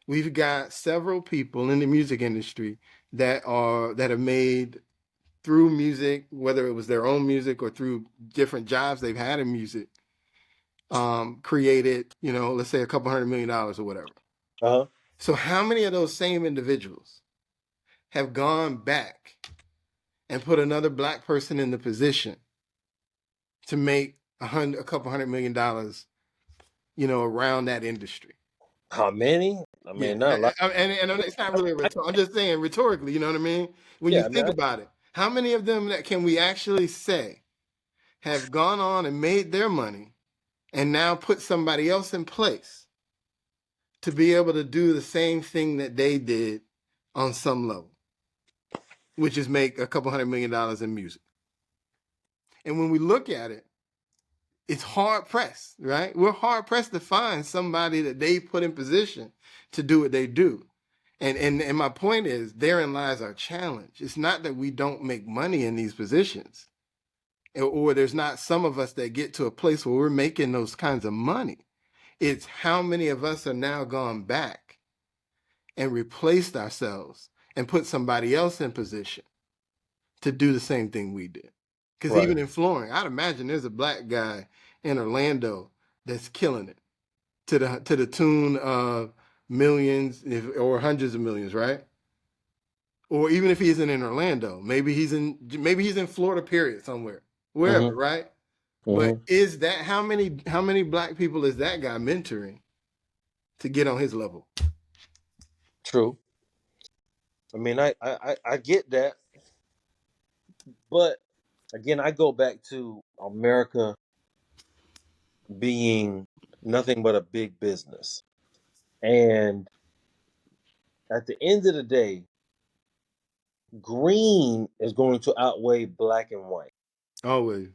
we've got several people in the music industry that have made, through music, whether it was their own music or through different jobs they've had in music, created, let's say $200 million or whatever. Uh-huh. So how many of those same individuals have gone back and put another black person in the position to make a couple $100 million, around that industry? How many? I Yeah, mean, not a lot. and it's not really rhetorical. I'm just saying rhetorically. You know what I mean? When you Yeah. I mean, think about it, how many of them that can we actually say have gone on and made their money and now put somebody else in place to be able to do the same thing that they did on some level, which is make a couple $100 million in music? And when we look at it, it's hard pressed, right? We're hard pressed to find somebody that they put in position to do what they do. And my point is, therein lies our challenge. It's not that we don't make money in these positions, or there's not some of us that get to a place where we're making those kinds of money. It's how many of us are now gone back and replaced ourselves and put somebody else in position to do the same thing we did. Because right. even in flooring, I'd imagine there's a black guy in Orlando that's killing it to the tune of millions or hundreds of millions, right? Or even if he isn't in Orlando, maybe he's in Florida, period, somewhere, wherever, Hmm. right? But Hmm. is that how many black people is that guy mentoring to get on his level? True. I mean, I get that, but again, I go back to America being nothing but a big business, and at the end of the day, green is going to outweigh black and white Always.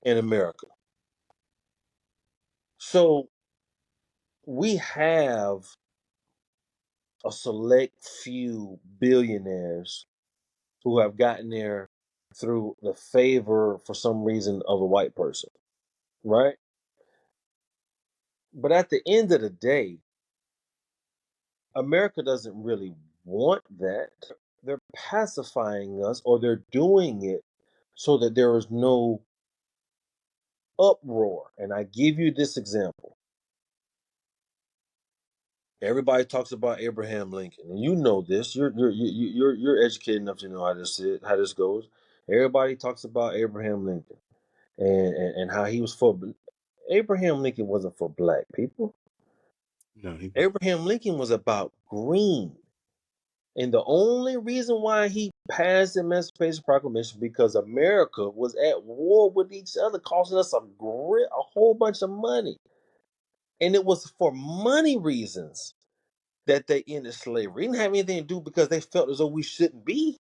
in America. So we have a select few billionaires who have gotten there through the favor, for some reason, of a white person, right? But at the end of the day, America doesn't really want that. They're pacifying us, or they're doing it so that there is no uproar. And I give you this example. Everybody talks about Abraham Lincoln, and you know this. You're educated enough to know how this goes. Everybody talks about Abraham Lincoln and how he was for. Abraham Lincoln wasn't for black people. No, he wasn't. Abraham Lincoln was about green. And the only reason why he passed the Emancipation Proclamation because America was at war with each other, costing us a whole bunch of money. And it was for money reasons that they ended slavery. It didn't have anything to do because they felt as though we shouldn't be.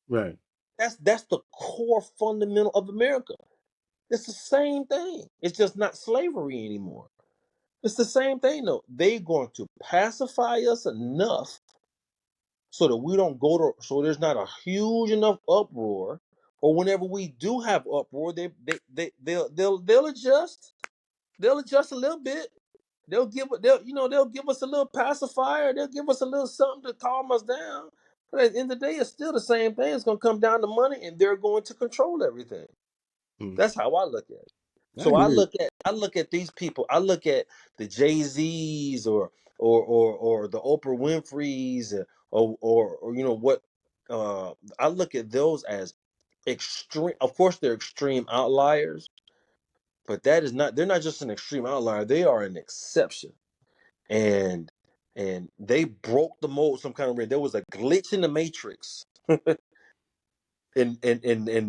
Right. That's the core fundamental of America. It's the same thing. It's just not slavery anymore. It's the same thing though. They're going to pacify us enough so that we don't go to so there's not a huge enough uproar, or whenever we do have uproar, they'll adjust. They'll adjust a little bit. They'll give us a little pacifier. They'll give us a little something to calm us down. But at the end of the day, it's still the same thing. It's going to come down to money, and they're going to control everything. That's how I look at it. I So agree. I look at these people. I look at the Jay-Z's or the Oprah Winfrey's or you know what I look at those as extreme. Of course, they're extreme outliers, but they're not just an extreme outlier. They are an exception, and they broke the mold some kind of way. There was a glitch in the matrix, and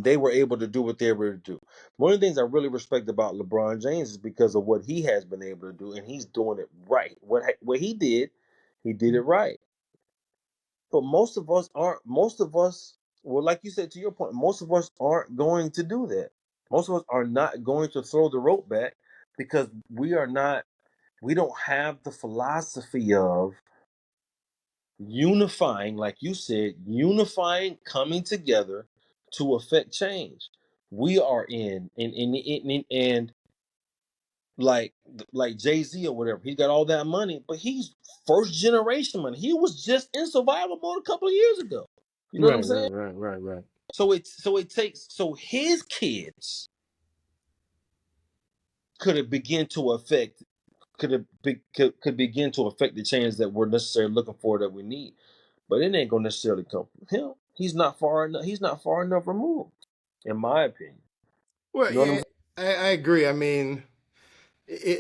they were able to do what they were able to do. One of the things I really respect about LeBron James is because of what he has been able to do, and he's doing it right. What he did it right. But most of us aren't. Most of us, well, like you said to your point, most of us aren't going to do that. Most of us are not going to throw the rope back because we are not. We don't have the philosophy of unifying, like you said, unifying, coming together to affect change. We are and like Jay-Z or whatever, he's got all that money, but he's first generation money. He was just in survival mode a couple of years ago. You know what I'm Right, saying? right. So his kids could have begin to affect could begin to affect the change that we're necessarily looking for, that we need. But it ain't gonna necessarily come from him. He's not far enough. He's not far enough removed, in my opinion. Well, You know what I'm yeah, saying? I agree. I mean,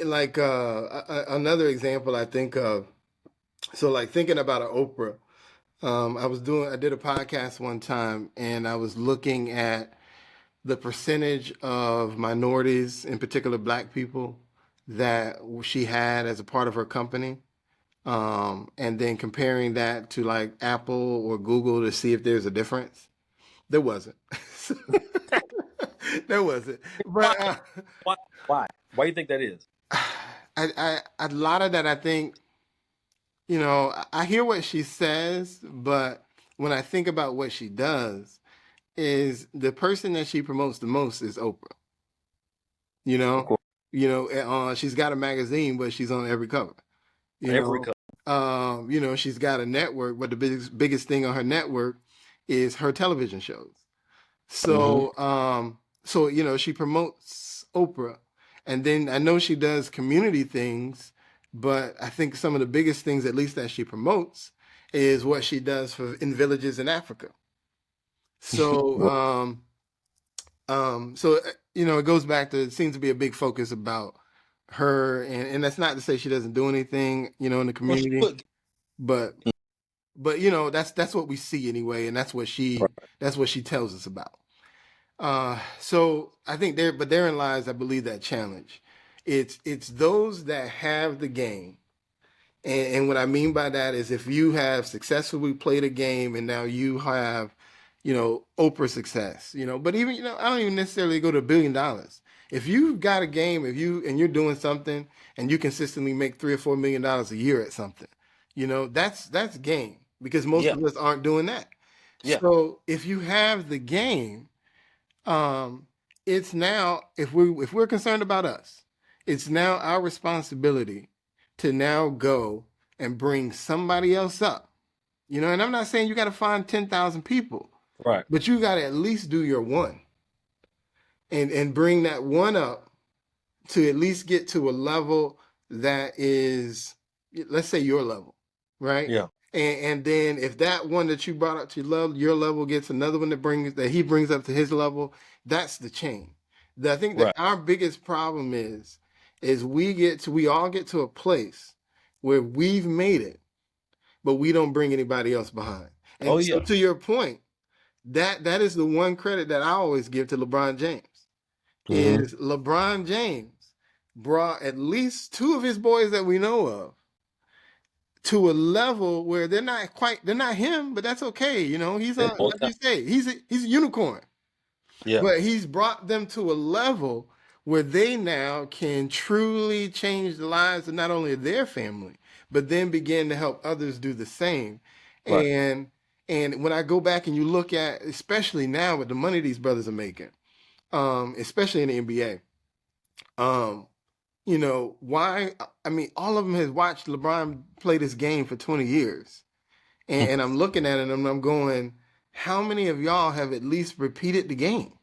like another example I think of. So, like thinking about an Oprah, I did a podcast one time, and I was looking at the percentage of minorities, in particular Black people, that she had as a part of her company, and then comparing that to like Apple or Google to see if there's a difference. There wasn't. There wasn't. Why? But Why? Why? Why do you think that is? a lot of that, I think, I hear what she says, but when I think about what she does, is the person that she promotes the most is Oprah. You Of know, course, she's got a magazine, but she's on every cover. You every know, couple. she's got a network, but the biggest thing on her network is her television shows. Mm-hmm. So she promotes Oprah, and then I know she does community things, but I think some of the biggest things, at least that she promotes, is what she does in villages in Africa. So, Right. it goes back to, it seems to be a big focus about her, and that's not to say she doesn't do anything, in the Well, she community, put but that's what we see anyway, and right. that's what she tells us about. So I think therein lies, I believe, that challenge. It's those that have the game, and what I mean by that is if you have successfully played a game and now you have, Oprah success, but even, I don't even necessarily go to $1 billion. If you've got a game, and you're doing something and you consistently make $3 or $4 million a year at something, that's game, because most Yeah. of us aren't doing that. Yeah. So if you have the game, it's now, if we're concerned about us, it's now our responsibility to now go and bring somebody else up. And I'm not saying you got to find 10,000 people, Right. but you got to at least do your one, and bring that one up to at least get to a level that is, let's say, your level, right? Yeah. And then if that one that you brought up to your level gets another one that he brings up to his level, that's the chain. I think that Right. our biggest problem is we all get to a place where we've made it, but we don't bring anybody else behind. Oh And so yeah. to your point, that is the one credit that I always give to LeBron James. Mm-hmm. Is LeBron James brought at least two of his boys that we know of to a level where they're not him, but that's okay. You know, he's They a, both like got, you say, he's a unicorn. yeah. But he's brought them to a level where they now can truly change the lives of not only their family, but then begin to help others do the same. Right. And when I go back and you look at, especially now with the money these brothers are making, especially in the NBA, um, you know, why? I mean, all of them has watched LeBron play this game for 20 years. And I'm looking at it and I'm going, how many of y'all have at least repeated the game?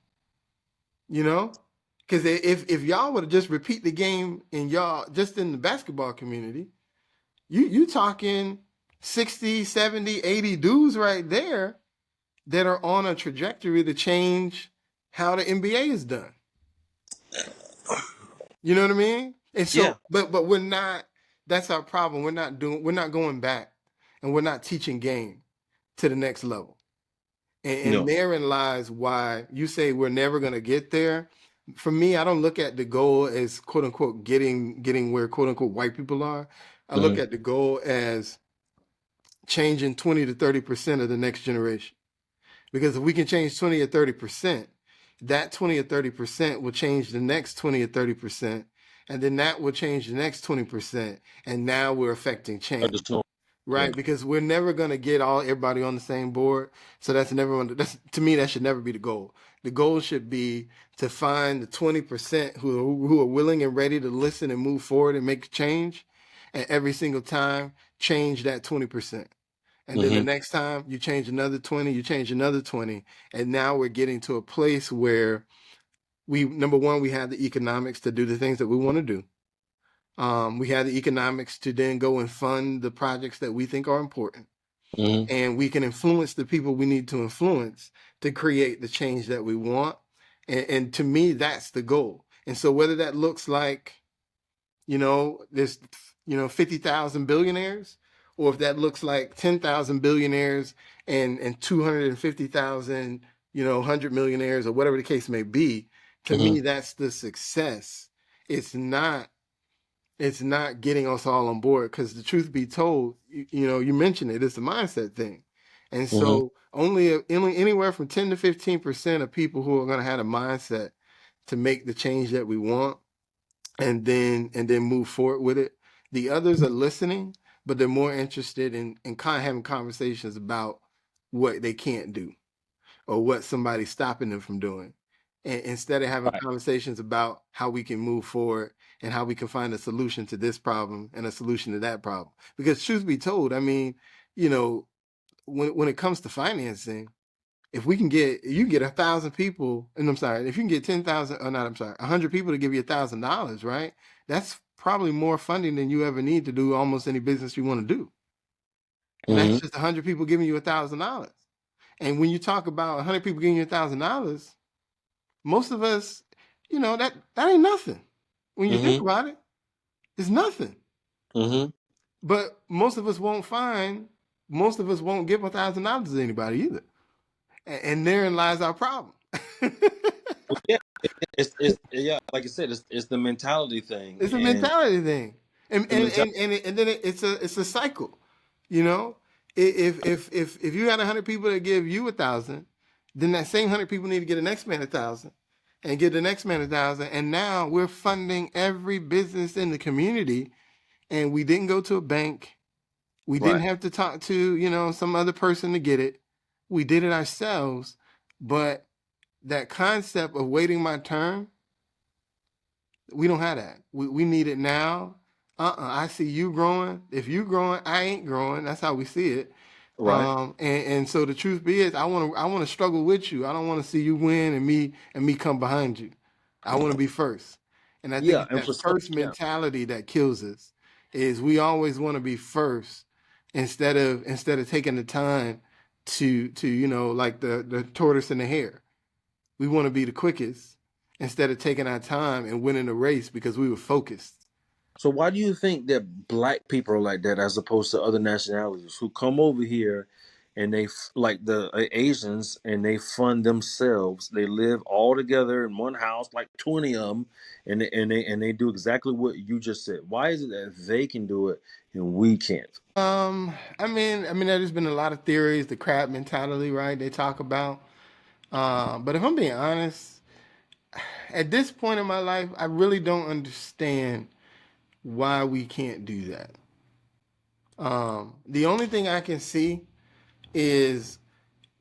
You know, because if y'all would have just repeat the game in y'all just in the basketball community, you talking 60, 70, 80 dudes right there that are on a trajectory to change how the NBA is done. You know what I mean? And Yeah. so, but we're not. That's our problem. We're not going back, and we're not teaching game to the next level. And No. therein lies why you say we're never going to get there. For me, I don't look at the goal as quote unquote getting where quote unquote white people are. I look Mm-hmm. at the goal as changing 20 to 30% of the next generation. Because if we can change 20 or 30%, that 20 or 30% will change the next 20 or 30%, and then that will change the next 20%, and now we're affecting change. Yeah. Right, because we're never gonna get everybody on the same board. So that's never that's to me that should never be the goal. The goal should be to find the 20% who are willing and ready to listen and move forward and make a change, and every single time change that 20%. And then the Mm-hmm. next time you change another 20, you change another 20, and now we're getting to a place where we number one we have the economics to do the things that we want to do. We have the economics to then go and fund the projects that we think are important. Mm-hmm. And we can influence the people we need to influence to create the change that we want. And to me, that's the goal. And so whether that looks like, you know, there's, 50,000 billionaires, or if that looks like 10,000 billionaires and 250,000, 100 millionaires or whatever the case may be, to Mm-hmm. me, that's the success. It's not it's not getting us all on board because the truth be told, you mentioned it's a mindset thing. And Mm-hmm. so only anywhere from 10 to 15% of people who are going to have a mindset to make the change that we want and then move forward with it. The others are listening, but they're more interested in kind of having conversations about what they can't do or what somebody's stopping them from doing. And instead of having Right. conversations about how we can move forward and how we can find a solution to this problem and a solution to that problem. Because truth be told, I mean, you know, when it comes to financing, if we can get 1,000 people, and I'm sorry, if you can get 10,000, or not, I'm sorry, 100 people to give you $1,000, right? That's probably more funding than you ever need to do almost any business you want to do. And Mm-hmm. that's just 100 people giving you $1,000. And when you talk about 100 people giving you $1,000, most of us, that ain't nothing. When you think Mm-hmm. about it, it's nothing. Mm-hmm. But most of us won't give $1,000 to anybody either. And therein lies our problem. Yeah. It's yeah. Like I said, it's the mentality thing, It's a and mentality thing, and the and mentality. and, and, and then it's a cycle. You know, if you had 100 people that give you 1,000, then that same 100 people need to get the next man 1,000, and give the next man 1,000, and now we're funding every business in the community, and we didn't go to a bank, we didn't Right. have to talk to some other person to get it, we did it ourselves, but that concept of waiting my turn, we don't have that. We need it now. I see you growing. If you growing, I ain't growing. That's how we see it. Right. And so the truth be is, I want to struggle with you. I don't want to see you win and me come behind you. I want to be first. And I think Yeah. it's And that for some, first yeah. mentality that kills us. Is we always want to be first instead of taking the time to like the tortoise and the hare. We want to be the quickest instead of taking our time and winning the race because we were focused. So why do you think that black people are like that as opposed to other nationalities who come over here and like the Asians and they fund themselves? They live all together in one house, like 20 of them, and they do exactly what you just said. Why is it that they can do it and we can't? I mean, there's been a lot of theories, the crab mentality, right? They talk about. But if I'm being honest, at this point in my life, I really don't understand why we can't do that. The only thing I can see is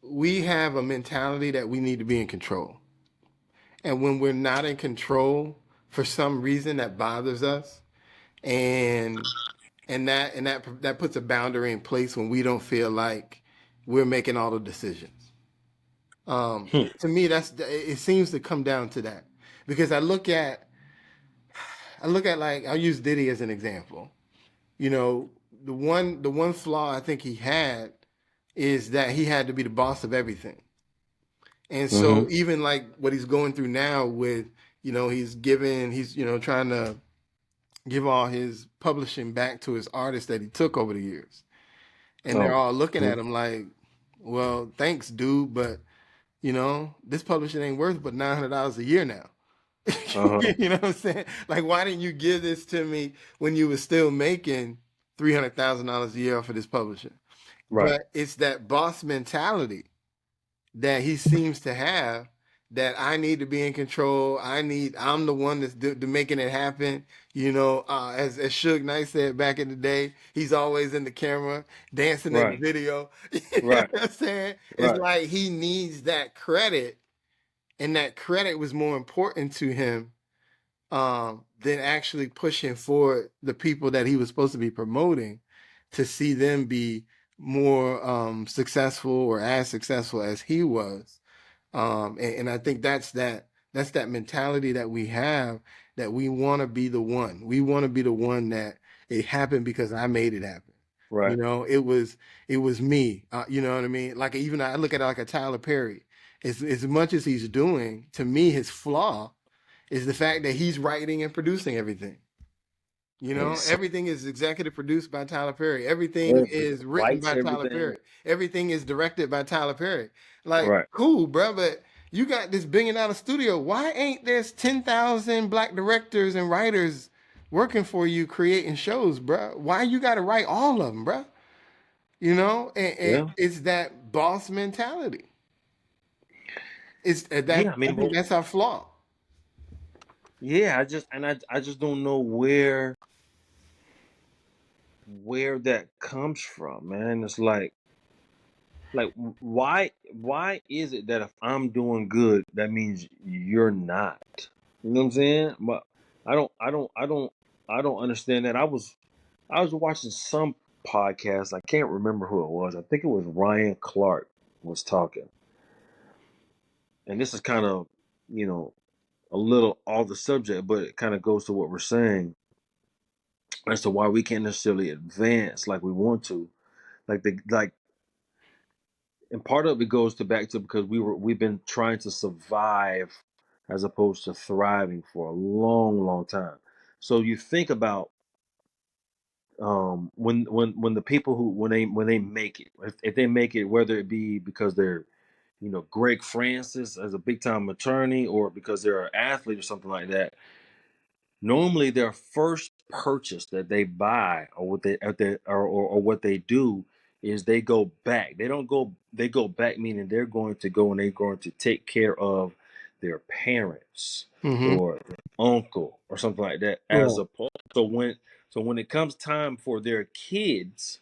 we have a mentality that we need to be in control. And when we're not in control, for some reason that bothers us, and that puts a boundary in place when we don't feel like we're making all the decisions. Hmm. To me, it seems to come down to that, because I look at like, I'll use Diddy as an example. You know, the one flaw I think he had is that he had to be the boss of everything. And so Mm-hmm. even like what he's going through now with, he's trying to give all his publishing back to his artists that he took over the years. And they're Oh. all looking at him like, well, thanks, dude, but this publishing ain't worth but $900 a year now. Uh-huh. You know what I'm saying? Like, why didn't you give this to me when you were still making $300,000 a year off of this publishing? Right. But it's that boss mentality that he seems to have, that I need to be in control. I'm the one that's making it happen. As Suge Knight said back in the day, he's always in the camera, dancing in the Right. video. You know Right. what I'm saying? It's Right. like he needs that credit, and that credit was more important to him than actually pushing for the people that he was supposed to be promoting, to see them be more successful or as successful as he was. And I think that's that mentality that we have, that we want to be the one. We want to be the one that it happened because I made it happen. Right. It was me. You know what I mean? Like, even I look at it like a Tyler Perry. As much as he's doing, to me, his flaw is the fact that he's writing and producing everything. Exactly. Everything is executive produced by Tyler Perry. Everything Everything. is written Lights, by Tyler everything. Perry. Everything is directed by Tyler Perry. Like, Right. cool, bro, but you got this $1 billion studio. Why ain't there 10,000 black directors and writers working for you creating shows, bro? Why you got to write all of them, bro? And Yeah. it's that boss mentality. It's that Yeah. I I mean, think well, that's our flaw. yeah. I just don't know where that comes from, man. It's like why is it that if I'm doing good, that means you're not? You know what I'm saying? But I don't understand that. I was watching some podcast. I can't remember who it was. I think it was Ryan Clark was talking, and this is kind of you know a little off the subject, but it kind of goes to what we're saying as to why we can't necessarily advance like we want to. Like and part of it goes to back to because we've been trying to survive as opposed to thriving for a long, long time. So you think about when the people who when they make it, if they make it, whether it be because they're Greg Francis as a big time attorney or because they're an athlete or something like that. Normally, their first purchase that they buy, or what they do, is they go back. They don't go. They go back, meaning they're going to go and they're going to take care of their parents Mm-hmm. or their uncle or something like that. As Right. opposed, so when it comes time for their kids,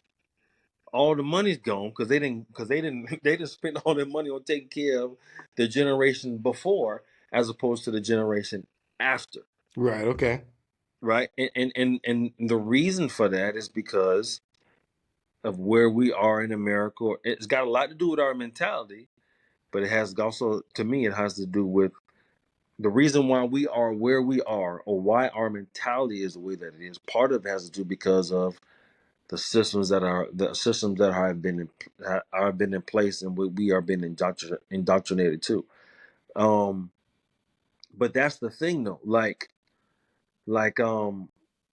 all the money's gone they didn't spend all their money on taking care of the generation before, as opposed to the generation after. Right. Okay. Right, and the reason for that is because of where we are in America. It's got a lot to do with our mentality, but it has also, to me, it has to do with the reason why we are where we are, or why our mentality is the way that it is. Part of it has to do because of the systems that have been in place, and we are being indoctrinated to. Um, but that's the thing, though. Like,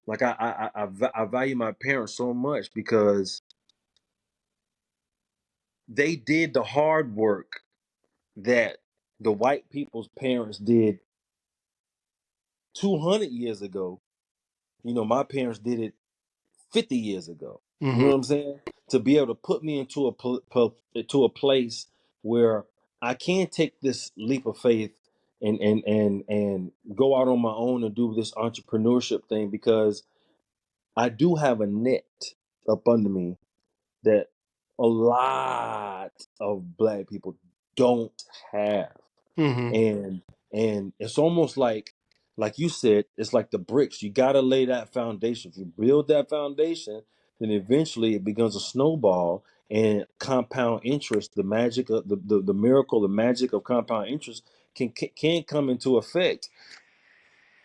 Like I value my parents so much because they did the hard work that the white people's parents did 200 years ago. You know, my parents did it 50 years ago. You know Mm-hmm. what I'm saying? To be able to put me into to a place where I can take this leap of faith and go out on my own and do this entrepreneurship thing, because I do have a net up under me that a lot of black people don't have. Mm-hmm. And it's almost like you said, it's like the bricks. You got to lay that foundation. If you build that foundation, then eventually it becomes a snowball, and compound interest, the magic of the miracle, the magic of compound interest can come into effect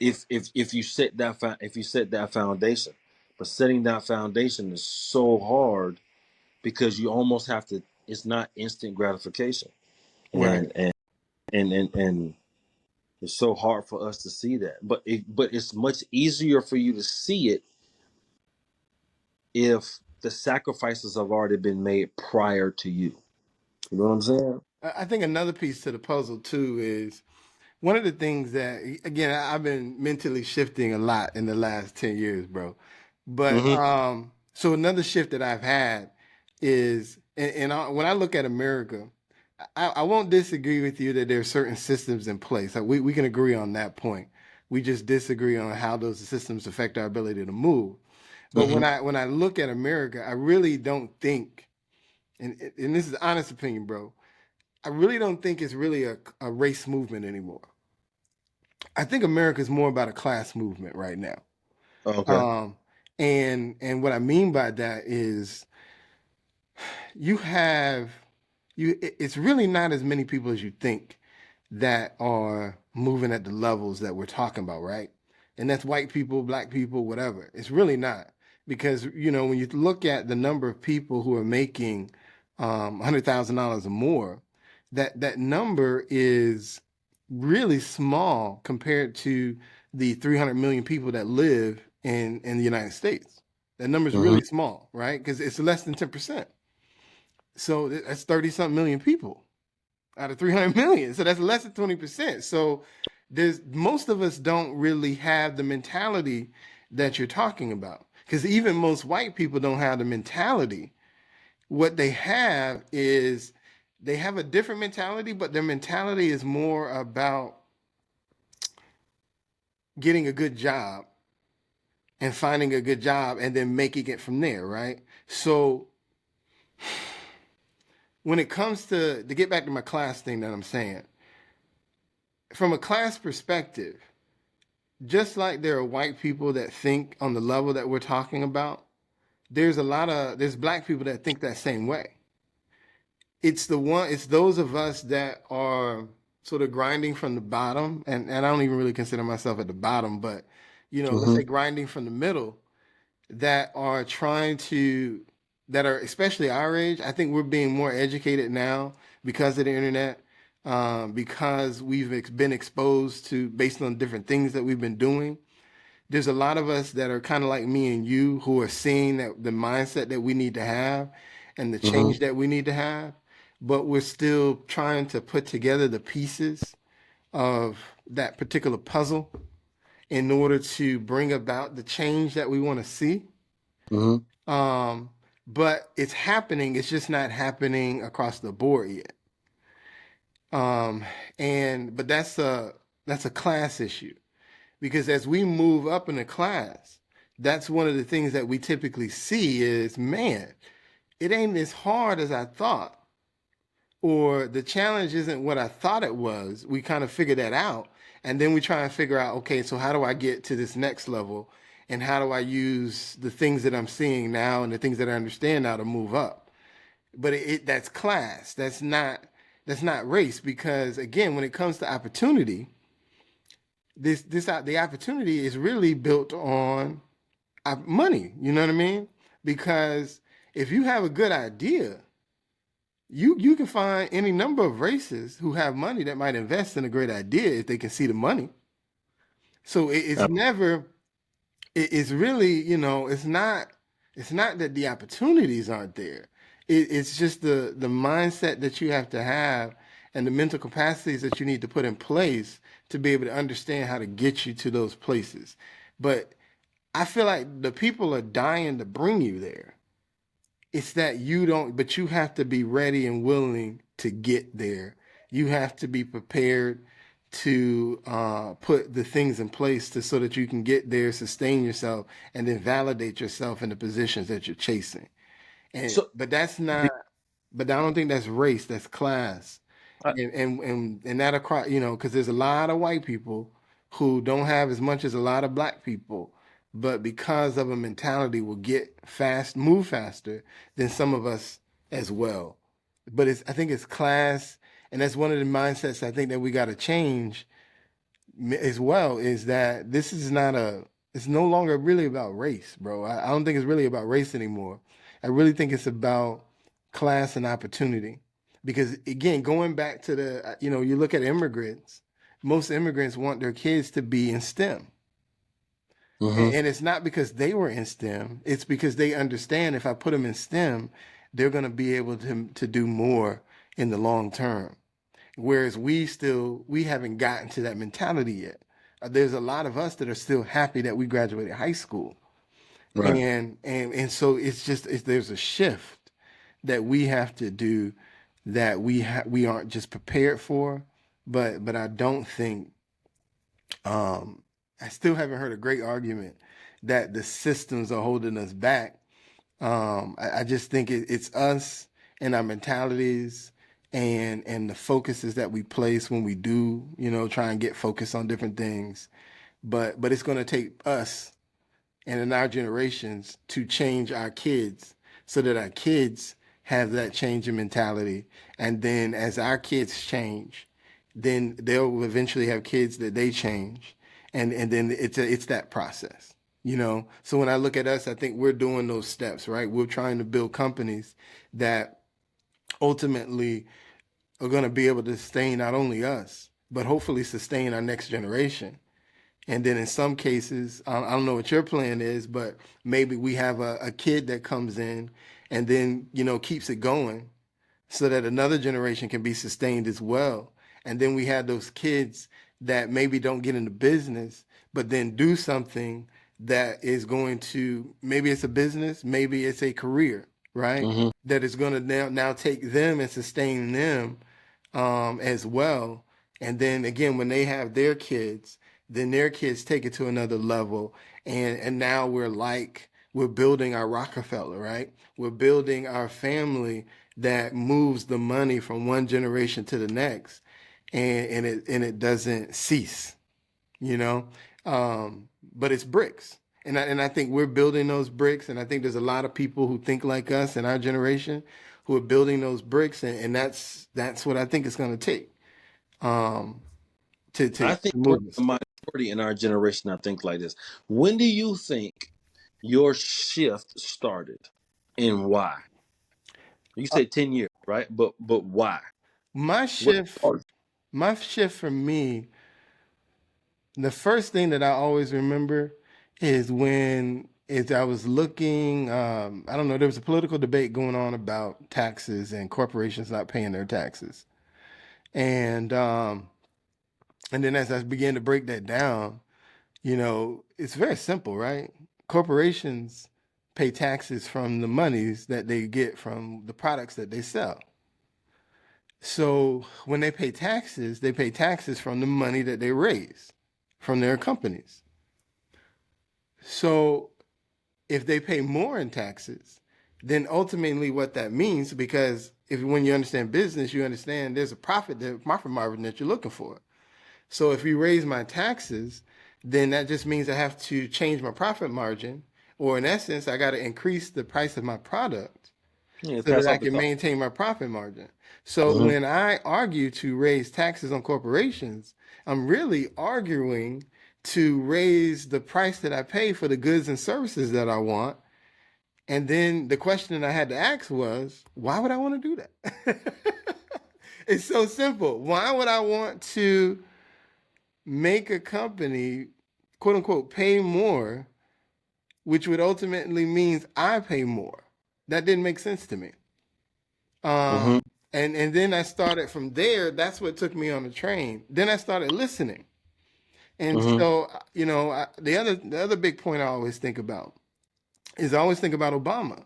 if you set that foundation. But setting that foundation is so hard because you almost have to. It's not instant gratification, Right. and it's so hard for us to see that. But it's much easier for you to see it if the sacrifices have already been made prior to you. You know what I'm saying? I think another piece to the puzzle too is one of the things that, again, I've been mentally shifting a lot in the last 10 years, bro. But Mm-hmm. so another shift that I've had is, when I look at America, I won't disagree with you that there are certain systems in place. Like we can agree on that point. We just disagree on how those systems affect our ability to move. But Mm-hmm. when I look at America, I really don't think, and this is honest opinion, bro. I really don't think it's really a race movement anymore. I think America is more about a class movement right now. Okay. Um, and what I mean by that is you have it's really not as many people as you think that are moving at the levels that we're talking about, right? And that's white people, black people, whatever. It's really not, because when you look at the number of people who are making $100,000 or more, that number is really small compared to the 300 million people that live in the United States. That number is Mm-hmm. really small, right? Because it's less than 10%. So that's 30 something million people out of 300 million. So that's less than 20%. So there's most of us don't really have the mentality that you're talking about. Because even most white people don't have the mentality. What they have is they have a different mentality, but their mentality is more about getting a good job and finding a good job and then making it from there, right? So when it comes to get back to my class thing that I'm saying, from a class perspective, just like there are white people that think on the level that we're talking about, there's black people that think that same way. It's those of us that are sort of grinding from the bottom, and I don't even really consider myself at the bottom, but let's Mm-hmm. say grinding from the middle, that are trying to that are especially our age. I think we're being more educated now because of the internet, because we've been exposed to based on different things that we've been doing. There's a lot of us that are kind of like me and you who are seeing that the mindset that we need to have and the Mm-hmm. change that we need to have, but we're still trying to put together the pieces of that particular puzzle in order to bring about the change that we want to see. Mm-hmm. Um, but it's happening. It's just not happening across the board yet. Um, but that's a class issue, because as we move up in the class, that's one of the things that we typically see is, man, it ain't as hard as I thought, or the challenge isn't what I thought it was. We kind of figure that out, and then we try and figure out, okay, so how do I get to this next level, and how do I use the things that I'm seeing now and the things that I understand now to move up? But that's class. That's not race, because again, when it comes to opportunity, the opportunity is really built on money. You know what I mean? Because if you have a good idea, you can find any number of races who have money that might invest in a great idea if they can see the money. So it's never it's really, it's not that the opportunities aren't there. It's just the mindset that you have to have and the mental capacities that you need to put in place to be able to understand how to get you to those places. But I feel like the people are dying to bring you there. It's that you don't, but you have to be ready and willing to get there. You have to be prepared to put the things in place to so that you can get there, sustain yourself, and then validate yourself in the positions that you're chasing. And So, but that's not. But I don't think that's race. That's class. I, And that across, because there's a lot of white people who don't have as much as a lot of black people, but because of a mentality will move faster than some of us as well. But I think it's class, and that's one of the mindsets I think that we got to change as well. Is that this is not it's no longer really about race, bro. I don't think it's really about race anymore. I really think it's about class and opportunity. Because again, going back to you look at immigrants, most immigrants want their kids to be in STEM. mhm. And it's not because they were in STEM, it's because they understand if I put them in STEM, they're going to be able to do more in the long term. Whereas we haven't gotten to that mentality yet. There's a lot of us that are still happy that we graduated high school. Right. And so there's a shift that we have to do that we aren't just prepared for, but I don't think I still haven't heard a great argument that the systems are holding us back. I just think it's us and our mentalities and the focuses that we place when we do, try and get focused on different things. But it's going to take us and in our generations to change our kids so that our kids have that change in mentality. And then as our kids change, then they'll eventually have kids that they change. And then it's that process, So when I look at us, I think we're doing those steps, right? We're trying to build companies that ultimately are going to be able to sustain not only us, but hopefully sustain our next generation. And then in some cases, I don't know what your plan is, but maybe we have a kid that comes in and then, keeps it going so that another generation can be sustained as well. And then we have those kids that maybe don't get into business, but then do something that is going to, maybe it's a business, maybe it's a career, right? Mhm. That is going to now take them and sustain them as well. And then again, when they have their kids, then their kids take it to another level. And now we're building our Rockefeller, right? We're building our family that moves the money from one generation to the next, and it doesn't cease, you know. But it's bricks, and I think we're building those bricks, and I think there's a lot of people who think like us in our generation who are building those bricks, and that's what I think it's going to take um, to I think we're move the us. minority in our generation. I think like this. When do you think your shift started, and why? You Uh, say 10 years, right? But why? my What shift, started? my shift for me, the first thing that I always remember is when is I was looking. I don't know. There was a political debate going on about taxes and corporations not paying their taxes, and um, and then as I began to break that down, it's very simple, right? Corporations pay taxes from the monies that they get from the products that they sell. So when they pay taxes from the money that they raise from their companies. So if they pay more in taxes, then ultimately what that means, because if when you understand business, you understand there's a profit margin that you're looking for. So if you raise my taxes, then that just means I have to change my profit margin, or in essence, I got to increase the price of my product Yeah, so that pass I off the can cost. maintain my profit margin. So Hmm. when I argue to raise taxes on corporations, I'm really arguing to raise the price that I pay for the goods and services that I want. And then the question that I had to ask was, why would I want to do that? It's so simple. Why would I want to make a company, quote unquote, pay more which would ultimately means I pay more. That didn't make sense to me. Mm-hmm. And then I started from there. That's what took me on the train. Then I started listening. And Mm-hmm. so, the other big point I always think about is I always think about Obama.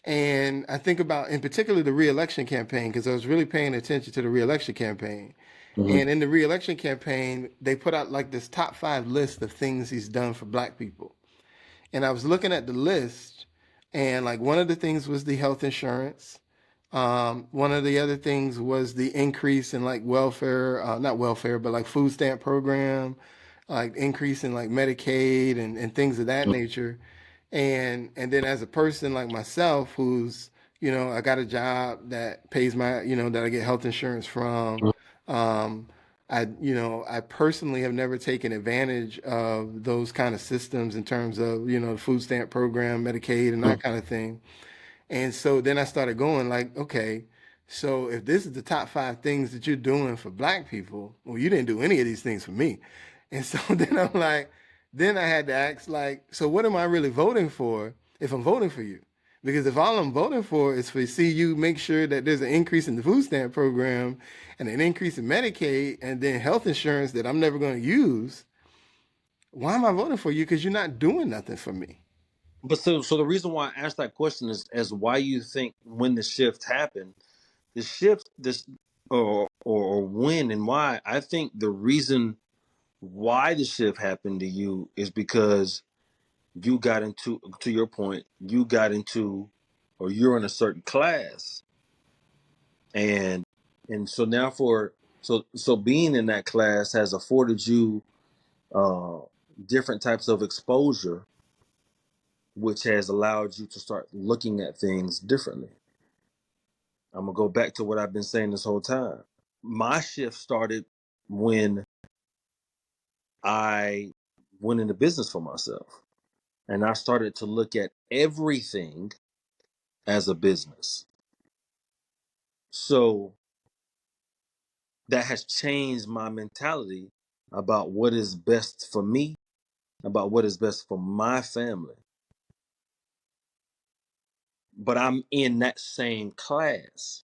And I think about, in particular, the reelection campaign, because I was really paying attention to the reelection campaign. Mm-hmm. And in the reelection campaign, they put out like this top 5 list of things he's done for black people. And I was looking at the list, and like one of the things was the health insurance. One of the other things was the increase in like welfare, not welfare, but like food stamp program, like increase in like Medicaid and things of that nature. And then as a person like myself, who's, I got a job that pays my, that I get health insurance from. Um, I personally have never taken advantage of those kind of systems in terms of, the food stamp program, Medicaid, and that kind of thing. And so then I started going like, okay, so if this is the top 5 things that you're doing for black people, well, you didn't do any of these things for me. And so then I'm like, then I had to ask like, so what am I really voting for if I'm voting for you? Because if all I'm voting for is for see you make sure that there's an increase in the food stamp program and an increase in Medicaid and then health insurance that I'm never going to use, why am I voting for you? Because you're not doing nothing for me. But so the reason why I asked that question is as why you think when the shift happened, the shift this or when and why. I think the reason why the shift happened to you is because you got into, to your point, you got into, or you're in a certain class, and so now so being in that class has afforded you uh different types of exposure, which has allowed you to start looking at things differently. I'm gonna go back to what I've been saying this whole time. My shift started when I went into business for myself, and I started to look at everything as a business. So that has changed my mentality about what is best for me, about what is best for my family. But I'm in that same class.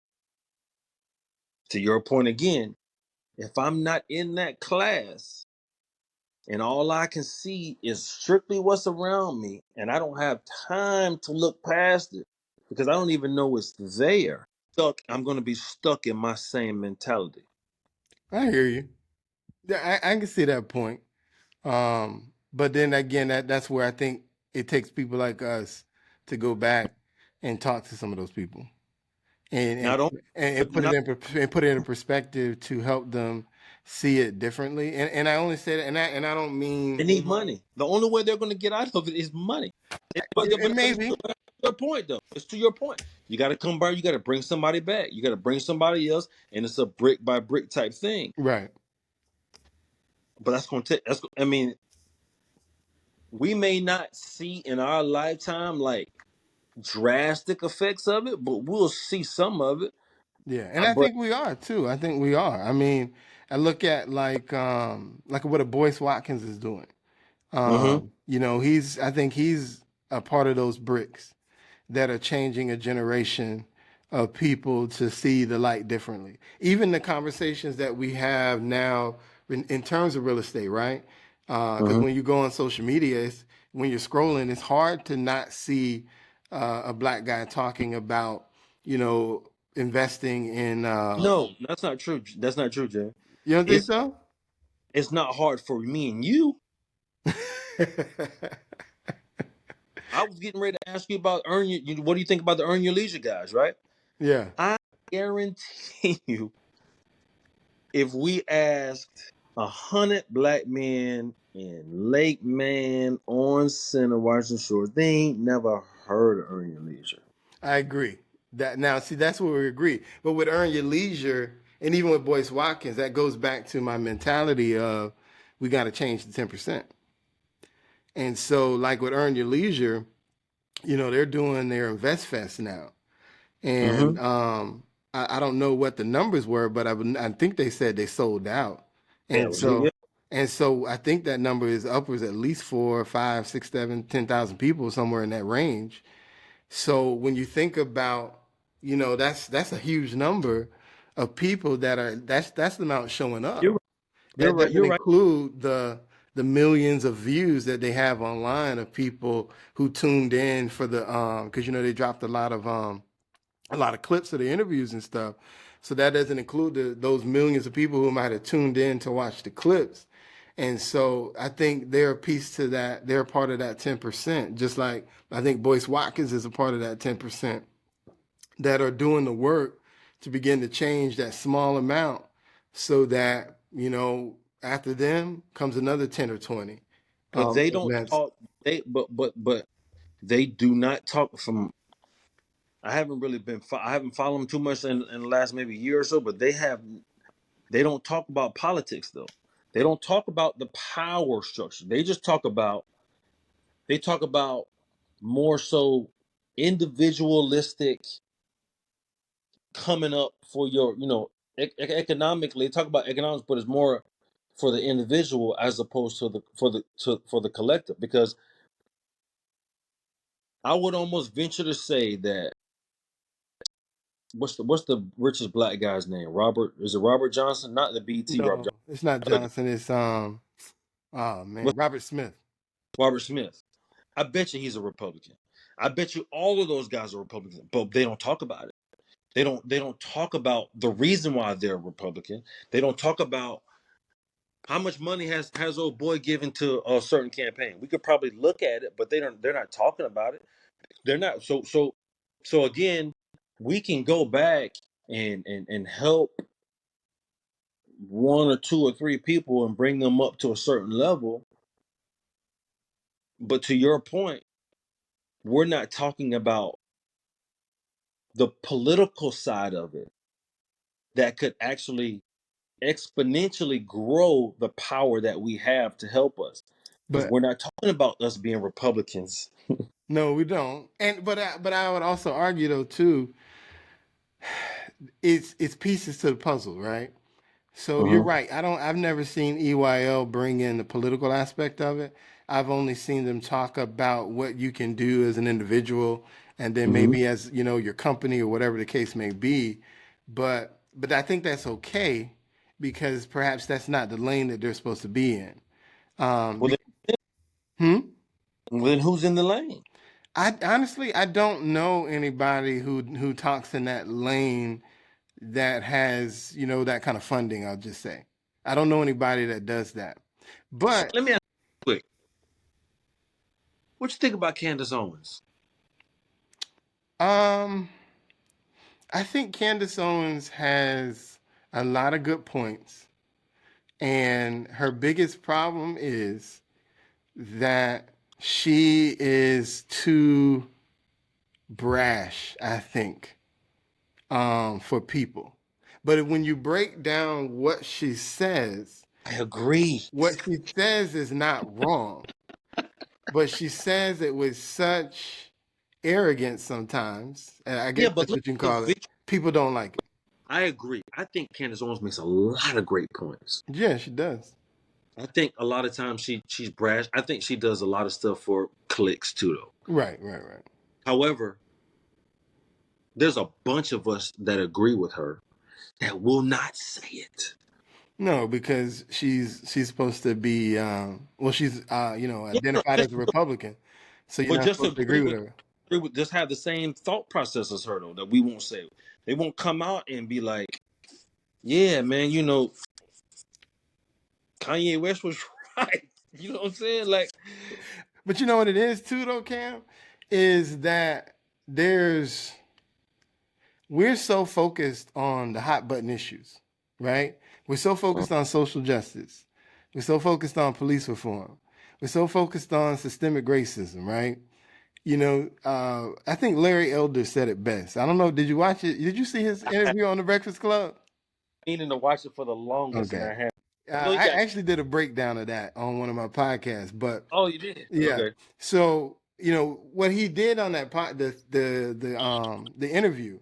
To your point again, if I'm not in that class and all I can see is strictly what's around me, and I don't have time to look past it because I don't even know it's there, I'm going to be stuck in my same mentality. I hear you. Yeah, I can see that point. But then again, that's where I think it takes people like us to go back and talk to some of those people and and Not only, and but put it not and put it in perspective to help them see it differently. And I only say that, and I don't they mean need money. The only way they're going to get out of it is money. But it's to maybe your point, though. It's to your point. You got to come by. You got to bring somebody back. You got to bring somebody else, and it's a brick by brick type thing. right. But that's going to take. I mean, we may not see in our lifetime like drastic effects of it, but we'll see some of it. Yeah, and I But think we are too. I think we are. I mean, I look at like what a Boyce Watkins is doing. mm-hmm. I think he's a part of those bricks that are changing a generation of people to see the light differently. Even the conversations that we have now in terms of real estate, right? Because Mm-hmm. when you go on social media, when you're scrolling, it's hard to not see a black guy talking about, investing in. No, that's not true. That's not true, Jay. You don't think It's so? it's not hard for me and you. I was getting ready to ask you about what do you think about the earn your leisure guys, right? Yeah, I guarantee you, if we asked 100 black men in Lake Man, on Center, Washington Shores, they ain't never heard of earn your leisure. I agree. That now, see, that's where we agree. But with Earn Your Leisure, and even with Boyce Watkins, that goes back to my mentality of we got to change the 10%. And so, like with Earn Your Leisure, they're doing their Invest Fest now, Mm-hmm. and I don't know what the numbers were, but I think they said they sold out, Yeah, and so And so I think that number is upwards at least 4, 5, 6, 7, 10,000 people, somewhere in that range. So when you think about, that's a huge number of people that's the amount showing You're up. right. You're That right. doesn't You're right. include the millions of views that they have online of people who tuned in for the because they dropped a lot of clips of the interviews and stuff. So that doesn't include those millions of people who might have tuned in to watch the clips. And so I think they're a piece to that. They're a part of that 10%, just like I think Boyce Watkins is a part of that 10% that are doing the work to begin to change that small amount so that, after them comes another 10 or 20. But they And don't that's, talk. But they do not talk from. I haven't really been. I haven't followed them too much in the last maybe year or so. But they have. They don't talk about politics though. They don't talk about the power structure. They just talk about. They talk about more so individualistic coming up for your. Economically. They talk about economics, but it's more for the individual as opposed to for the collective. Because I would almost venture to say that what's the richest black guy's name? Robert, is it Robert Johnson? Not the BT Robert no, Johnson. it's not The other guy. Johnson. It's, oh man, What's Robert Smith. Robert Smith. I bet you he's a Republican. I bet you all of those guys are Republicans, but they don't talk about it. They don't talk about the reason why they're Republican. They don't talk about how much money has old boy given to a certain campaign. We could probably look at it, but they're not talking about it. They're not so again, we can go back and help one or two or three people and bring them up to a certain level. But to your point, we're not talking about the political side of it that could actually exponentially grow the power that we have to help us. Because But we're not talking about us being Republicans. no, we don't. And but I would also argue though too, it's pieces to the puzzle, right? So you're Mm-hmm. right. I've never seen EYL bring in the political aspect of it. I've only seen them talk about what you can do as an individual and then Mm-hmm. maybe as, your company or whatever the case may be. But I think that's okay because perhaps that's not the lane that they're supposed to be in. Um, Well, be- hmm? then who's in the lane? I honestly I don't know anybody who talks in that lane that has, that kind of funding, I'll just say. I don't know anybody that does that. But Let me ask you quick. What you think about Candace Owens? um I think Candace Owens has a lot of good points. And her biggest problem is that she is too brash, I think, for people. But when you break down I agree. what she says is not wrong, but she says it with such arrogance sometimes, and I guess Yeah, but that's look what you can at the call it. visual. People don't like it. I agree. I think Candace Owens makes a lot of great points. Yeah, she does. I think a lot of times she's brash. I think she does a lot of stuff for clicks too, though. Right, right, right. However, there's a bunch of us that agree with her that will not say it. No, because she's supposed to be well, she's Yeah, no, identified as a Republican, so you're but not just supposed to agree with her. agree with, just have the same thought process as her though that we won't say. They won't come out and be like, "Yeah, man, Kanye West was right." You know what I'm saying? Like, But you know what it is too, though, Cam, is that there's we're so focused on the hot button issues, right? We're so focused on social justice. We're so focused on police reform. We're so focused on systemic racism, right? I think Larry Elder said it best. I don't know. Did you watch it? Did you see his I've interview on the Breakfast Club? been meaning to watch it for the longest, and Okay. I have. I know you I got. actually did a breakdown of that on one of my podcasts, but Oh, you did. yeah. Okay. So what he did on that the interview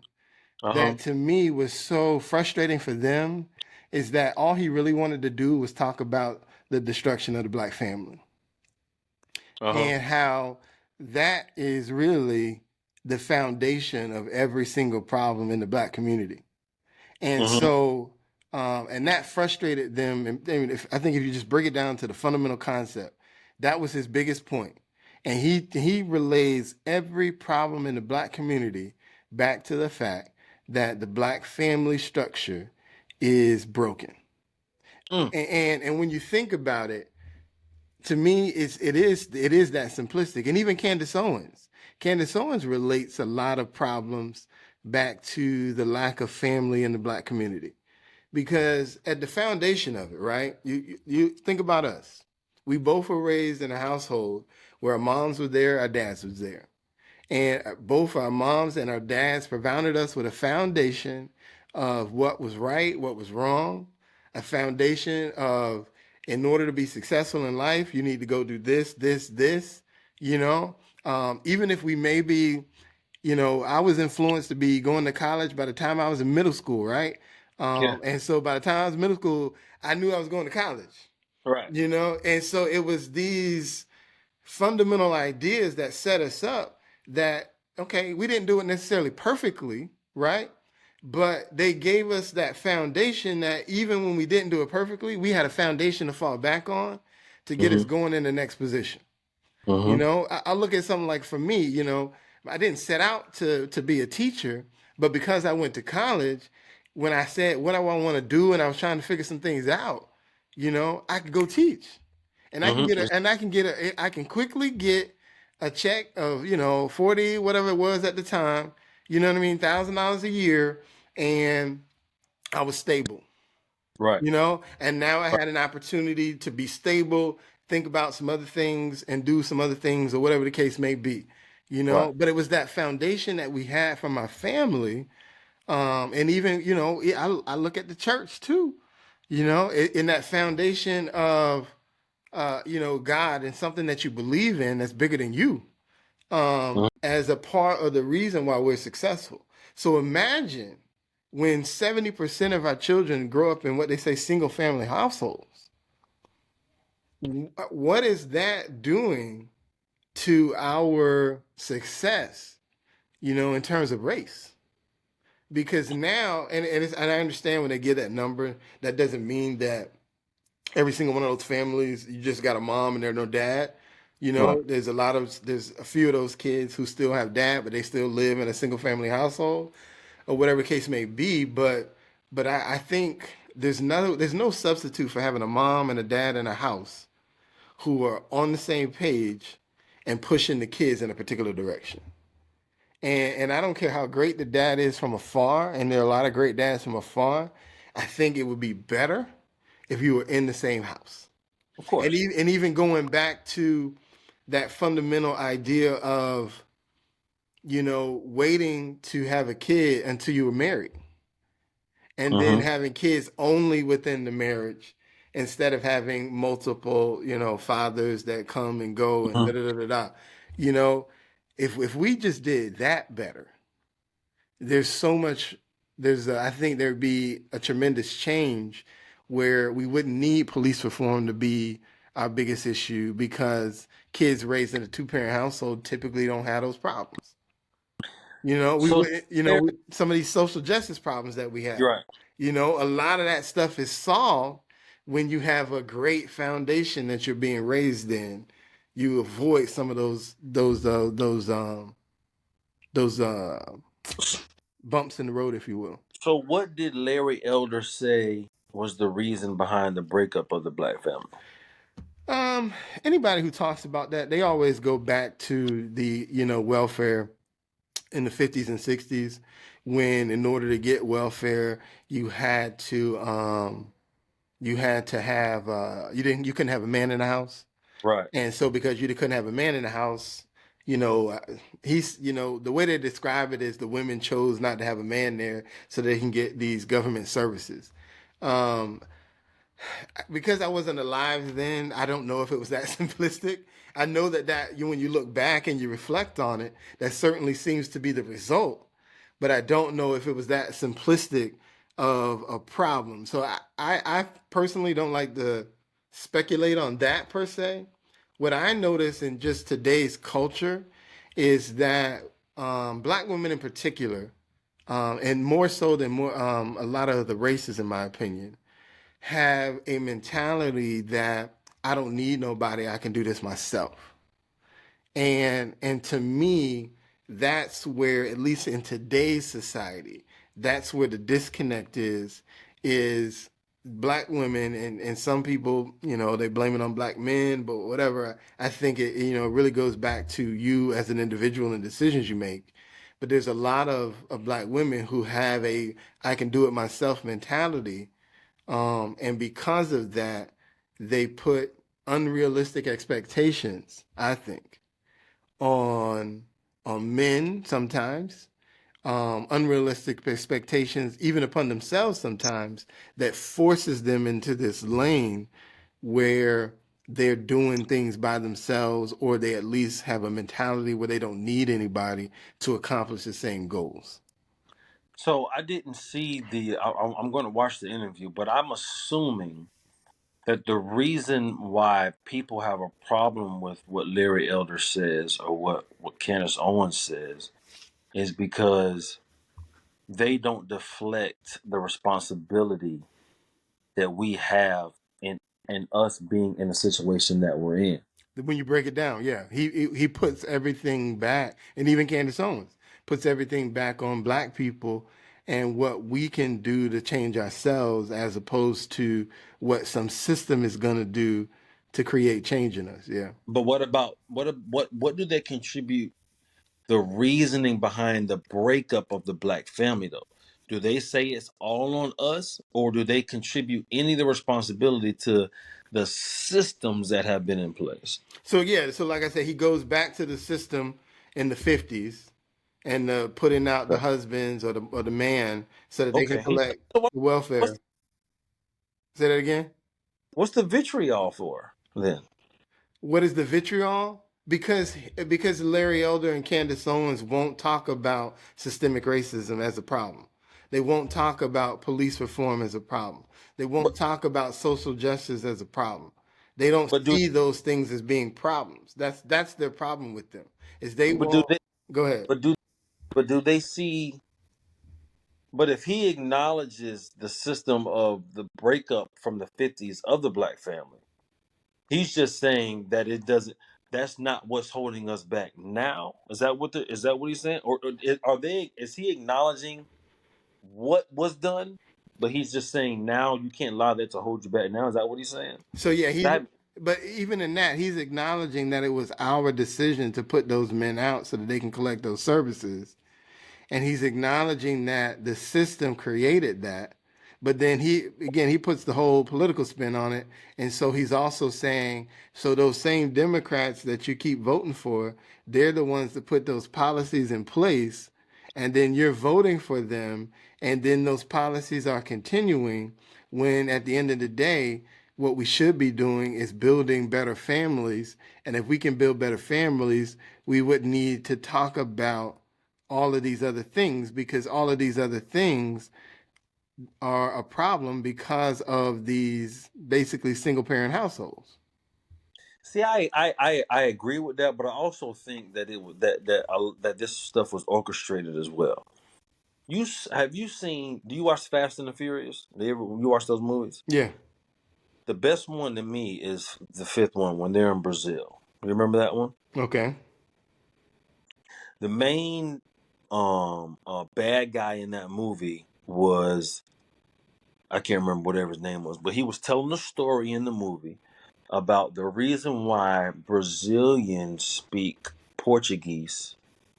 Uh huh. that to me was so frustrating for them is that all he really wanted to do was talk about the destruction of the black family, Uh-huh. and how that is really the foundation of every single problem in the black community. And Mm-hmm. so, and that frustrated them. And I mean, I think if you just break it down to the fundamental concept, that was his biggest point. And he relays every problem in the black community back to the fact that the black family structure is broken. Mm. And when you think about it, to me, it is that simplistic. And even Candace Owens relates a lot of problems back to the lack of family in the black community, because at the foundation of it, right? You think about us. We both were raised in a household where our moms were there, our dads was there, and both our moms and our dads provided us with a foundation of what was right, what was wrong, a foundation of, in order to be successful in life, you need to go do this, this, this, you know. Even if we may be, I was influenced to be going to college by the time I was in middle school, right? Yeah. And so by the time I was in middle school, I knew I was going to college, Right. and so it was these fundamental ideas that set us up, that, okay, we didn't do it necessarily perfectly, right? But they gave us that foundation that even when we didn't do it perfectly, we had a foundation to fall back on to get us Mm-hmm. going in the next position. Mm-hmm. I look at something like, for me, I didn't set out to be a teacher, but because I went to college, when I said what I want to do and I was trying to figure some things out, I could go teach. And I can Mm-hmm. I can quickly get a check of, 40, whatever it was at the time, you know what I mean, $1,000 a year, and I was stable, Right. and now I Right. had an opportunity to be stable, think about some other things and do some other things, or whatever the case may be, Right. but it was that foundation that we had from our family. And even, I look at the church too, in that foundation of, God and something that you believe in that's bigger than you, Mhm. as a part of the reason why we're successful. So imagine when 70% of our children grow up in what they say single family households. What is that doing to our success, in terms of race? Because now, and I understand when they give that number, that doesn't mean that every single one of those families, you just got a mom and there's no dad. Right. There's a few of those kids who still have dad, but they still live in a single family household, or whatever the case may be. But I think there's no substitute for having a mom and a dad in a house who are on the same page and pushing the kids in a particular direction. And I don't care how great the dad is from afar, and there are a lot of great dads from afar. I think it would be better if you were in the same house. Of And course. even going back to that fundamental idea of, waiting to have a kid until you were married, and then Mm-hmm. having kids only within the marriage, instead of having multiple, fathers that come and go and da Mm-hmm. da da da da. You know, if we just did that better, there's so much. I think there'd be a tremendous change where we wouldn't need police reform to be our biggest issue, because kids raised in a two-parent household typically don't have those problems. We So would, there, some of these social justice problems that we you're have, right. a lot of that stuff is solved when you have a great foundation that you're being raised in. You avoid some of those bumps in the road, if you will. So what did Larry Elder say was the reason behind the breakup of the black family? Um, Anybody who talks about that, they always go back to the, welfare in the 50s and 60s, when in order to get welfare, you had to have you couldn't have a man in the house. Right. And so because you couldn't have a man in the house, you know, uh, the way they describe it is the women chose not to have a man there so they can get these government services. Um, because I wasn't alive then, I don't know if it was that simplistic. I know that when you look back and you reflect on it, that certainly seems to be the result. But I don't know if it was that simplistic of a problem. So I personally don't like to speculate on that per se. What I notice in just today's culture is that black women in particular, and more so than a lot of the races, in my opinion, have a mentality that I don't need nobody. I can do this myself. And to me, that's where, at least in today's society, that's where the disconnect is black women and some people, they blame it on black men, but whatever. I think it really goes back to you as an individual and decisions you make. But there's a lot of black women who have a I can do it myself mentality. And because of that, they put unrealistic expectations, I think, on men sometimes, unrealistic expectations even upon themselves sometimes, that forces them into this lane where they're doing things by themselves, or they at least have a mentality where they don't need anybody to accomplish the same goals. So I didn't see I'm going to watch the interview, but I'm assuming that the reason why people have a problem with what Larry Elder says or what Candace Owens says is because they don't deflect the responsibility that we have in us being in the situation that we're in. When you break it down, yeah, he puts everything back, and even Candace Owens puts everything back on black people and what we can do to change ourselves, as opposed to what some system is going to do to create change in us. Yeah. But what about what do they contribute the reasoning behind the breakup of the black family though? Do they say it's all on us, or do they contribute any of the responsibility to the systems that have been in place? So yeah, so like I said, he goes back to the system in the '50s and putting out the husbands or the man so that they can Okay. collect So the what's welfare. Say that again. what's the vitriol for then? What is the vitriol? Because Larry Elder and Candace Owens won't talk about systemic racism as a problem. They won't talk about police reform as a problem. They But won't talk about social justice as a problem. They don't but do see those things as being problems. That's their problem with them. Is they but do won't they go ahead. but do but do they see? But if he acknowledges the system of the breakup from the 50s of the black family, he's just saying that it doesn't. That's not what's holding us back now. Is that what he's saying? Are they? Is he acknowledging what was done? But he's just saying now you can't allow that to hold you back. Now is that what he's saying? So yeah, That, but even in that, he's acknowledging that it was our decision to put those men out so that they can collect those services, and he's acknowledging that the system created that. But then he puts the whole political spin on it, and so he's also saying, so those same Democrats that you keep voting for, they're the ones that put those policies in place, and then you're voting for them, and then those policies are continuing, when at the end of the day, what we should be doing is building better families. And if we can build better families, we would need to talk about all of these other things, because all of these other things are a problem because of these basically single parent households. see, I agree with that, but I also think that it was that this stuff was orchestrated as well. Have you seen? Do you watch Fast and the Furious? You watch those movies? Yeah. The best one to me is the fifth one when they're in Brazil. You remember that one? Okay. The main bad guy in that movie was, I can't remember whatever his name was, but he was telling a story in the movie about the reason why Brazilians speak Portuguese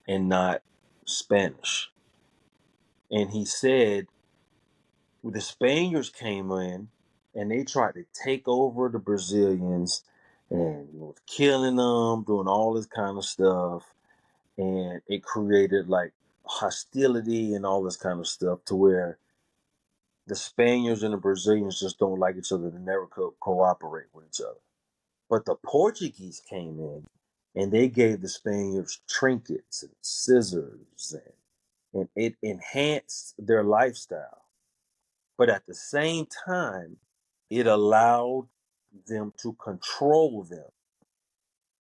and not Spanish. And he said the Spaniards came in and they tried to take over the Brazilians and was killing them, doing all this kind of stuff. And it created like hostility and all this kind of stuff to where the Spaniards and the Brazilians just don't like each other. They never cooperate with each other. But the Portuguese came in and they gave the Spaniards trinkets and scissors, and it enhanced their lifestyle. But at the same time, it allowed them to control them,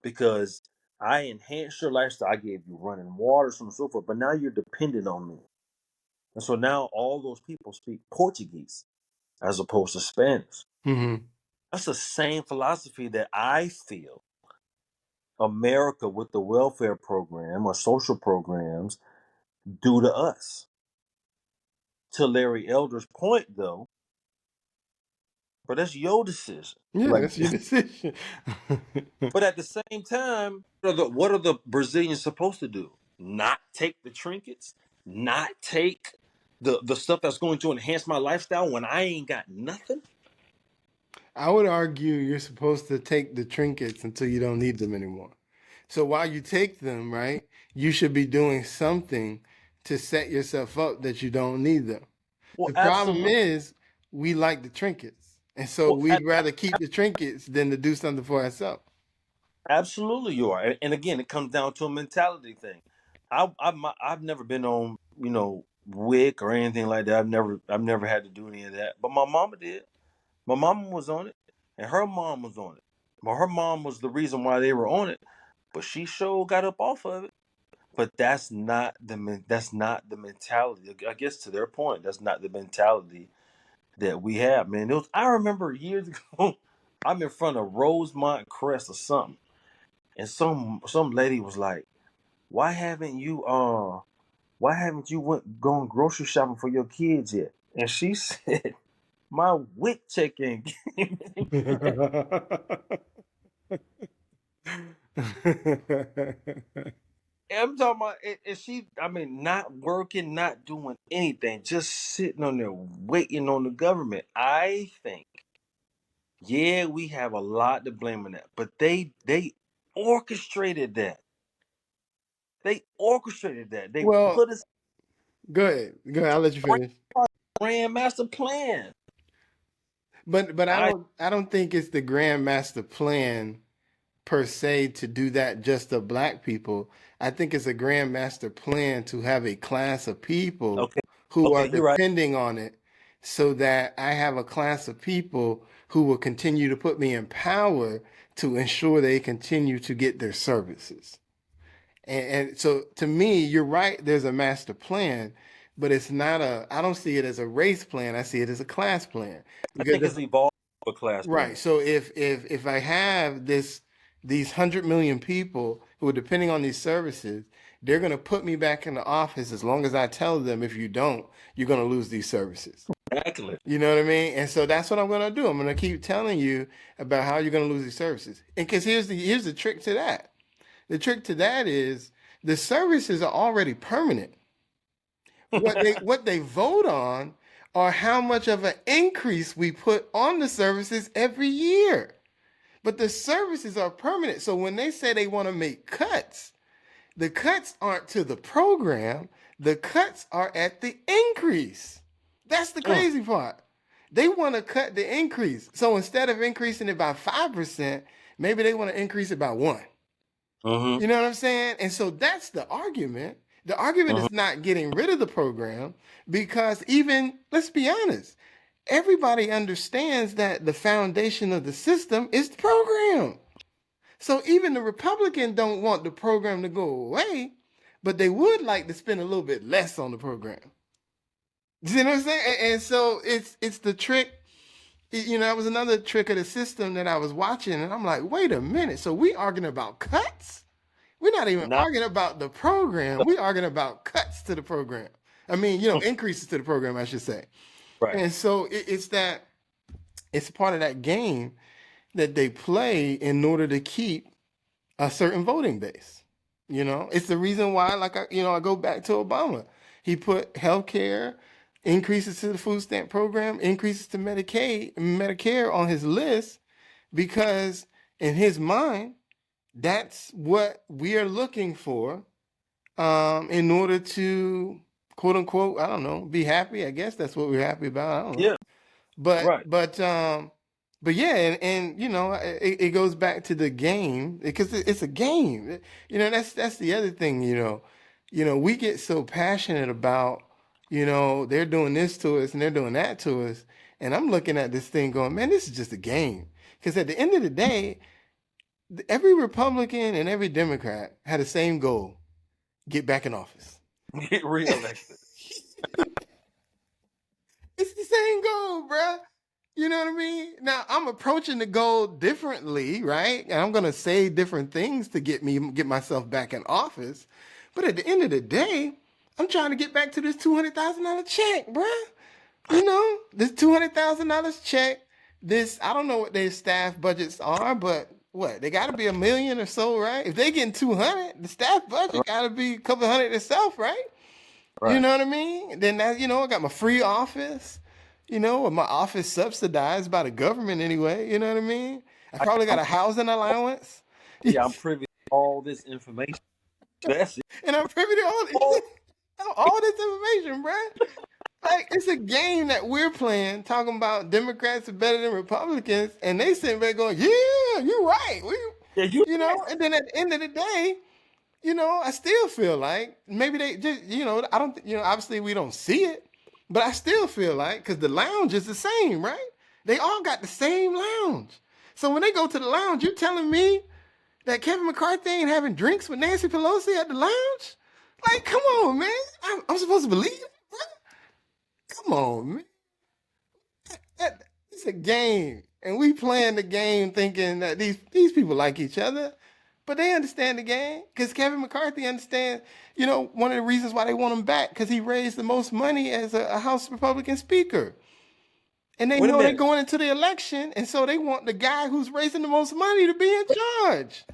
because I enhanced your lifestyle. I gave you running water, so on and so forth, but now you're dependent on me. And so now all those people speak Portuguese as opposed to Spanish. Mm-hmm. That's the same philosophy that I feel America with the welfare program or social programs do to us. To Larry Elder's point, though, but that's your decision. Yeah, Like, that's your decision. but at the same time, what are the Brazilians supposed to do? Not take the trinkets? Not take the stuff that's going to enhance my lifestyle when I ain't got nothing? I would argue you're supposed to take the trinkets until you don't need them anymore. So while you take them, right, you should be doing something to set yourself up that you don't need them. Well, The problem absolutely. is we like the trinkets. And so Well, we'd rather keep the trinkets than to do something for ourselves. absolutely, you are. And again, it comes down to a mentality thing. I've never been on, WIC or anything like that. I've never had to do any of that. But my mama did. My mama was on it, and her mom was on it. But her mom was the reason why they were on it. But she sure got up off of it. But that's not the mentality. I guess to their point, that's not the mentality that we have, man. I remember years ago, I'm in front of Rosemont Crest or something, and some lady was like, "Why haven't you gone grocery shopping for your kids yet?" And she said, "My WIC check ain't came in." I'm talking about, and she, I mean, not working, not doing anything, just sitting on there waiting on the government. I think, yeah, we have a lot to blame on that, but they orchestrated that. They orchestrated that. They Well, put us go ahead. Go ahead. I'll let you finish. grand master plan. But I I don't think it's the Grand Master Plan per se to do that just to black people. I think it's a Grand Master Plan to have a class of people okay, who are okay, you're right. depending on it so that I have a class of people who will continue to put me in power to ensure they continue to get their services. And so to me, you're right, there's a master plan, but it's not I don't see it as a race plan. I see it as a class plan. I Because think if it's evolved a class Right. plan. So if I have these 100 million people who are depending on these services, they're going to put me back in the office as long as I tell them if you don't, you're going to lose these services. Exactly. You know what I mean? And so that's what I'm going to do. I'm going to keep telling you about how you're going to lose these services. And because here's the trick to that. The trick to that is the services are already permanent. What they vote on are how much of an increase we put on the services every year. But the services are permanent. So when they say they want to make cuts, the cuts aren't to the program, the cuts are at the increase. That's the Mm, crazy part. They want to cut the increase. So instead of increasing it by 5%, maybe they want to increase it by 1. mm-hmm, You know what I'm saying? And so that's the argument. The argument mm-hmm. is not getting rid of the program because even, let's be honest, everybody understands that the foundation of the system is the program. So even the Republican don't want the program to go away, but they would like to spend a little bit less on the program. You know what I'm saying? And so it's the trick. That was another trick of the system that I was watching, and I'm like, wait a minute. So we arguing about cuts? We're not even Not arguing about the program. We're arguing about cuts to the program. I mean, increases to the program, I should say. right. And so it's part of that game that they play in order to keep a certain voting base. It's the reason why, like I go back to Obama. He put healthcare increases to the food stamp program, increases to Medicare on his list because in his mind, that's what we are looking for in order to quote unquote, I don't know, be happy. I guess that's what we're happy about. I don't know. Yeah, But right. but yeah, and it goes back to the game because it's a game. That's the other thing. We get so passionate about they're doing this to us and they're doing that to us, and I'm looking at this thing going, man, this is just a game. Because at the end of the day, every Republican and every Democrat had the same goal: get back in office. Get reelected. It's the same goal, bruh. You know what I mean? Now I'm approaching the goal differently, right? And I'm gonna say different things to get myself back in office. But at the end of the day, I'm trying to get back to this $200,000 check, bruh. You know, this $200,000 check. This, I don't know what their staff budgets are, but what, they got to be $1 million or so, right? If they getting 200, the staff budget got to be a couple hundred itself, right? You Right. know what I mean? Then that, I got my free office, or my office subsidized by the government anyway. You know what I mean? I probably got I'm, a housing allowance. yeah, I'm privy to all this information. That's it. And I'm privy to Oh, all this information, bruh. Like, it's a game that we're playing, talking about Democrats are better than Republicans, and they sitting back going, "Yeah, you're right." yeah, you. And then at the end of the day, I still feel like maybe they just, I don't, obviously we don't see it, but I still feel like, because the lounge is the same, right? They all got the same lounge. So when they go to the lounge, you're telling me that Kevin McCarthy ain't having drinks with Nancy Pelosi at the lounge? Like, come on, man. I'm supposed to believe it, bro? Come on, man. It's a game. And we playing the game thinking that these people like each other. But they understand the game because Kevin McCarthy understands, one of the reasons why they want him back, because he raised the most money as a House Republican Speaker. And they Wait a know they're minute. going into the election, and so they want the guy who's raising the most money to be in charge.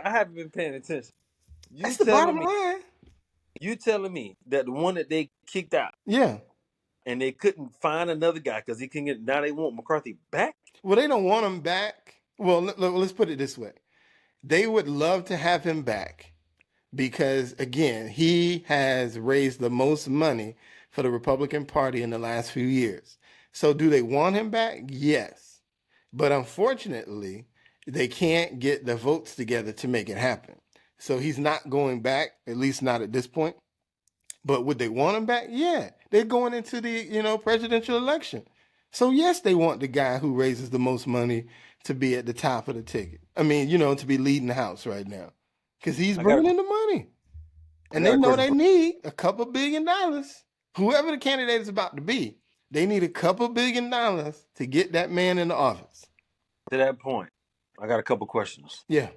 I haven't been paying attention. That's the bottom line. You telling me that the one that they kicked out Yeah. and they couldn't find another guy because he couldn't get, now they want McCarthy back? Well, they don't want him back. Well, let's put it this way. They would love to have him back because, again, he has raised the most money for the Republican Party in the last few years. So do they want him back? Yes. But unfortunately, they can't get the votes together to make it happen. So he's not going back, at least not at this point. But would they want him back? Yeah. They're going into the, presidential election. So yes, they want the guy who raises the most money to be at the top of the ticket. I mean, to be leading the House right now. Because he's bringing in the money. And they know they need a couple $1 billion. Whoever the candidate is about to be, they need a couple $1 billion to get that man in the office. To that point, I got a couple questions. Yeah.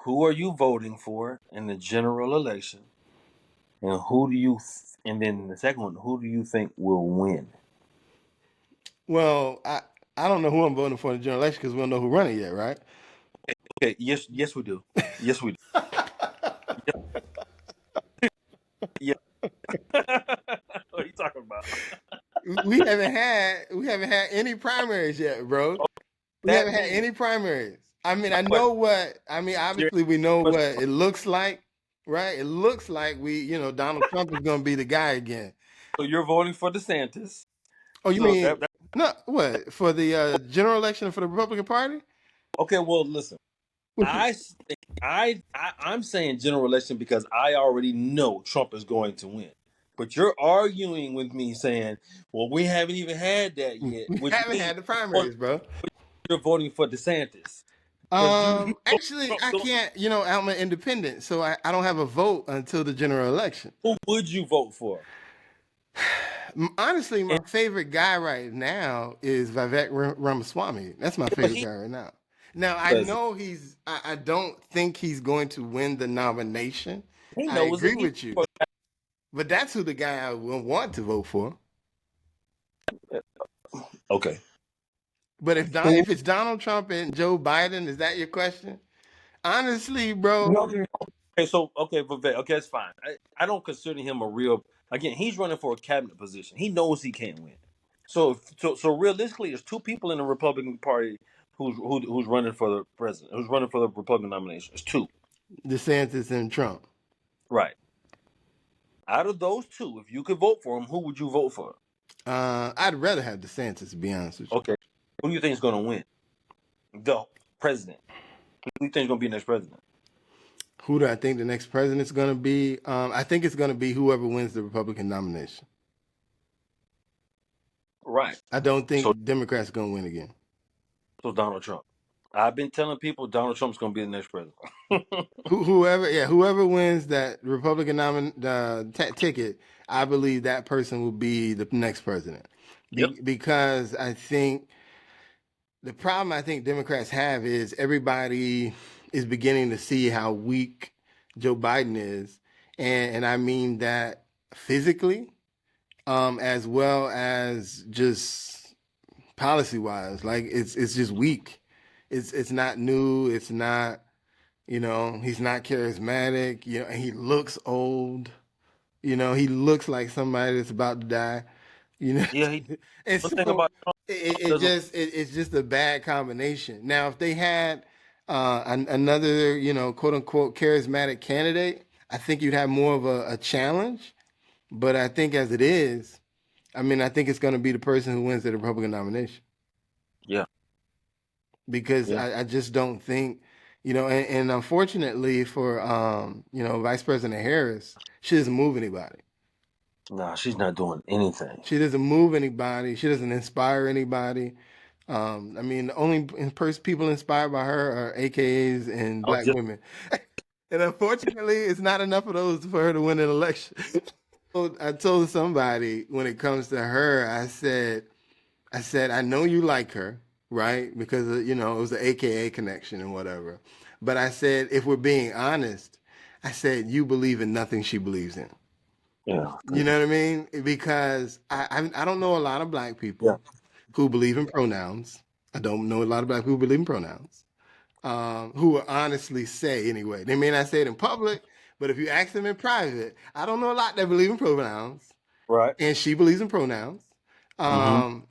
Who are you voting for in the general election? And and then the second one, who do you think will win? Well, I don't know who I'm voting for in the general election because we don't know who running yet, right? Okay, yes, we do. Yes, we do. Yeah. What are you talking about? we haven't had any primaries yet, bro. We haven't had any primaries. I mean, obviously we know what it looks like, right? It looks like Donald Trump is going to be the guy again. So you're voting for DeSantis. Oh, you mean no? What, for the general election for the Republican Party? Okay, well, listen. I'm saying general election because I already know Trump is going to win. But you're arguing with me saying, well, we haven't even had that yet. We haven't had the primaries, bro. You're voting for DeSantis. Actually, I can't, I'm an independent, so I don't have a vote until the general election. Who would you vote for? Honestly, my favorite guy right now is Vivek Ramaswamy. That's my favorite guy right now. Now, I know I don't think he's going to win the nomination. I agree with you. But that's who the guy I will want to vote for. Okay. But if it's Donald Trump and Joe Biden, is that your question? Honestly, bro. Okay, so Vivek, okay, that's fine. I don't consider him a real. Again, he's running for a cabinet position. He knows he can't win. So realistically, there's two people in the Republican Party who's running for the president, who's running for the Republican nomination. It's two. DeSantis and Trump. Right. Out of those two, if you could vote for him, who would you vote for? I'd rather have DeSantis, to be honest with you. Okay. Who do you think is going to win? The president. Who do you think is going to be the next president? Who do I think the next president's going to be? I think it's going to be whoever wins the Republican nomination. Right. I don't think Democrats are going to win again. So Donald Trump. I've been telling people Donald Trump's going to be the next president. Whoever wins that Republican ticket, I believe that person will be the next president. Yep. Because I think the problem I think Democrats have is everybody is beginning to see how weak Joe Biden is, and I mean that physically, as well as just policy wise. Like it's just weak. It's not new. It's not, he's not charismatic. And he looks old. He looks like somebody that's about to die. You know, Yeah. and One thing so about Trump doesn't. it's just a bad combination. Now, if they had another, quote unquote charismatic candidate, I think you'd have more of a challenge. But I think as it is, I mean, I think it's going to be the person who wins the Republican nomination. Yeah. Because Yeah. I just don't think, and unfortunately for, Vice President Harris, she doesn't move anybody. Nah, she's not doing anything. She doesn't move anybody. She doesn't inspire anybody. I mean, the only people inspired by her are AKAs and Oh, black women. And unfortunately, it's not enough of those for her to win an election. I told somebody when it comes to her, I said, I know you like her, right? Because, it was the AKA connection and whatever. But I said, if we're being honest, I said, you believe in nothing she believes in. Yeah. You know what I mean? Because I don't know a lot of black Yeah. people who believe in pronouns. I don't know a lot of black people who believe in pronouns. Who will honestly say anyway. They may not say it in public, but if you ask them in private, I don't know a lot that believe in pronouns. Right. And she believes in pronouns. Mm-hmm.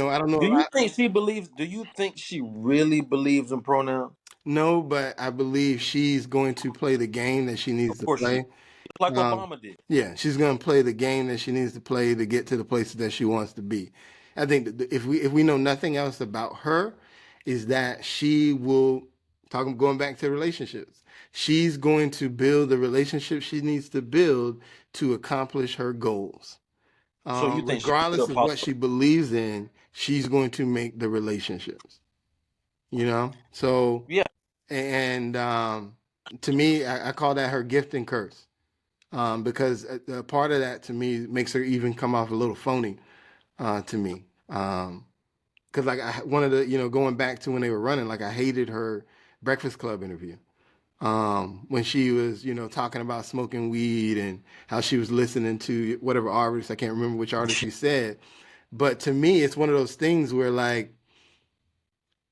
I don't know Do a you lot. think she believes? Do you think she really believes in pronouns? No, but I believe she's going to play the game that she needs Of to course she, play. like Um, Obama did. yeah, she's going to play the game that she needs to play to get to the places that she wants to be. I think that if we know nothing else about her, is that she will going back to relationships. She's going to build the relationship she needs to build to accomplish her goals. So you think she Regardless still of what possible? she believes in, she's going to make the relationships. So Yeah. and to me, I call that her gift and curse. Because part of that to me makes her even come off a little phony to me. Because like one of the going back to when they were running, like I hated her Breakfast Club interview when she was talking about smoking weed and how she was listening to whatever artist, I can't remember which artist she said, but to me it's one of those things where like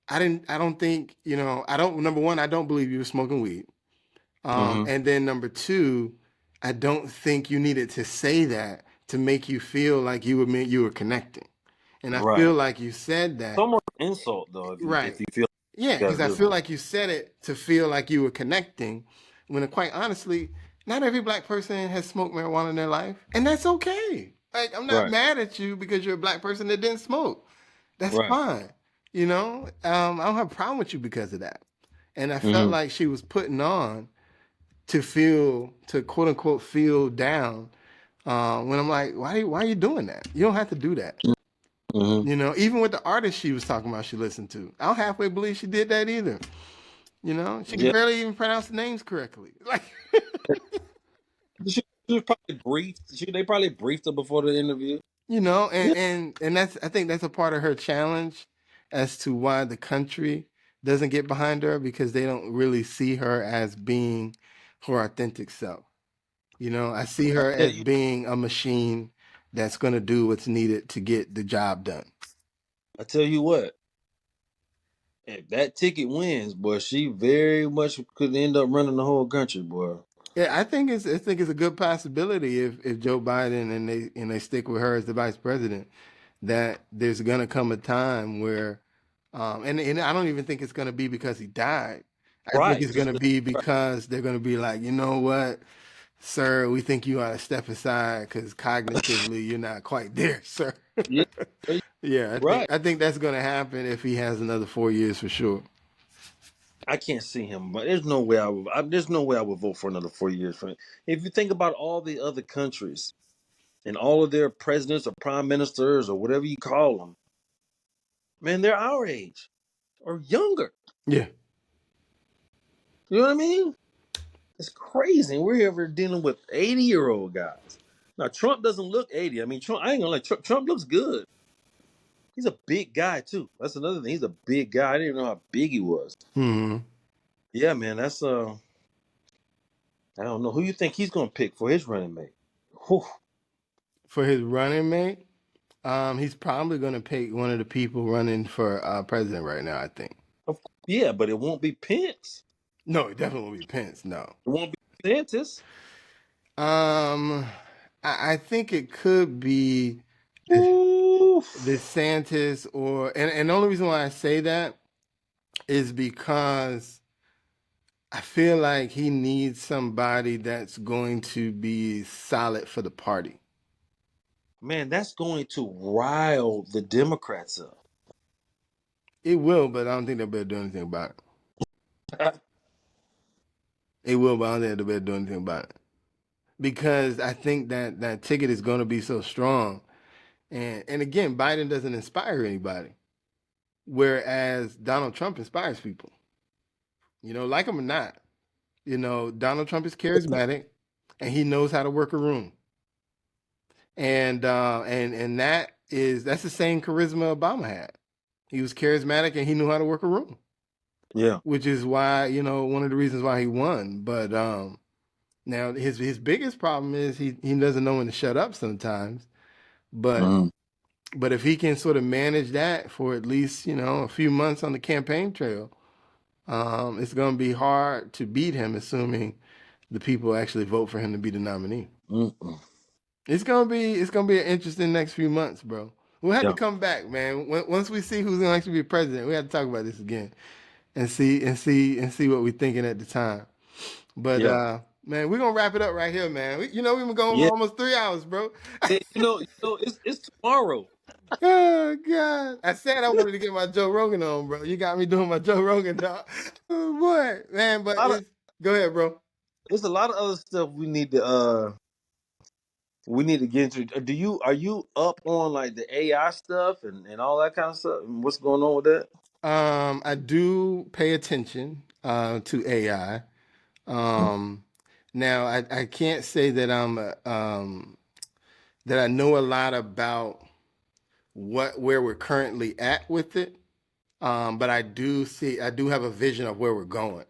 I don't think I don't number one I don't believe you were smoking weed. Mm-hmm. And then number two, I don't think you needed to say that to make you feel like you were connecting. And I Right. feel like you said It's that, almost an insult though if right. you feel Yeah, you gotta because I do feel that. like you said it to feel like you were connecting, when quite honestly, not every black person has smoked marijuana in their life, and that's okay. Like I'm not Right. mad at you because you're a black person that didn't smoke. That's Right. fine. I don't have a problem with you because of that. And I felt Mm-hmm. like she was putting on to quote unquote feel down. When I'm like, why are you doing that? You don't have to do that. Mm-hmm. Even with the artist she was talking about she listened to, I don't halfway believe she did that either. She can Yeah. barely even pronounce the names correctly. Like, She was probably briefed. They probably briefed her before the interview. Yeah. and that's I think that's a part of her challenge as to why the country doesn't get behind her, because they don't really see her as being her authentic self. I see her Yeah, as being a machine that's going to do what's needed to get the job done. I tell you what, if that ticket wins, boy, she very much could end up running the whole country, boy. Yeah, I think it's a good possibility if Joe Biden and they stick with her as the vice president, that there's going to come a time where, and I don't even think it's going to be because he died. I think Right. it's going to be because they're going to be like, you know what, sir, we think you ought to step aside because cognitively you're not quite there, sir. Yeah. Yeah, Right. I think that's going to happen if he has another 4 years for sure. I can't see him, but there's no way there's no way I would vote for another 4 years for him. If you think about all the other countries and all of their presidents or prime ministers or whatever you call them, man, they're our age or younger. Yeah. You know what I mean? It's crazy. We're here dealing with 80-year-old guys. Now Trump doesn't look 80. I mean, Trump. I ain't gonna let Trump looks good. He's a big guy too. That's another thing. He's a big guy. I didn't even know how big he was. Hmm. Yeah, man. That's I don't know who you think he's gonna pick for his running mate. Whew. For his running mate, he's probably going to pick one of the people running for president right now, I think. Yeah, but it won't be Pence. No, it definitely won't be Pence. No. It won't be DeSantis. Um, I think it could be Ooh. DeSantis and the only reason why I say that is because I feel like he needs somebody that's going to be solid for the party. Man, that's going to rile the Democrats up. It will, but I don't think they'll be able to do anything about it. It will, but I don't think they'll be able to do anything about it. Because I think that that ticket is going to be so strong. And again, Biden doesn't inspire anybody. Whereas Donald Trump inspires people. You know, like him or not. You know, Donald Trump is charismatic and he knows how to work a room. And that's the same charisma Obama had. He was charismatic and he knew how to work a room. Yeah. Which is why, you know, one of the reasons why he won. But now his biggest problem is he doesn't know when to shut up sometimes. But Mm. but if he can sort of manage that for at least, you know, a few months on the campaign trail, it's going to be hard to beat him, assuming the people actually vote for him to be the nominee. Mm-mm. It's gonna be an interesting next few months, bro. We'll have to Yeah. come back, man. Once we see who's gonna actually be president, we have to talk about this again and see what we're thinking at the time. But Yeah. man, we're gonna wrap it up right here, man. We've been going for Yeah. almost 3 hours, bro. It's tomorrow. Oh God! I said I wanted to get my Joe Rogan on, bro. You got me doing my Joe Rogan, dog. Oh boy, man. But go ahead, bro. There's a lot of other stuff we need to get into. Are you up on like the AI stuff and all that kind of stuff? And what's going on with that? I do pay attention to AI. Um, now I can't say that that I know a lot about where we're currently at with it. But I do have a vision of where we're going.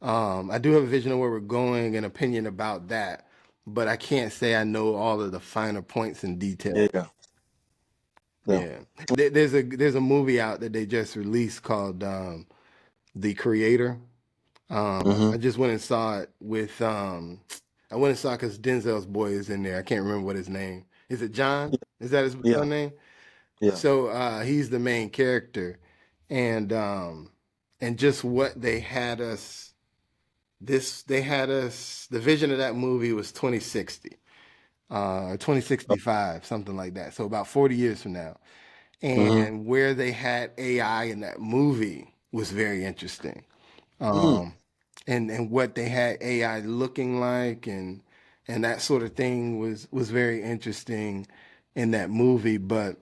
I do have a vision of where we're going and opinion about that, but I can't say I know all of the finer points and details. Yeah. Yeah. Yeah, there's a movie out that they just released called The Creator. Mm-hmm. I just went and saw it with I went and saw it because Denzel's boy is in there. I can't remember what his name is. It John? Is that his Yeah. son name? Yeah. So he's the main character, and just what they had us. The vision of that movie was 2060, 2065, something like that. So about 40 years from now, Mm-hmm. and where they had AI in that movie was very interesting. Mm. Um, and what they had AI looking like and that sort of thing was very interesting in that movie. But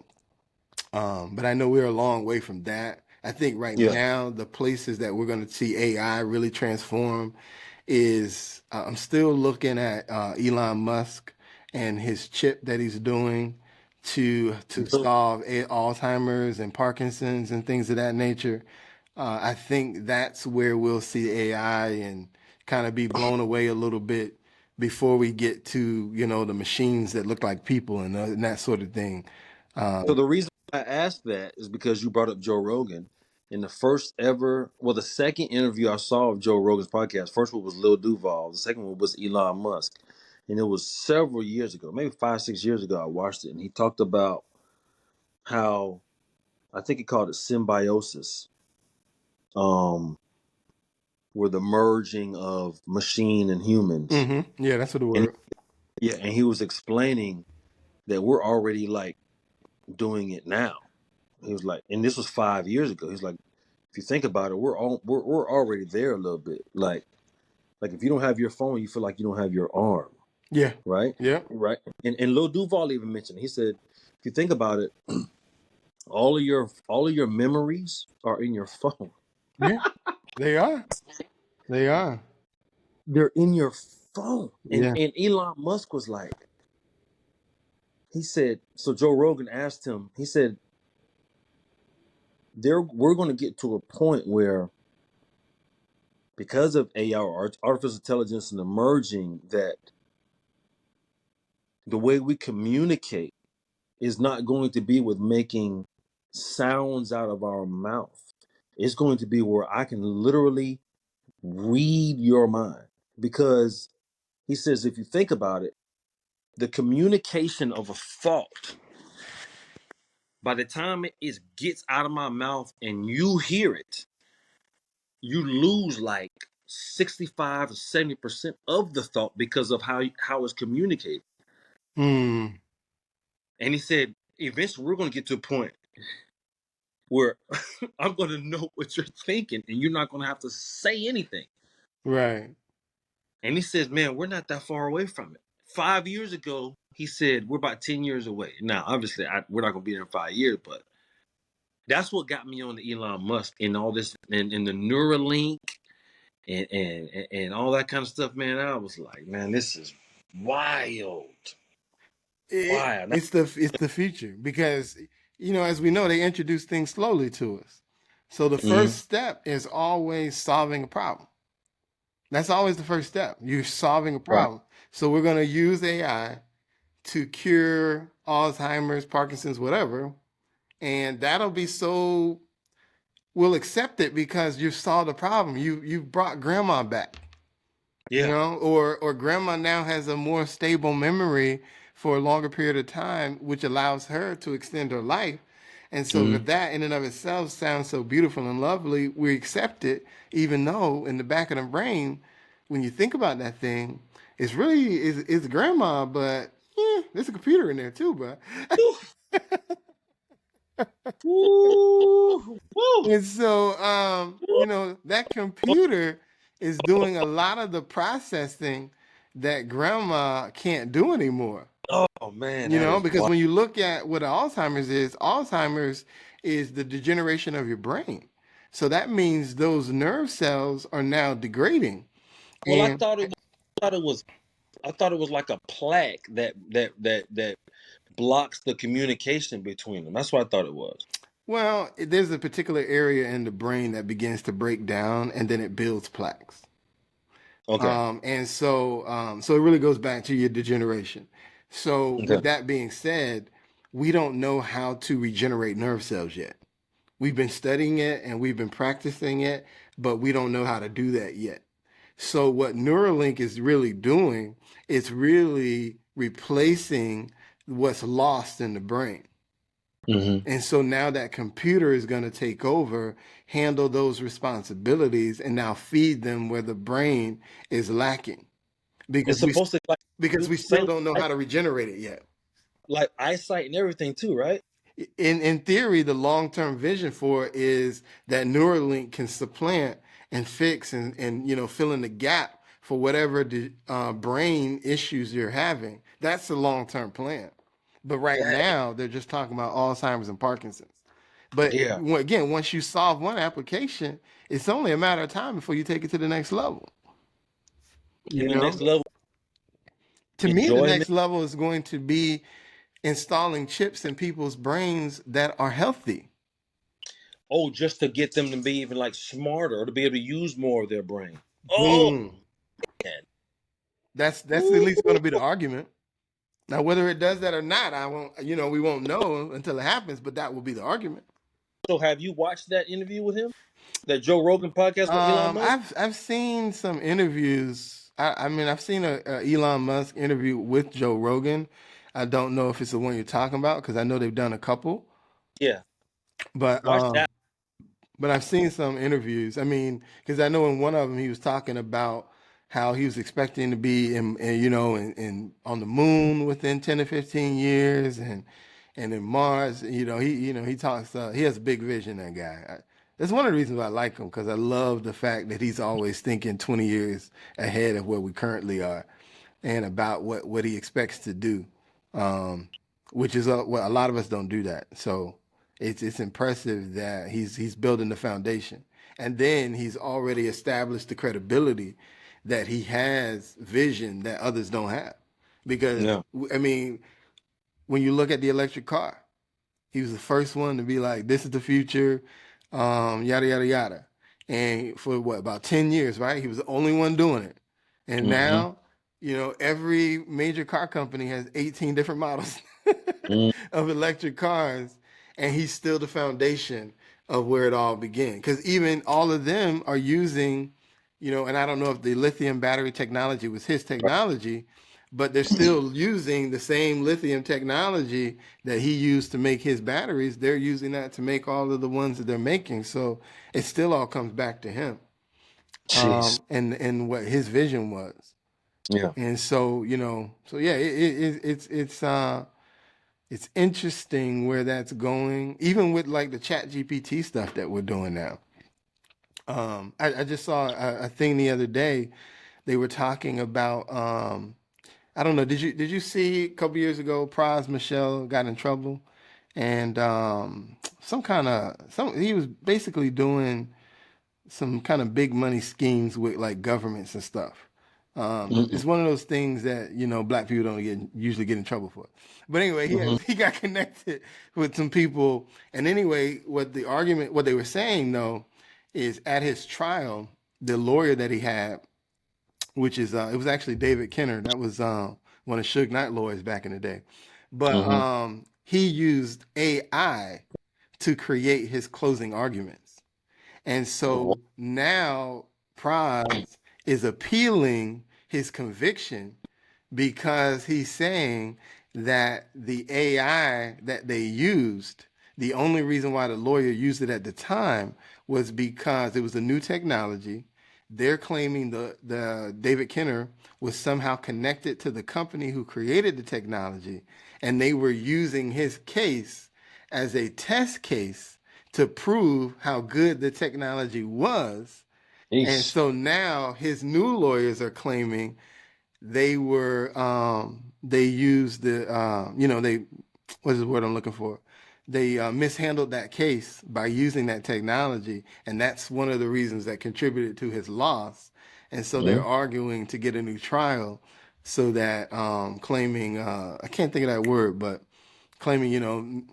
I know we're a long way from that. I think right Yeah. now the places that we're going to see AI really transform is I'm still looking at Elon Musk and his chip that he's doing to solve Alzheimer's and Parkinson's and things of that nature. I think that's where we'll see AI and kind of be blown away a little bit before we get to the machines that look like people and that sort of thing. So the reason I asked that is because you brought up Joe Rogan. In the second interview I saw of Joe Rogan's podcast, first one was Lil Duval, the second one was Elon Musk. And it was several years ago, maybe 5, 6 years ago, I watched it. And he talked about how, I think he called it symbiosis, um, where the merging of machine and humans. Mm-hmm. Yeah, that's what the And word. yeah, and he was explaining that we're already like doing it now. He was like, and this was 5 years ago. He's like, if you think about it, we're already there a little bit. Like if you don't have your phone, you feel like you don't have your arm, Yeah. right? Yeah. Right. And Lil Duval even mentioned, he said, if you think about it, all of your memories are in your phone. Yeah, they are. They are. They're in your phone. Yeah. And Elon Musk was like, he said, so Joe Rogan asked him, he said, we're going to get to a point where because of AI or artificial intelligence and emerging, that the way we communicate is not going to be with making sounds out of our mouth. It's going to be where I can literally read your mind. Because he says, if you think about it, the communication of a thought, by the time it gets out of my mouth and you hear it, you lose like 65 to 70% of the thought because of how it's communicated. Mm, And he said, eventually we're going to get to a point where I'm going to know what you're thinking and you're not going to have to say anything. right. And he says, man, we're not that far away from it. 5 years ago, he said, we're about 10 years away. Now, obviously, we're not going to be there in 5 years, but that's what got me on the Elon Musk and all this and the Neuralink and all that kind of stuff, man. I was like, man, this is wild. Wild. It's the future because as we know, they introduce things slowly to us. So the Mm-hmm. first step is always solving a problem. That's always the first step. You're solving a Right. problem. So we're going to use AI to cure Alzheimer's, Parkinson's, whatever, and that'll be so we'll accept it because you've solved the problem. You've brought grandma back. Yeah. Or grandma now has a more stable memory for a longer period of time, which allows her to extend her life. And so Mm-hmm. if that in and of itself sounds so beautiful and lovely, we accept it, even though in the back of the brain, when you think about that thing, it's really it's grandma, but yeah, there's a computer in there too, bro. Woo! Woo! And so, that computer is doing a lot of the processing that grandma can't do anymore. Oh man, that is Because wild. when you look at what Alzheimer's is the degeneration of your brain. So that means those nerve cells are now degrading. Well, And thought it was I thought it was like a plaque that blocks the communication between them. That's what I thought it was. well, there's a particular area in the brain that begins to break down and then it builds plaques. Okay. So it really goes back to your degeneration. So Okay. with that being said, we don't know how to regenerate nerve cells yet. We've been studying it and we've been practicing it, but we don't know how to do that yet. So what Neuralink is really doing is really replacing what's lost in the brain. Mm-hmm. And so now that computer is going to take over, handle those responsibilities, and now feed them where the brain is lacking It's because we supposed to like because do we the still same don't know how to regenerate it yet. like eyesight and everything too, right? In theory, the long term vision for it is that Neuralink can supplant and fix and fill in the gap for whatever the brain issues you're having. That's the long term plan. But right That now, they're just talking about Alzheimer's and Parkinson's. But yeah. again, once you solve one application, it's only a matter of time before you take it to the next level. You And the next know, level to me, the enjoyment. next level is going to be installing chips in people's brains that are healthy. Oh, just to get them to be even like smarter or to be able to use more of their brain. Oh Boom. man. That's at Woo. least going to be the argument. Now, whether it does that or not, we won't know until it happens. But that will be the argument. So have you watched that interview with him? That Joe Rogan podcast with Elon Musk? I've seen some interviews. I mean, I've seen a Elon Musk interview with Joe Rogan. I don't know if it's the one you're talking about because I know they've done a couple. Yeah. But Watch that. I've seen some interviews. I mean, because I know in one of them he was talking about how he was expecting to be in on the moon within 10 to 15 years, and in Mars. He talks. He has a big vision. That guy. That's one of the reasons why I like him because I love the fact that he's always thinking 20 years ahead of where we currently are, and about what he expects to do, um, which is what a lot of us don't do that. So it's impressive that he's building the foundation. And then he's already established the credibility that he has vision that others don't have. Because, Yeah. I mean, when you look at the electric car, he was the first one to be like, "This is the future," yada yada yada. And for what, about 10 years, right? He was the only one doing it. And Mm-hmm. now, every major car company has 18 different models Mm-hmm. of electric cars, and he's still the foundation of where it all began. Because even all of them are using, and I don't know if the lithium battery technology was his technology, but they're still using the same lithium technology that he used to make his batteries. They're using that to make all of the ones that they're making. So it still all comes back to him, Jeez. and what his vision was. Yeah. And so so yeah, it's interesting where that's going, even with like the Chat GPT stuff that we're doing now. I just saw a thing the other day. They were talking about I don't know. Did you see a couple years ago? Praz Michelle got in trouble, and he was basically doing some kind of big money schemes with like governments and stuff. Mm-mm. It's one of those things that black people don't usually get in trouble for. But anyway, Mm-hmm. he got connected with some people, and anyway, what they were saying though, is at his trial, the lawyer that he had, which is it was actually David Kenner. That was one of Suge Knight lawyers back in the day. But Mm-hmm. he used AI to create his closing arguments. And Oh, so now Praz is appealing his conviction because he's saying that the AI that they used, the only reason why the lawyer used it at the time was because it was a new technology. They're claiming the David Kenner was somehow connected to the company who created the technology, and they were using his case as a test case to prove how good the technology was. And jeez. so now his new lawyers are claiming they used they what's the word I'm looking for? They mishandled that case by using that technology, and that's one of the reasons that contributed to his loss. And so they're Mm-hmm. arguing to get a new trial, so that claiming I can't think of that word, but claiming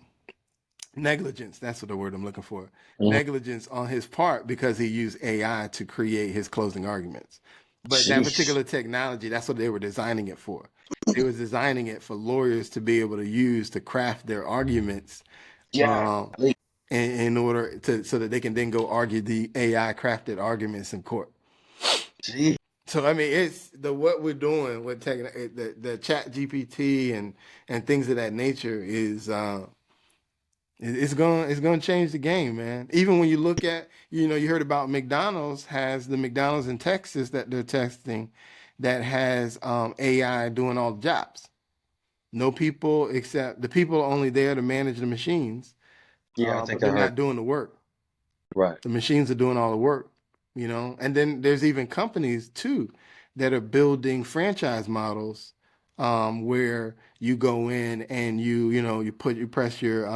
negligence. That's what the word I'm looking for. Mm-hmm. Negligence on his part because he used AI to create his closing arguments. But that Jeez. particular technology, that's what they were designing it for. They was designing it for lawyers to be able to use to craft their arguments, Yeah. in order to so that they can then go argue the AI crafted arguments in court. Jeez. So I mean, it's the what we're doing with the Chat GPT and things of that nature is it's going to change the game, man. Even when you look at, you heard about McDonald's has the McDonald's in Texas that they're testing that has AI doing all the jobs. No people, except the people are only there to manage the machines, Yeah, I but think I they're heard. not doing the work. Right. The machines are doing all the work, And then there's even companies too that are building franchise models, where you go in and you press your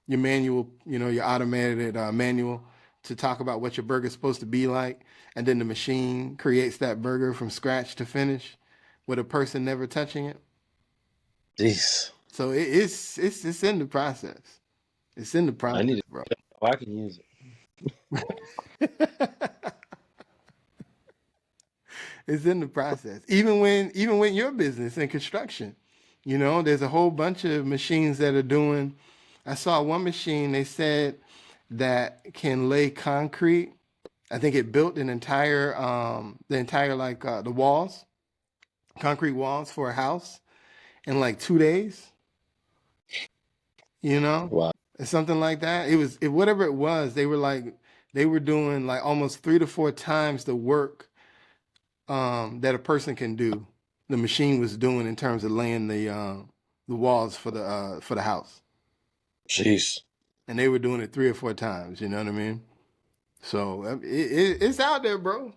manual, your automated manual to talk about what your burger's supposed to be like, and then the machine creates that burger from scratch to finish with a person never touching it. Jeez. So it's in the process. It's in the I need process, to. bro. Oh, I can use it. It's in the process. Even when your business in construction, there's a whole bunch of machines that are doing. I saw one machine they said that can lay concrete. I think it built the entire like the walls, concrete walls for a house in like 2 days. You know, Wow. something like that. Whatever it was. They were doing like almost 3 to 4 times the work that a person can do, the machine was doing in terms of laying the walls for the house, Jeez. and they were doing it 3 or 4 times. You know what I mean? So it's out there, bro.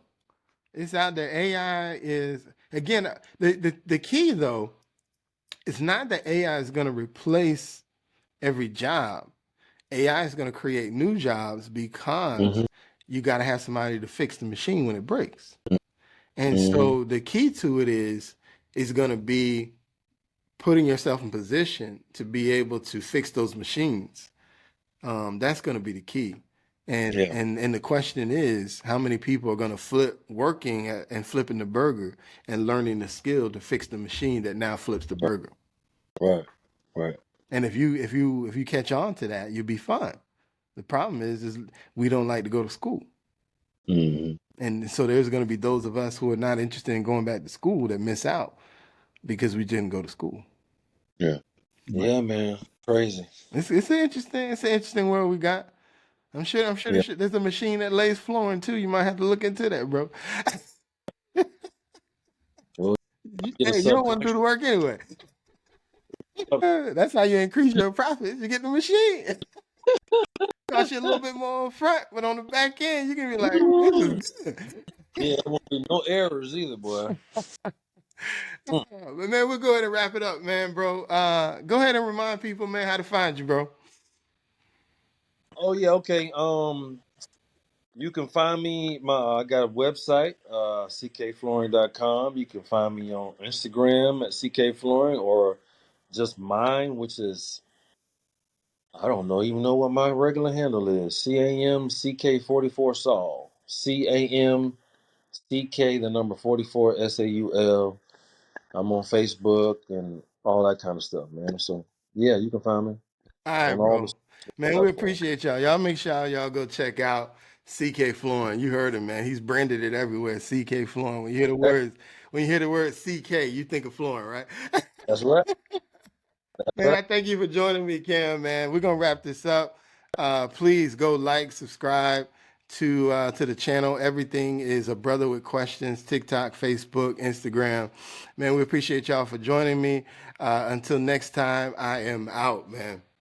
It's out there. AI is again the key though. It's not that AI is going to replace every job. AI is going to create new jobs because Mm-hmm. you got to have somebody to fix the machine when it breaks. And Mm-hmm. so the key to it is going to be putting yourself in position to be able to fix those machines. That's going to be the key. And, Yeah. and and the question is, how many people are going to flip working and flipping the burger and learning the skill to fix the machine that now flips the burger? Right. Right. And if you catch on to that, you'll be fine. The problem is we don't like to go to school. Mm-hmm. And so there's going to be those of us who are not interested in going back to school that miss out because we didn't go to school. Yeah. But Yeah, man. Crazy. it's an interesting world we got. I'm sure Yeah. there's a machine that lays flooring too. You might have to look into that, bro. Well, get a Hey, you don't want to do subcontract. the work anyway. That's how you increase your profits. You get the machine. Cost you a little bit more up front, but on the back end, you can be like, this is good. Yeah, there won't be no errors either, boy. Mm. But man, we'll go ahead and wrap it up, man, bro. Go ahead and remind people, man, how to find you, bro. Oh yeah, okay. You can find me. I got a website, ckflooring.com. You can find me on Instagram at ckflooring, or just mine, which is I don't know even know what my regular handle is. CAMCK44 Saul. CAMCK the number 44 SAUL. I'm on Facebook and all that kind of stuff, man. So yeah, you can find me All right, on all the bro. social Man, we platforms. appreciate y'all. Y'all make sure y'all go check out CK Flooring. You heard him, man. He's branded it everywhere. CK Flooring. When you hear the word CK, you think of flooring, right? That's right. Man, I thank you for joining me, Cam, man. We're gonna wrap this up. Please go like, subscribe to the channel. Everything is a brother with questions. TikTok, Facebook, Instagram. Man, we appreciate y'all for joining me. Until next time, I am out, man.